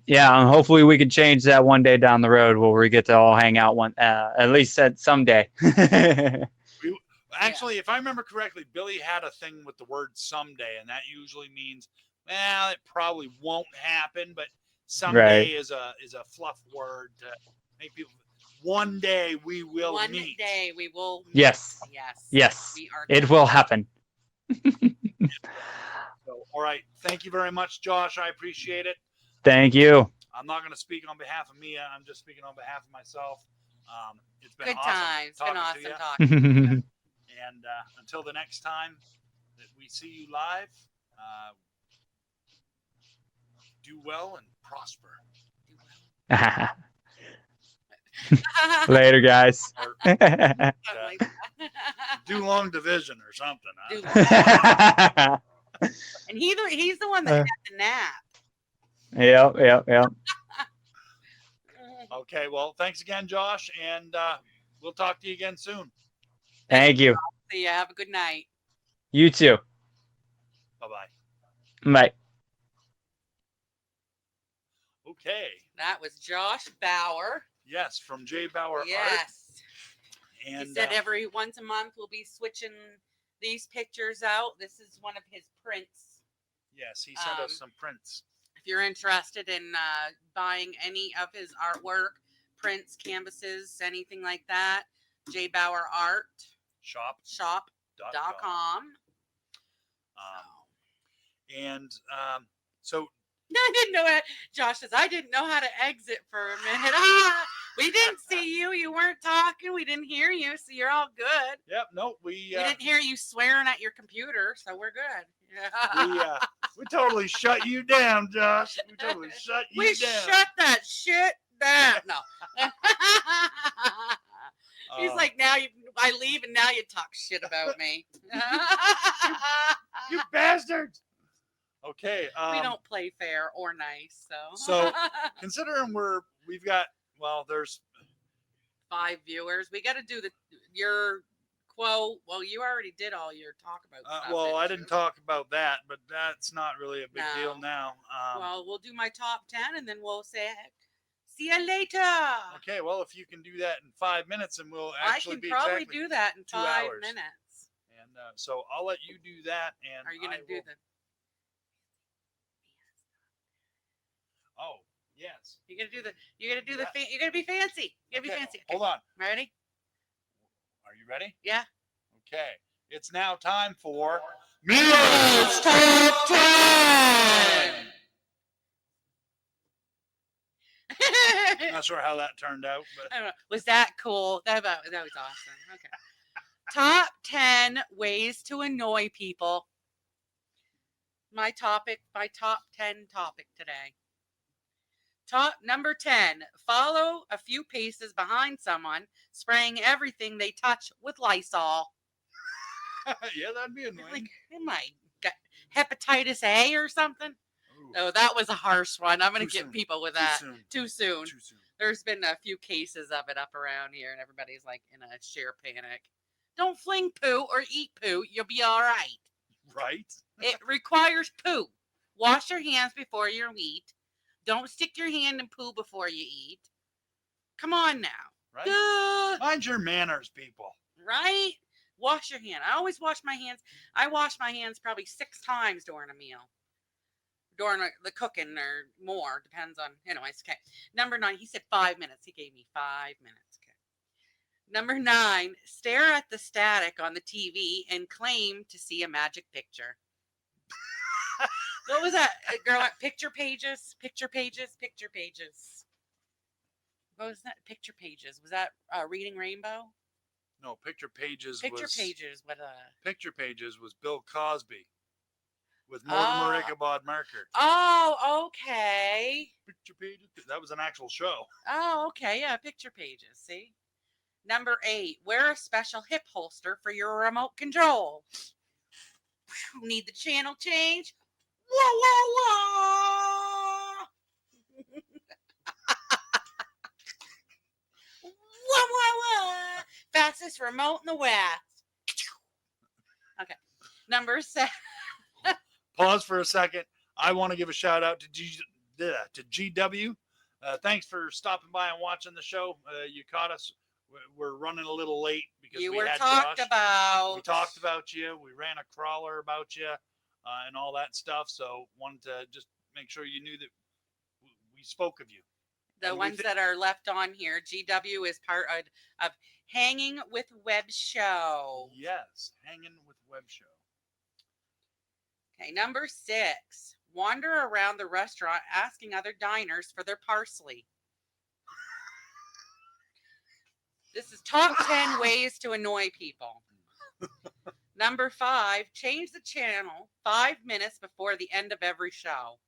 Speaker 3: Yeah, hopefully we can change that one day down the road where we get to all hang out at least someday.
Speaker 1: Actually, if I remember correctly, Billy had a thing with the word someday, and that usually means, well, it probably won't happen, but someday is a fluff word to make people. One day we will meet.
Speaker 2: One day we will meet.
Speaker 3: Yes. It will happen.
Speaker 1: So, all right. Thank you very much, Josh. I appreciate it.
Speaker 3: Thank you.
Speaker 1: I'm not going to speak on behalf of Mia. I'm just speaking on behalf of myself. It's been
Speaker 2: good
Speaker 1: awesome.
Speaker 2: Times. It's been awesome
Speaker 1: talking
Speaker 2: to you.
Speaker 1: And until the next time that we see you live, do well and prosper.
Speaker 3: Later, guys.
Speaker 1: Do long division or something. Huh?
Speaker 2: And he's the one that had the nap.
Speaker 3: Yep.
Speaker 1: Okay, well, thanks again, Josh, and we'll talk to you again soon.
Speaker 3: Thank you.
Speaker 2: See ya. Have a good night.
Speaker 3: You too.
Speaker 1: Bye-bye.
Speaker 3: Bye.
Speaker 1: Okay.
Speaker 2: That was Josh Bauer.
Speaker 1: Yes, from J Bauer Art.
Speaker 2: Yes.
Speaker 1: And
Speaker 2: he said every once a month we'll be switching these pictures out. This is one of his prints.
Speaker 1: Yes, he sent us some prints.
Speaker 2: If you're interested in buying any of his artwork, prints, canvases, anything like that, J Bauer Art shop.com.
Speaker 1: So
Speaker 2: I didn't know it. Josh says, I didn't know how to exit for a minute. We didn't see you. You weren't talking. We didn't hear you. So you're all good.
Speaker 1: Yep. No, we
Speaker 2: didn't hear you swearing at your computer. So we're good.
Speaker 1: We totally shut you down, Josh. We totally shut you down.
Speaker 2: We shut that shit down. No. He's like, now I leave and now you talk shit about me.
Speaker 1: you bastards. Okay.
Speaker 2: We don't play fair or nice,
Speaker 1: So considering we've got, well, there's
Speaker 2: 5 viewers. We got to do your quote. Well, you already did all your talk about stuff.
Speaker 1: well, I didn't talk about that, but that's not really a big deal
Speaker 2: No.
Speaker 1: now.
Speaker 2: Well, we'll do my top 10 and then we'll say, see you later.
Speaker 1: Okay, well, if you can do that in 5 minutes, and we'll
Speaker 2: I
Speaker 1: actually
Speaker 2: can
Speaker 1: be
Speaker 2: probably
Speaker 1: exactly
Speaker 2: do that in
Speaker 1: 2
Speaker 2: 5
Speaker 1: hours.
Speaker 2: minutes.
Speaker 1: And so I'll let you do that. And
Speaker 2: Are you going to do the?
Speaker 1: Oh, yes.
Speaker 2: You're going to do the. You're going to do the. You're going to be fancy. You're going to be fancy. Okay.
Speaker 1: Hold on.
Speaker 2: Ready?
Speaker 1: Are you ready?
Speaker 2: Yeah.
Speaker 1: Okay. It's now time for
Speaker 2: Mia's Top 10.
Speaker 1: Not sure how that turned out, but
Speaker 2: I don't know. Was that cool? That was awesome. Okay. Top 10 ways to annoy people. My top 10 topic today. Number 10, follow a few paces behind someone, spraying everything they touch with Lysol.
Speaker 1: yeah, that'd be annoying.
Speaker 2: Like, am I got hepatitis A or something? Oh, that was a harsh one. I'm going to get people with that. Too soon. There's been a few cases of it up around here, and everybody's like in a sheer panic. Don't fling poo or eat poo. You'll be all right.
Speaker 1: Right?
Speaker 2: It requires poo. Wash your hands before you eat. Don't stick your hand in poo before you eat. Come on now.
Speaker 1: Right? Mind your manners, people.
Speaker 2: Right? Wash your hand. I always wash my hands. I wash my hands probably 6 times during a meal. During the cooking or more. Depends on, anyways. Okay. Number 9. He said 5 minutes. He gave me 5 minutes. Okay. Number 9. Stare at the static on the TV and claim to see a magic picture. What was that? Girl, picture pages. What was that? Picture pages. Was that Reading Rainbow?
Speaker 1: No, Picture Pages
Speaker 2: Picture pages. What
Speaker 1: Picture Pages was Bill Cosby with Mortimer Ichabod Marker.
Speaker 2: Oh, okay.
Speaker 1: Picture Pages. That was an actual show.
Speaker 2: Oh, okay. Yeah, Picture Pages. See? Number 8. Wear a special hip holster for your remote control. Need the channel change? Whoa, whoa, whoa! Whoa, whoa, whoa! Fastest remote in the West. Okay. Number 7.
Speaker 1: Pause for a second. I want to give a shout out to GW. Thanks for stopping by and watching the show. You caught us. We're running a little late because we had
Speaker 2: talked
Speaker 1: Josh.
Speaker 2: about.
Speaker 1: We talked about you. We ran a crawler about you and all that stuff. So wanted to just make sure you knew that we spoke of you.
Speaker 2: The ones that are left on here. GW is part of Hanging with Web Show.
Speaker 1: Yes, Hanging with Web Show.
Speaker 2: Okay, number 6. Wander around the restaurant asking other diners for their parsley. This is top 10 ways to annoy people. Number 5. Change the channel 5 minutes before the end of every show.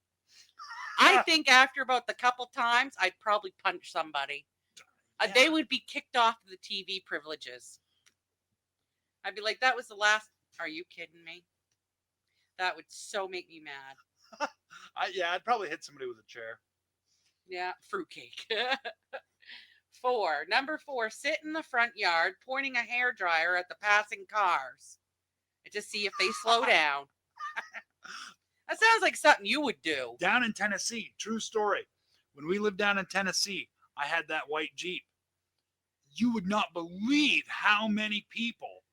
Speaker 2: I think after about the couple times, I'd probably punch somebody.
Speaker 1: Yeah.
Speaker 2: They would be kicked off the TV privileges. I'd be like, that was the last. Are you kidding me? That would so make me mad.
Speaker 1: I'd probably hit somebody with a chair.
Speaker 2: Yeah, fruitcake. 4. Number 4, sit in the front yard pointing a hairdryer at the passing cars to see if they slow down. That sounds like something you would do.
Speaker 1: Down in Tennessee, true story. When we lived down in Tennessee, I had that white Jeep. You would not believe how many people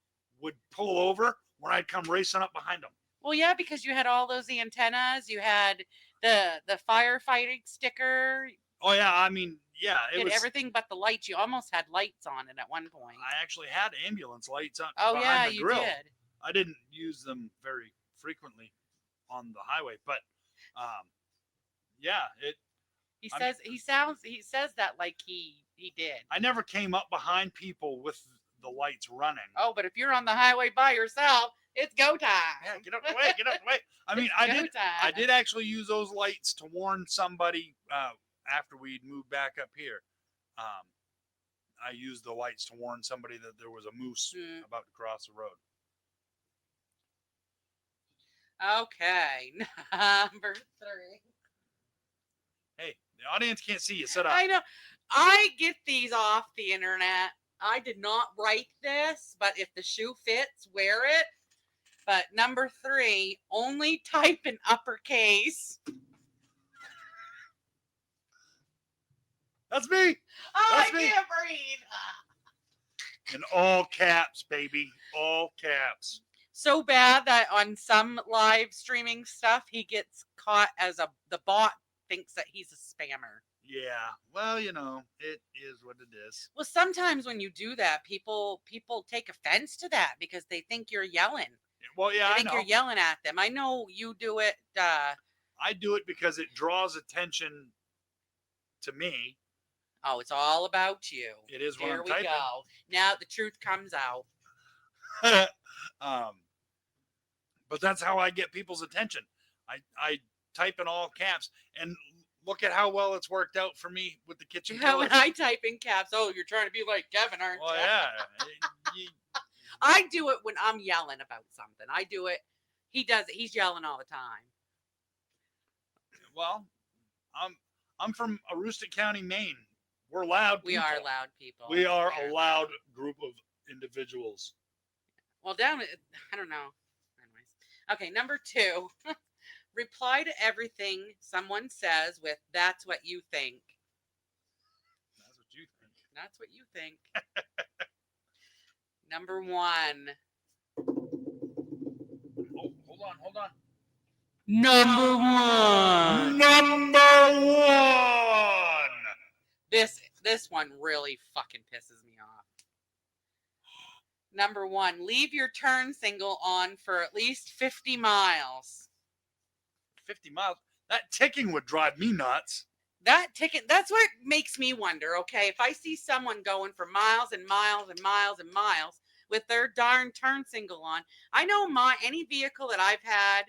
Speaker 1: would pull over when I'd come racing up behind them.
Speaker 2: Well, yeah, because you had all those antennas. You had the firefighting sticker.
Speaker 1: Oh, yeah. I mean, yeah.
Speaker 2: You had everything but the lights. You almost had lights on it at one point.
Speaker 1: I actually had ambulance lights on
Speaker 2: behind
Speaker 1: the grill.
Speaker 2: You did.
Speaker 1: I didn't use them very frequently on the highway, but yeah,
Speaker 2: He says that like he did.
Speaker 1: I never came up behind people with the lights running.
Speaker 2: Oh, but if you're on the highway by yourself, it's go time.
Speaker 1: Yeah, get up the way, get up the way. I mean, I did actually use those lights to warn somebody after we'd moved back up here. I used the lights to warn somebody that there was a moose about to cross the road.
Speaker 2: Okay, number 3.
Speaker 1: Hey, the audience can't see you. Sit up.
Speaker 2: I know. I get these off the internet. I did not write this, but if the shoe fits, wear it. But number 3, only type in uppercase.
Speaker 1: That's me.
Speaker 2: Oh,
Speaker 1: That's
Speaker 2: I
Speaker 1: me.
Speaker 2: can't breathe.
Speaker 1: In all caps, baby. All caps.
Speaker 2: So bad that on some live streaming stuff, he gets caught as the bot thinks that he's a spammer.
Speaker 1: Yeah. Well, you know, it is what it is.
Speaker 2: Well, sometimes when you do that, people take offense to that because they think you're yelling.
Speaker 1: Well, yeah,
Speaker 2: I
Speaker 1: I
Speaker 2: think
Speaker 1: know.
Speaker 2: you're yelling at them. I know you do it.
Speaker 1: I do it because it draws attention to me.
Speaker 2: Oh, it's all about you.
Speaker 1: It is when
Speaker 2: There
Speaker 1: I'm
Speaker 2: we
Speaker 1: typing.
Speaker 2: go. Now the truth comes out.
Speaker 1: But that's how I get people's attention. I type in all caps, and look at how well it's worked out for me with the kitchen
Speaker 2: Yeah, when
Speaker 1: killers.
Speaker 2: I type in caps, oh, you're trying to be like Kevin, aren't
Speaker 1: Well,
Speaker 2: you?
Speaker 1: yeah.
Speaker 2: I do it when I'm yelling about something. I do it. He does it. He's yelling all the time.
Speaker 1: Well, I'm from Aroostook County, Maine. We're loud people.
Speaker 2: We are loud people.
Speaker 1: We are a loud group of individuals.
Speaker 2: Well, I don't know. Anyways. Okay, number 2. Reply to everything someone says with, that's what you think.
Speaker 1: That's what you think.
Speaker 2: That's what you think. Number 1.
Speaker 1: Oh, hold on.
Speaker 2: Number 1.
Speaker 1: Number 1.
Speaker 2: This one really fucking pisses me off. Number 1, leave your turn signal on for at least 50 miles.
Speaker 1: 50 miles. That ticking would drive me nuts.
Speaker 2: That ticket, that's what makes me wonder, okay, if I see someone going for miles and miles and miles and miles with their darn turn signal on, I know any vehicle that I've had,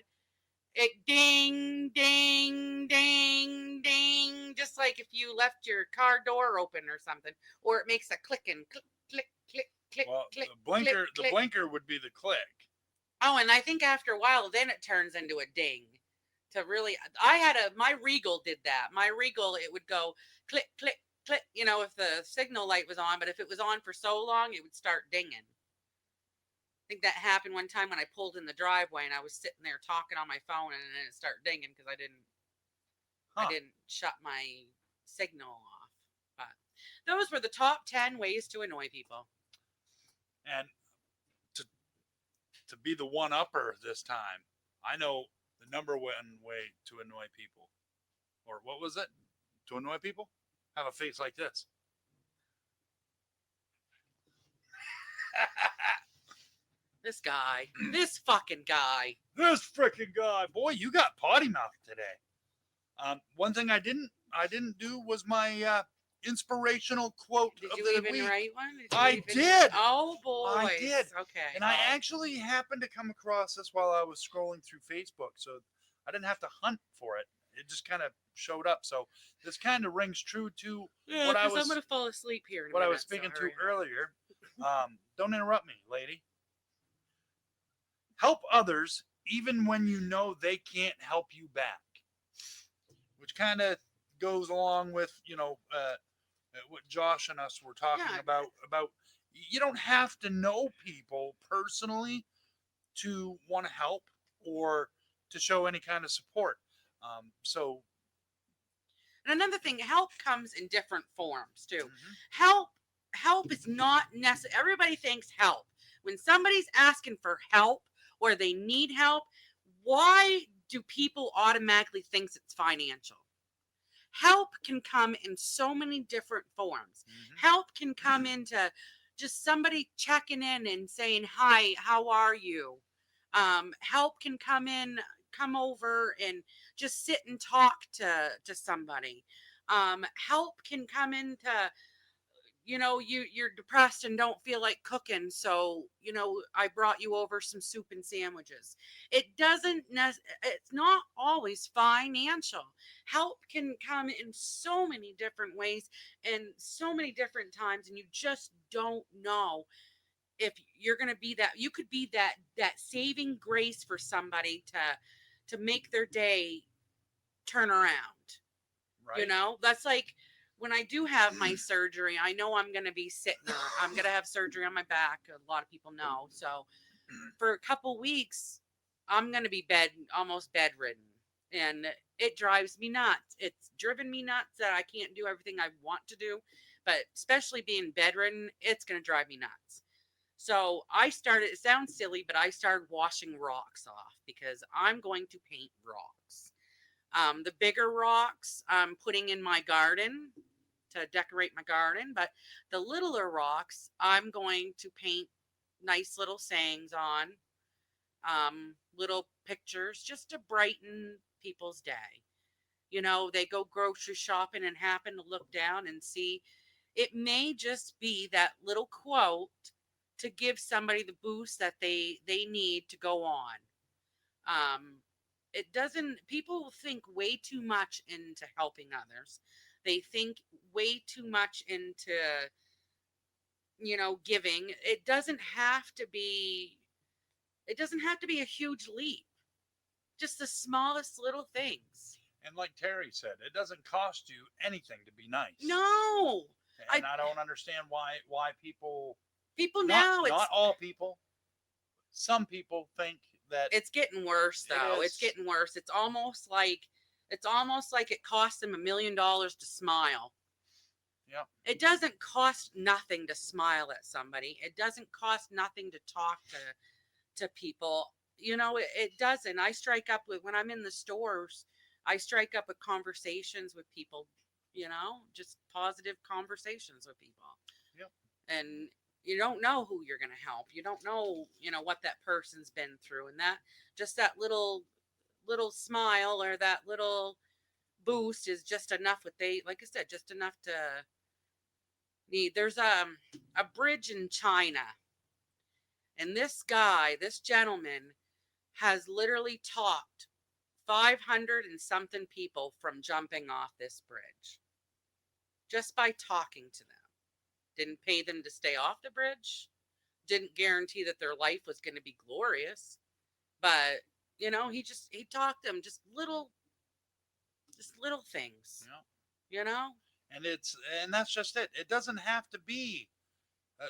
Speaker 2: it ding, ding, ding, ding, just like if you left your car door open or something, or it makes a clicking, click, click, click, click,
Speaker 1: Well,
Speaker 2: click,
Speaker 1: the
Speaker 2: click.
Speaker 1: blinker would be the click.
Speaker 2: Oh, and I think after a while, then it turns into a ding. To really, my Regal did that. My Regal, it would go click, click, click, if the signal light was on, but if it was on for so long, it would start dinging. I think that happened one time when I pulled in the driveway and I was sitting there talking on my phone and then it started dinging because I didn't shut my signal off. But those were the top 10 ways to annoy people.
Speaker 1: And to be the one-upper this time, I know the number one way to annoy people. Or what was it? To annoy people? Have a face like this.
Speaker 2: This guy. This fucking guy.
Speaker 1: This freaking guy. Boy, you got potty mouth today. One thing I didn't do was my inspirational quote
Speaker 2: Did
Speaker 1: of
Speaker 2: you
Speaker 1: the
Speaker 2: even
Speaker 1: week.
Speaker 2: write one?
Speaker 1: I did.
Speaker 2: Oh boy.
Speaker 1: I did.
Speaker 2: Okay.
Speaker 1: And I actually happened to come across this while I was scrolling through Facebook, so I didn't have to hunt for it. It just kind of showed up. So this kind of rings true to what I was.
Speaker 2: I'm gonna fall asleep here. In a
Speaker 1: what I
Speaker 2: minute,
Speaker 1: was speaking
Speaker 2: so
Speaker 1: to
Speaker 2: hurry up.
Speaker 1: earlier. Don't interrupt me, lady. Help others even when you know they can't help you back, which kind of goes along with what Josh and us were talking about you don't have to know people personally to want to help or to show any kind of support. So
Speaker 2: And another thing, help comes in different forms too.
Speaker 1: mm-hmm.
Speaker 2: Help is not necessary. Everybody thinks help. When somebody's asking for help or they need help, why do people automatically think it's financial? Help can come in so many different forms.
Speaker 1: Mm-hmm.
Speaker 2: Help can come into just somebody checking in and saying, hi, how are you? Help can come over and just sit and talk to somebody. Help can come into you're depressed and don't feel like cooking, so I brought you over some soup and sandwiches. It's not always financial. Help can come in so many different ways and so many different times, and you just don't know if you're going to be that. You could be that saving grace for somebody to make their day turn around.
Speaker 1: Right.
Speaker 2: That's like when I do have my surgery, I know I'm going to be sitting there. I'm going to have surgery on my back. A lot of people know. So for a couple weeks, I'm going to be almost bedridden. And it drives me nuts. It's driven me nuts that I can't do everything I want to do. But especially being bedridden, it's going to drive me nuts. So it sounds silly, but I started washing rocks off because I'm going to paint rocks. The bigger rocks I'm putting in my garden to decorate my garden, but the littler rocks I'm going to paint nice little sayings on, little pictures just to brighten people's day. They go grocery shopping and happen to look down and see it may just be that little quote to give somebody the boost that they need to go on. Um, it doesn't, people think way too much into helping others. They think way too much into, giving. It doesn't have to be a huge leap. Just the smallest little things.
Speaker 1: And like Terry said, it doesn't cost you anything to be nice.
Speaker 2: No.
Speaker 1: And I don't understand why people
Speaker 2: Now
Speaker 1: not all people, some people think that
Speaker 2: it's getting worse though. It's getting worse. It's almost like it costs them $1 million to smile.
Speaker 1: Yeah.
Speaker 2: It doesn't cost nothing to smile at somebody. It doesn't cost nothing to talk to people. It doesn't. I strike up with, when I'm in the stores, I strike up with conversations with people, just positive conversations with people.
Speaker 1: Yep.
Speaker 2: And you don't know who you're going to help. You don't know, what that person's been through, and that little smile or that little boost is just enough. Like I said, just enough to need. There's a bridge in China, and this gentleman has literally talked 500 and something people from jumping off this bridge just by talking to them. Didn't pay them to stay off the bridge. Didn't guarantee that their life was going to be glorious. But, he talked to them, just little things,
Speaker 1: Yeah. And that's just it. It doesn't have to be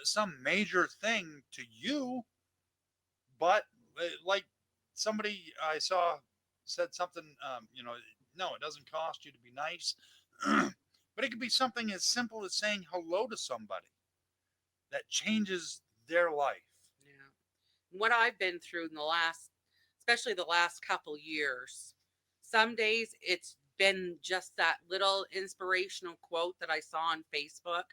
Speaker 1: some major thing to you, but like somebody I saw said something, no, it doesn't cost you to be nice. But it could be something as simple as saying hello to somebody that changes their life.
Speaker 2: Yeah. What I've been through especially the last couple years, some days it's been just that little inspirational quote that I saw on Facebook,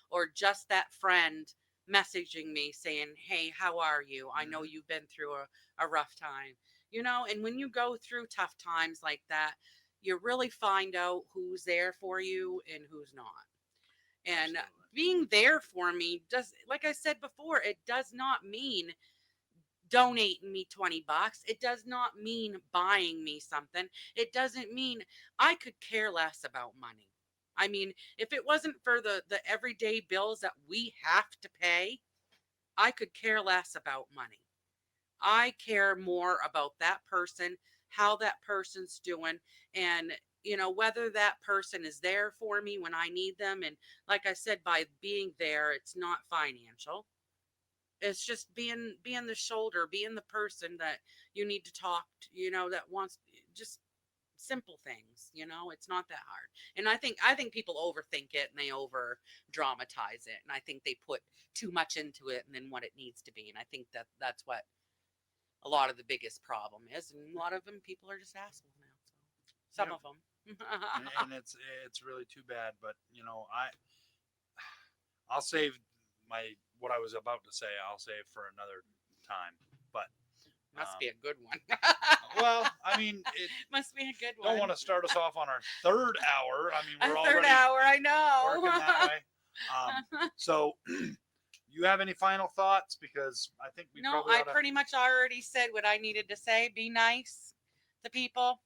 Speaker 2: or just that friend messaging me saying, "Hey, how are you? I know you've been through a rough time." And when you go through tough times like that, you really find out who's there for you and who's not. And
Speaker 1: Absolutely.
Speaker 2: being there for me like I said before, it does not mean donating me $20. It does not mean buying me something. It doesn't mean, I could care less about money. I mean, if it wasn't for the everyday bills that we have to pay, I could care less about money. I care more about that person, how that person's doing, and whether that person is there for me when I need them. And like I said, by being there, it's not financial. It's just being the shoulder, being the person that you need to talk to, that wants, just simple things. It's not that hard. And I think people overthink it and they over dramatize it, and I think they put too much into it and then what it needs to be. And I think that's what a lot of the biggest problem is, and a lot of them, people are just assholes now. So some of them.
Speaker 1: And it's really too bad, but I'll save what I was about to say. I'll save for another time. But
Speaker 2: must be a good one.
Speaker 1: Well, I mean, it
Speaker 2: must be a good one.
Speaker 1: Don't want to start us off on our third hour. I mean, we're
Speaker 2: a third
Speaker 1: already
Speaker 2: hour. I know.
Speaker 1: working that way. So, you have any final thoughts? Because I think we
Speaker 2: No,
Speaker 1: probably
Speaker 2: I
Speaker 1: ought to.
Speaker 2: pretty much already said what I needed to say. Be nice to people.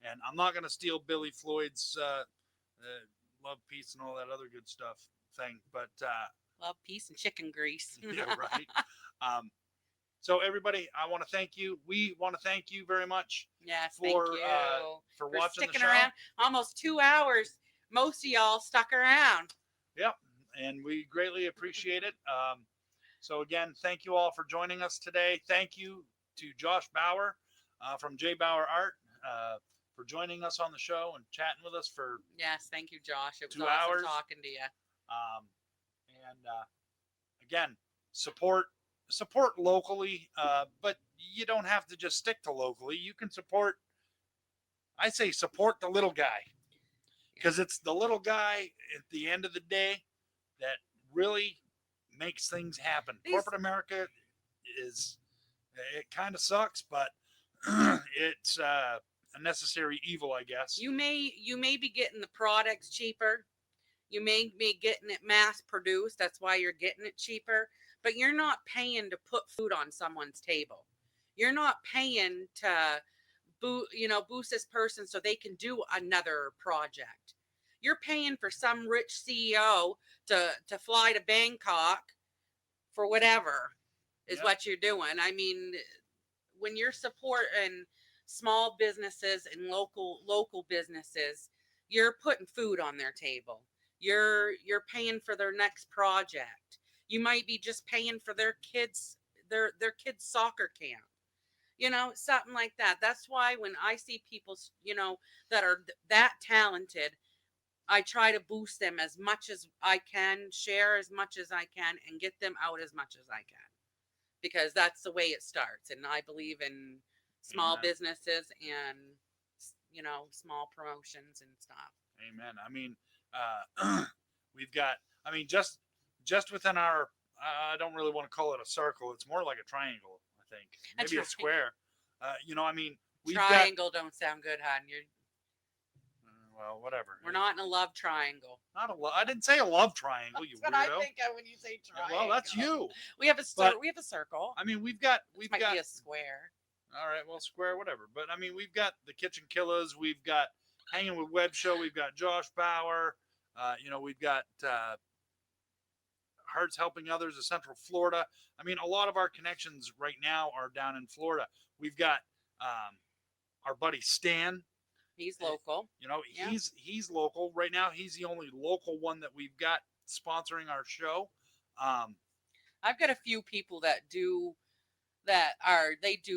Speaker 1: And I'm not going to steal Billy Floyd's love, peace, and all that other good stuff thing. But
Speaker 2: Love, peace, and chicken grease.
Speaker 1: yeah, right. Um, so everybody, I want to thank you. We want to thank you very much
Speaker 2: Yes,
Speaker 1: for
Speaker 2: thank you
Speaker 1: for watching the
Speaker 2: sticking
Speaker 1: show.
Speaker 2: around. Almost 2 hours. Most of y'all stuck around.
Speaker 1: Yep, and we greatly appreciate it. So again, thank you all for joining us today. Thank you to Josh Bauer from J Bauer Art for joining us on the show and chatting with us for
Speaker 2: Yes, thank you, Josh. It was
Speaker 1: 2
Speaker 2: awesome
Speaker 1: hours.
Speaker 2: talking to you.
Speaker 1: Um, and again, support locally, but you don't have to just stick to locally. You can support. I say support the little guy because it's the little guy at the end of the day that really makes things happen. Corporate America is it kind of sucks, but it's a necessary evil, I guess.
Speaker 2: You may be getting the products cheaper. You may be getting it mass produced. That's why you're getting it cheaper. But you're not paying to put food on someone's table. You're not paying to boost this person so they can do another project. You're paying for some rich CEO to fly to Bangkok for whatever is
Speaker 1: Yep.
Speaker 2: what you're doing. I mean, when you're supporting small businesses and local businesses, you're putting food on their table. You're paying for their next project. You might be just paying for their kids kids soccer camp. Something like that. That's why when I see people, that are that talented, I try to boost them as much as I can, share as much as I can, and get them out as much as I can. Because that's the way it starts. And I believe in small
Speaker 1: Amen.
Speaker 2: businesses and, small promotions and stuff.
Speaker 1: Amen. I mean, we've got. I mean, just within our. I don't really want to call it a circle. It's more like a triangle. I think maybe a square. I mean, we've
Speaker 2: Triangle don't sound good, hon.
Speaker 1: well, whatever.
Speaker 2: We're not in a love triangle.
Speaker 1: Not a love. I didn't say a love triangle. You
Speaker 2: That's
Speaker 1: weirdo.
Speaker 2: what I think of when you say
Speaker 1: Yeah,
Speaker 2: triangle.
Speaker 1: well, that's you.
Speaker 2: We have a
Speaker 1: But-
Speaker 2: we have a circle.
Speaker 1: I mean, we've got.
Speaker 2: This might be a square.
Speaker 1: All right, well, square, whatever. But I mean, we've got the Kitchen Killers. We've got Hanging with Web Show. We've got Josh Bauer. We've got Hearts Helping Others of Central Florida. I mean, a lot of our connections right now are down in Florida. We've got our buddy Stan.
Speaker 2: He's local. Yeah.
Speaker 1: He's local right now. He's the only local one that we've got sponsoring our show.
Speaker 2: I've got a few people that do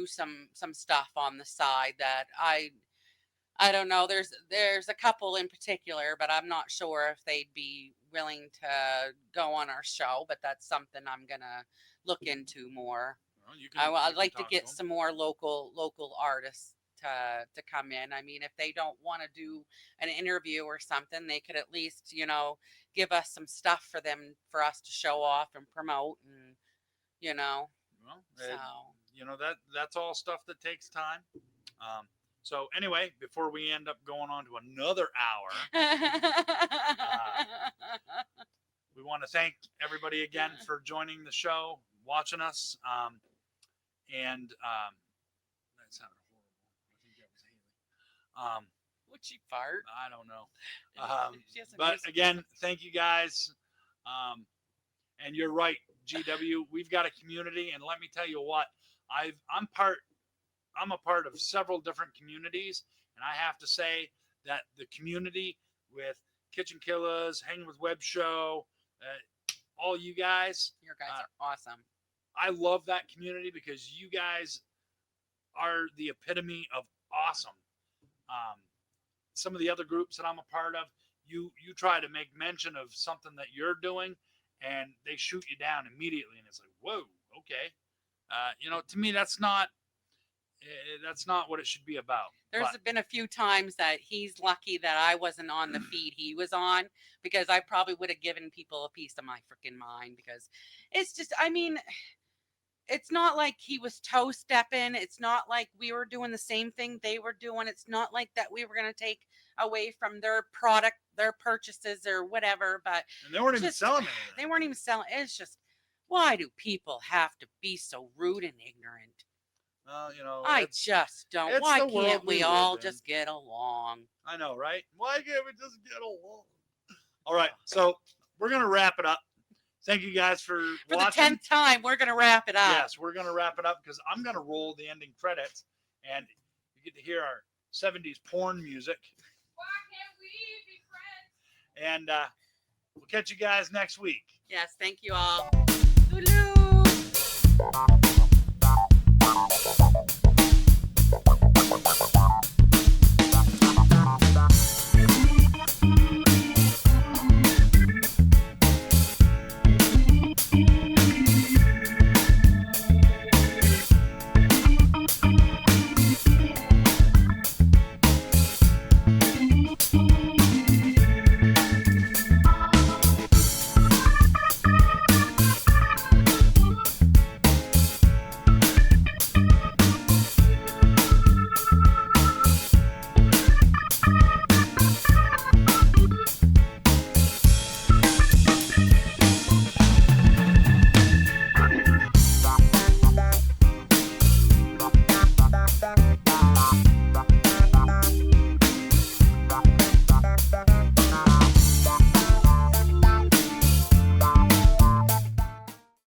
Speaker 2: some stuff on the side that I don't know. There's a couple in particular, but I'm not sure if they'd be willing to go on our show. But that's something I'm gonna look into more.
Speaker 1: Well,
Speaker 2: I'd like to get some more local artists to come in. I mean, if they don't want to do an interview or something, they could at least give us some stuff for us to show off and promote and
Speaker 1: Well,
Speaker 2: so.
Speaker 1: that's all stuff that takes time. So anyway, before we end up going on to another hour, we want to thank everybody again for joining the show, watching us. And that sounded horrible. I think that was Haley.
Speaker 2: Would she fart?
Speaker 1: I don't know.
Speaker 2: She has a
Speaker 1: But
Speaker 2: music-
Speaker 1: again, thank you guys. And you're right, GW. We've got a community, and let me tell you what, I'm a part of several different communities, and I have to say that the community with Kitchen Killers, Hanging with Web Show, all you guys,
Speaker 2: Your guys are awesome.
Speaker 1: I love that community because you guys are the epitome of awesome. Some of the other groups that I'm a part of, you try to make mention of something that you're doing, and they shoot you down immediately, and it's like, whoa, okay. To me, that's not what it should be about.
Speaker 2: There's been a few times that he's lucky that I wasn't on the feed he was on, because I probably would have given people a piece of my freaking mind, because it's just, I mean, it's not like he was toe stepping. It's not like we were doing the same thing they were doing. It's not like that we were going to take away from their product, their purchases or whatever. But
Speaker 1: And they weren't even
Speaker 2: just-
Speaker 1: selling anything.
Speaker 2: they weren't even selling. It's just, why do people have to be so rude and ignorant?
Speaker 1: Well, you know,
Speaker 2: I
Speaker 1: it's-
Speaker 2: just don't.
Speaker 1: it's
Speaker 2: Why
Speaker 1: the world
Speaker 2: can't
Speaker 1: we
Speaker 2: we
Speaker 1: live
Speaker 2: all
Speaker 1: in.
Speaker 2: just get along?
Speaker 1: I know, right? Why can't we just get along? All right, so we're gonna wrap it up. Thank you guys for
Speaker 2: For
Speaker 1: watching.
Speaker 2: the 10th time, we're gonna wrap it up.
Speaker 1: Yes, we're gonna wrap it up because I'm gonna roll the ending credits, and you get to hear our '70s porn music.
Speaker 2: Why can't we be friends?
Speaker 1: And we'll catch you guys next week.
Speaker 2: Yes, thank you all. Toodaloo.